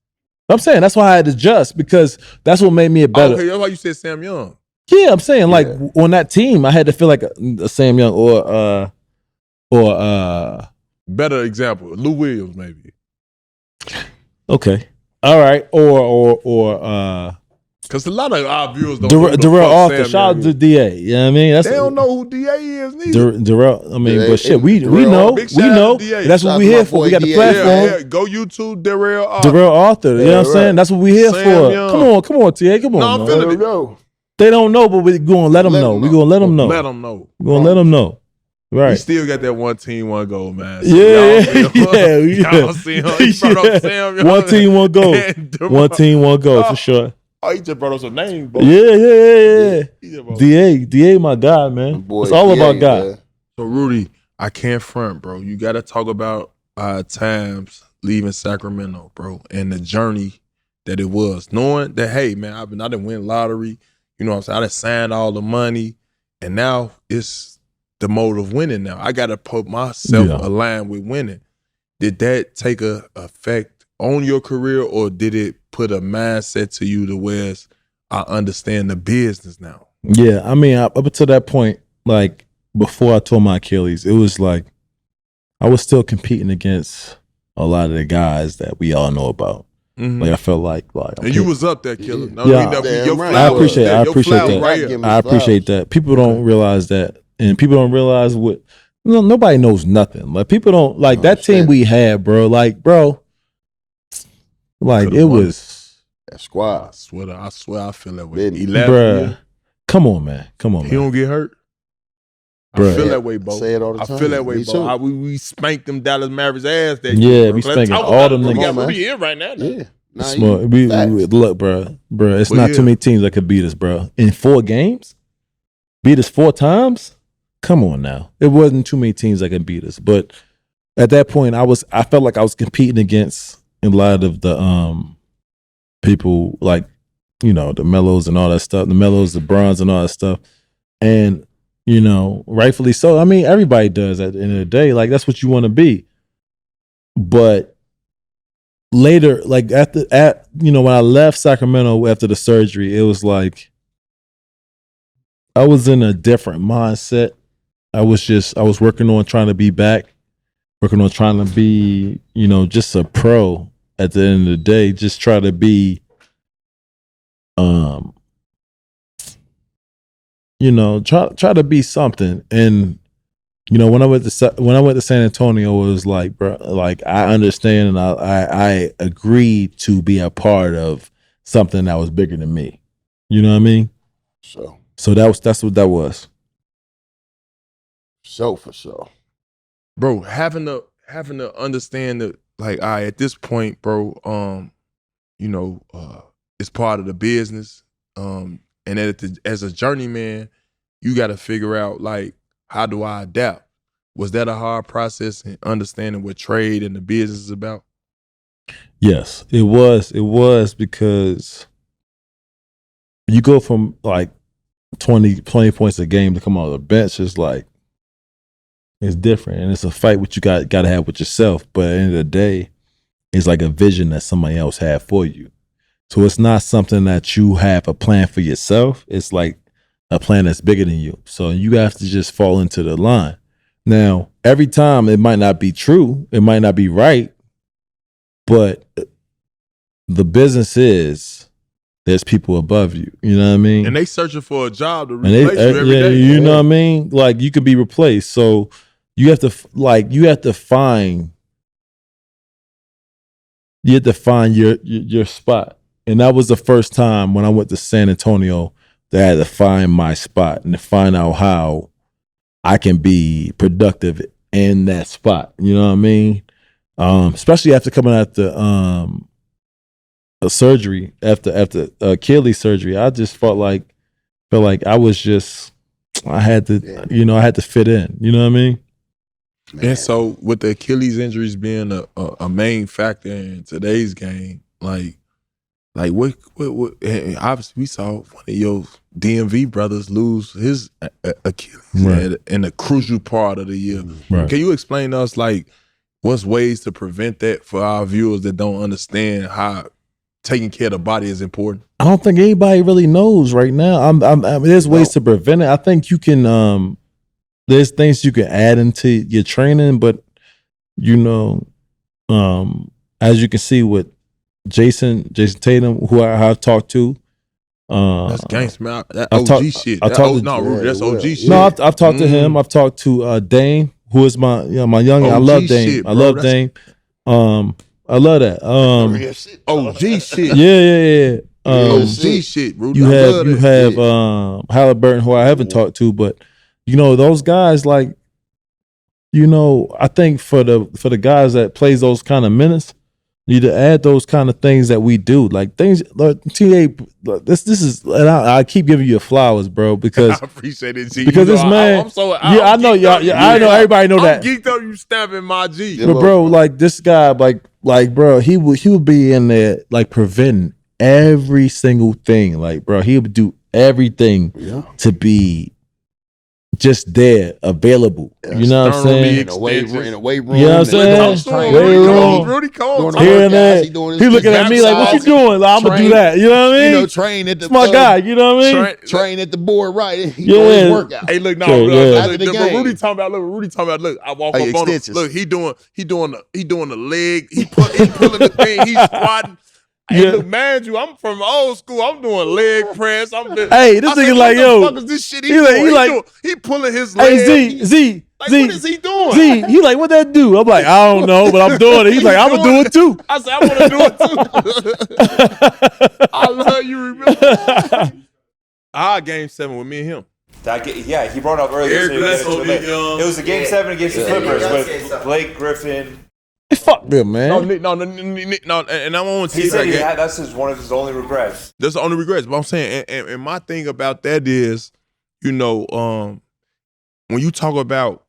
I'm saying that's why I had to adjust because that's what made me a better. Okay, that's why you said Sam Young. Yeah, I'm saying like on that team, I had to feel like a Sam Young or Better example, Lou Williams, maybe. okay, all right, or Because a lot of our viewers don't know who the Darrell fuck Arthur. Sam Shout out Young to is. DA. You know what I mean? That's They don't know who DA is neither. Darrell. I mean, Yeah, but shit, we Darrell, know, big we shout out know. to DA. That's Shout what out we to my here for. boy We got the DA. platform. Yeah, go YouTube Darrell Arthur. Darrell Arthur. You know what I'm Yeah, saying? right. That's what we here Sam for. Young. Come on, TA. Come on. No, I'm man. feeling Let it. him know. They don't know, but we gonna let them Let know. them We know. gonna let them know. Let them know. We gonna let them know. He Right. still got that one team, one goal, man. Yeah, y'all yeah. see him. He brought up Sam Young. One team, one goal. And Darrell- One team, one goal for sure. Oh, he just brought up some names, bro. Yeah. He just brought- DA, my guy, man. Boy, It's all DA, about God. man. So Rudy, I can't front, bro. You got to talk about times leaving Sacramento, bro, and the journey that it was. Knowing that, hey, man, I didn't win lottery. You know what I'm saying? I done signed all the money, and now it's the mode of winning. Now I got to put myself aligned with winning. Did that take a effect on your career, or did it put a mindset to you to where I understand the business now? Yeah, I mean, up until that point, like before I tore my Achilles, it was like I was still competing against a lot of the guys that we all know about. Mhm. Like I felt like And you was up there, killer. No, Yeah. your Damn right. flower- I appreciate your that. flower right Give here. him I appreciate that. People don't realize that, and people don't realize what. Nobody knows nothing. Like people don't like that team we had, bro. Like, bro, like Could've it won was, that squad. I swear I feel that way. Didn't he? 11 bruh. years. Come on, man. Come on, He man. don't get hurt. Bruh. I feel that way, Bo. I say it all the I time. feel that way, Me Bo. too. We spanked them Dallas Mavericks ass that Yeah, year, bro. we Let's spanking talk all about them it, bro. We niggas. got Rudy here right now. Yeah. Nah, Smart. We facts. look, bro. It's But not yeah. too many teams that could beat us, bro. In 4 games, beat us 4 times. Come on now, it wasn't too many teams that could beat us. But at that point, I felt like I was competing against a lot of the people like the Mellows and all that stuff, the Mellows, the Bronze, and all that stuff, and rightfully so. I mean, everybody does at the end of the day. Like that's what you want to be, but later, like when I left Sacramento after the surgery, it was like I was in a different mindset. I was working on trying to be back, working on trying to be, just a pro at the end of the day, just try to be, try to be something. And, when I went to San Antonio, it was like, bro, like I understand and I agreed to be a part of something that was bigger than me. You know what I mean? So that's what that was. for sure. Bro, having to understand that, like, at this point, bro, it's part of the business. And as a journeyman, you got to figure out, like, how do I adapt? Was that a hard process in understanding what trade and the business is about? Yes, it was. It was because you go from like 20 points a game to come out of the bench. It's like, it's different. And it's a fight which you got to have with yourself. But at the end of the day, it's like a vision that somebody else had for you. So it's not something that you have a plan for yourself. It's like a plan that's bigger than you. So you have to just fall into the line. Now, every time it might not be true, it might not be right, but the business is there's people above you. You know what I mean? And they searching for a job to And replace you every day. you know what I mean? Like you could be replaced. So you have to find your spot. And that was the first time when I went to San Antonio that I had to find my spot and to find out how I can be productive in that spot. You know what I mean? Especially after coming out the a surgery, after Achilles surgery, I just felt like I was just I had to fit in. You know what I mean? Man. And so with the Achilles injuries being a main factor in today's game, like what and obviously we saw one of your DMV brothers lose his Achilles in a crucial part of the year. Right. Can you explain to us like what's ways to prevent that for our viewers that don't understand how taking care of the body is important? I don't think anybody really knows right now. There's ways to prevent it. I think you can. There's things you can add into your training, but as you can see with Jason Tatum, who I've talked to. That's gangster, man. That OG shit. That's OG shit. No, I've talked to him. I've talked to Dame, who is my young. I love Dame. Shit, I love Dame. I love that. OG shit. Yeah. OG shit, Rudy. You have Halliburton, who I haven't talked to, but those guys, like, I think for the guys that plays those kind of minutes, you need to add those kind of things that we do, like things. TA, this is, and I keep giving you flowers, bro, because I appreciate it, G. Because this man, I know y'all. I know everybody know that. I'm geeked up. You stabbing my G, but bro, like this guy, like bro, he would be in there like preventing every single thing, like bro, he would do everything to be just there, available. You know what I'm saying? In a weight room. You know what I'm saying? Rudy Cole. Here and there. He looking at me like, what you doing? Like, I'm going to do that. You know what I mean? Train at the my guy. You know what I mean? Train at the board, right? He doing his workout. Hey, look, Rudy talking about, look, I walk up on him. Look, he doing the leg. He pulling the thing. He's squatting. Hey, look, man, I'm from old school. I'm doing leg press. Hey, this nigga like, yo. What the fuck is this shit he pulling his leg. Hey, Z. What is he doing? Z, he like, what that do? I'm like, I don't know, but I'm doing it. He's like, I'm going to do it too. I said, I want to do it too. I love you, remember? Game 7 with me and him. He brought up earlier. It was a game 7 against the Clippers with Blake Griffin. Fuck them, man. No, and I won't He said that's one of his only regrets. That's the only regrets. But I'm saying, and my thing about that is, when you talk about,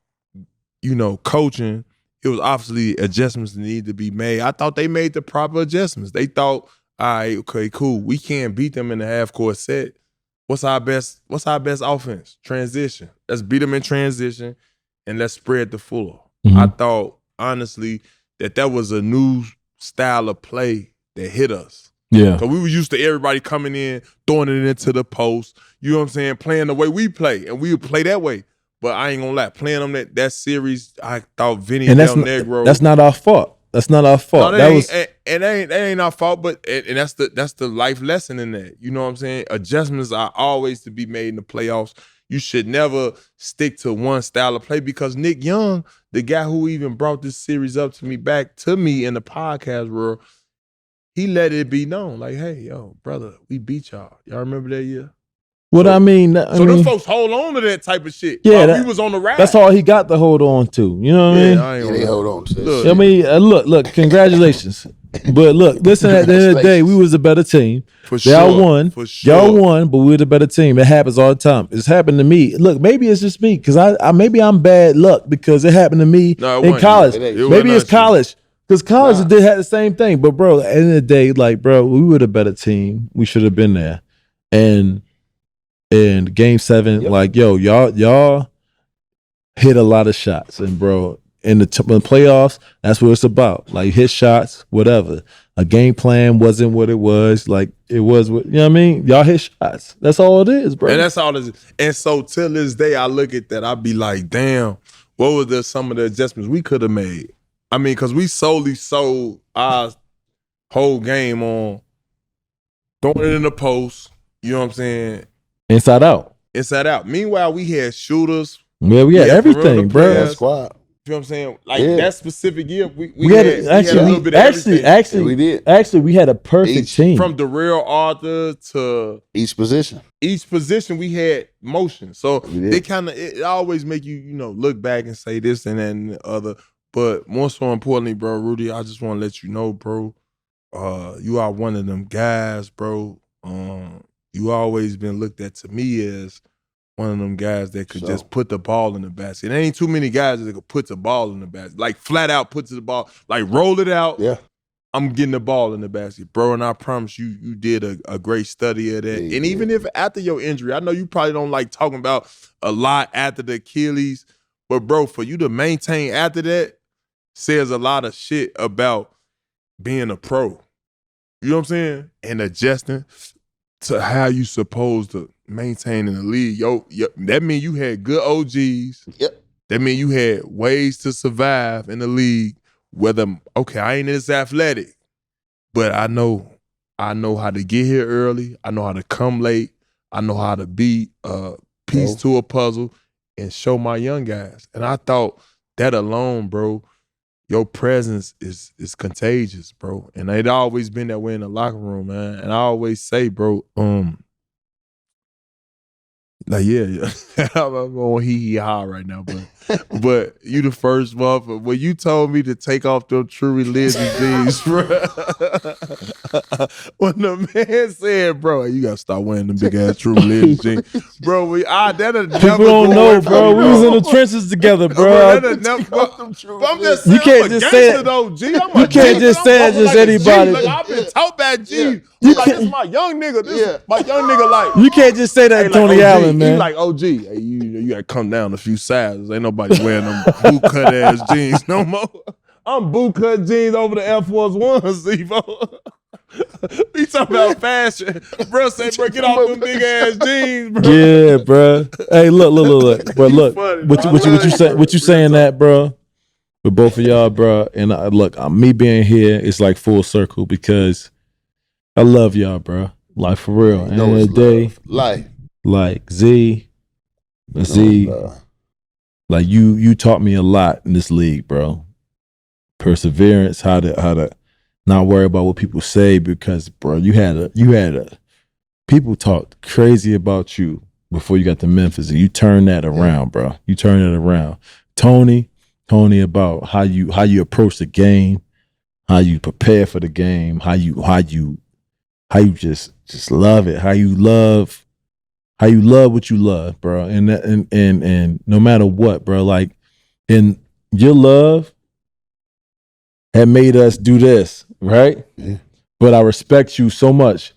coaching, it was obviously adjustments that need to be made. I thought they made the proper adjustments. They thought, all right, okay, cool. We can't beat them in the half-court set. What's our best offense? Transition. Let's beat them in transition, and let's spread the floor. Mm-hmm. I thought, honestly, that was a new style of play that hit us. Yeah. Because we were used to everybody coming in, throwing it into the post, you know what I'm saying, playing the way we play, and we would play that way. But I ain't gonna lie, playing them that series, I thought Vinny Del Negro. That's not our fault. That's not our fault. No, that ain't our fault, but and that's the life lesson in that. You know what I'm saying? Adjustments are always to be made in the playoffs. You should never stick to one style of play because Nick Young, the guy who even brought this series up to me in the podcast world, he let it be known, like, hey, yo, brother, we beat y'all. Y'all remember that year? What I mean, those folks hold on to that type of shit. Yeah, we was on the ride. That's all he got to hold on to. You know what I mean? They hold on to that shit. I mean, look, congratulations. But look, listen, at the end of the day, we was a better team. For sure. Y'all won. For sure. Y'all won, but we were the better team. It happens all the time. It's happened to me. Look, maybe it's just me because maybe I'm bad luck because it happened to me in college. Maybe it's college. Because college did have the same thing. But, bro, at the end of the day, like, bro, we were the better team. We should have been there. And game 7, like, yo, y'all hit a lot of shots. And, bro, in the playoffs, that's what it's about. Like, hit shots, whatever. A game plan wasn't what it was. Like, it was what, you know what I mean? Y'all hit shots. That's all it is, bro. And that's all it is. And so, till this day, I look at that, I be like, damn, what were some of the adjustments we could have made? I mean, because we solely sold our whole game on throwing it in the post, you know what I'm saying? Inside out. Inside out. Meanwhile, we had shooters. Yeah, we had everything, bro. That squad. You know what I'm saying? Like that specific year, we had a little bit of everything. Actually, we did. Actually, we had a perfect team. From Darrell Arthur to each position, we had motion. So it always make you, look back and say this and that and the other. But more so importantly, bro, Rudy, I just want to let you know, bro, you are one of them guys, bro. You always been looked at to me as one of them guys that could just put the ball in the basket. There ain't too many guys that could put the ball in the basket. Like flat out put the ball, like roll it out. Yeah. I'm getting the ball in the basket, bro. And I promise you did a great study of that. Yeah, and even if after your injury, I know you probably don't like talking about a lot after the Achilles, but bro, for you to maintain after that says a lot of shit about being a pro. You know what I'm saying? And adjusting to how you supposed to maintain in the league. Yo, that mean you had good OGs. Yep. That mean you had ways to survive in the league. Whether, okay, I ain't as athletic, but I know how to get here early. I know how to come late. I know how to be a piece to a puzzle and show my young guys. And I thought that alone, bro, your presence is contagious, bro. And it always been that way in the locker room, man. And I always say, bro, like, yeah. I'm on hee-hee-ha right now, but you the first motherfucker. When you told me to take off them true religion jeans, bro. When the man said, bro, you gotta stop wearing them big ass true religion jeans. Bro, that'll never People don't go know, away bro. from We me, was bro. in the trenches together, bro. That'll never, I'm just saying, You can't I'm a just say gangster it. though, G. You can't just say it just anybody. Like, I've been taught by G. You Like, can't- this is my young nigga. This is my young nigga, like. You can't just say that Hey, to Tony like, OG, Allen, man. He like, OG, hey, you gotta come down a few sizes. Ain't nobody wearing them boot cut ass jeans no more. I'm boot cut jeans over the Air Force Ones, Zevo. We talking about fashion. Bro say, bro, get off them big ass jeans, bro. Yeah, bro. Hey, look. But look, funny, what bro. you saying that, bro? With both of y'all, bro. And look, me being here is like full circle because I love y'all, bro. Like for real. You know And it's the day, life. like Z, like you taught me a lot in this league, bro. Perseverance, how to not worry about what people say because, bro, you had a people talked crazy about you before you got to Memphis, and you turned that around, bro. You turned it around. Tony about how you approach the game, how you prepare for the game, how you just love it, how you love what you love, bro. And no matter what, bro, like, and your love had made us do this, right? Yeah. But I respect you so much.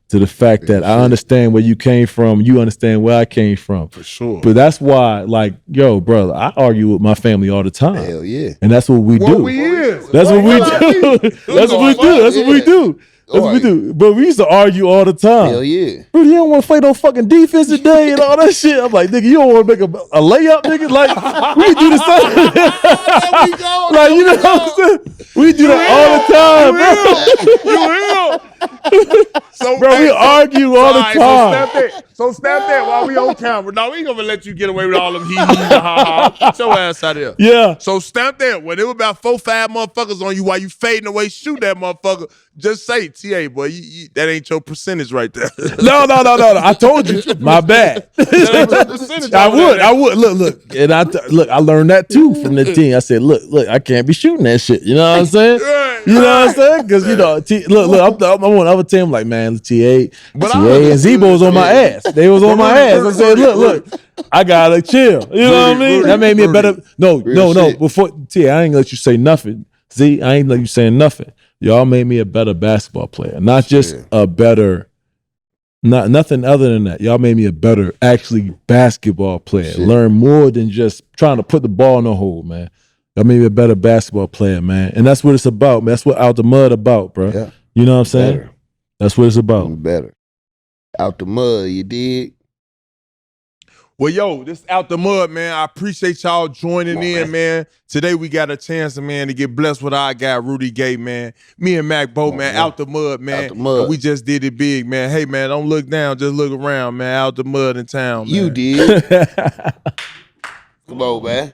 To the fact that I understand where you came from, you understand where I came from. For sure. But that's why, like, yo, brother, I argue with my family all the time. Hell yeah. And that's what we do. That's what we do. That's what we do. That's what we do. That's what we do. But we used to argue all the time. Hell yeah. Bro, you don't want to play no fucking defense today and all that shit. I'm like, nigga, you don't want to make a layup, nigga? Like, we do the same. There we go. Like, you know what I'm saying? We do that all the time, bro. You will. So, Bro, we argue all the time. So snap that while we on camera. No, we ain't gonna let you get away with all them hee hee ha ha. Get your ass out of there. Yeah. So stamp that. When it was about 4-5 motherfuckers on you while you fading away, shoot that motherfucker. Just say, TA, boy, that ain't your percentage right there. No. I told you. My bad. I would. Look. And I learned that too from the team. I said, look, I can't be shooting that shit. You know what I'm saying? You know what I'm saying? Because, you know, I'm on the other team, like, man, TA and Zebo was on my ass. They was on my ass. I said, look, I gotta chill. You know what I mean? That made me a better. No. Before Tia, I ain't let you say nothing. Z, I ain't let you say nothing. Y'all made me a better basketball player, not just a better. Nothing other than that. Y'all made me a better, actually, basketball player. Learn more than just trying to put the ball in the hole, man. Y'all made me a better basketball player, man. And that's what it's about, man. That's what Out the Mud about, bro. Yeah. You know what I'm saying? Better. That's what it's about. Better. Out the mud, you dig? Well, yo, this Out the Mud, man. I appreciate y'all joining in, man. Today we got a chance, man, to get blessed with our guy, Rudy Gay, man. Me and Mac Bo, man, Out the Mud, man. Out the mud. And we just did it big, man. Hey, man, don't look down, just look around, man. Out the mud in town, man. You did. Come on, man.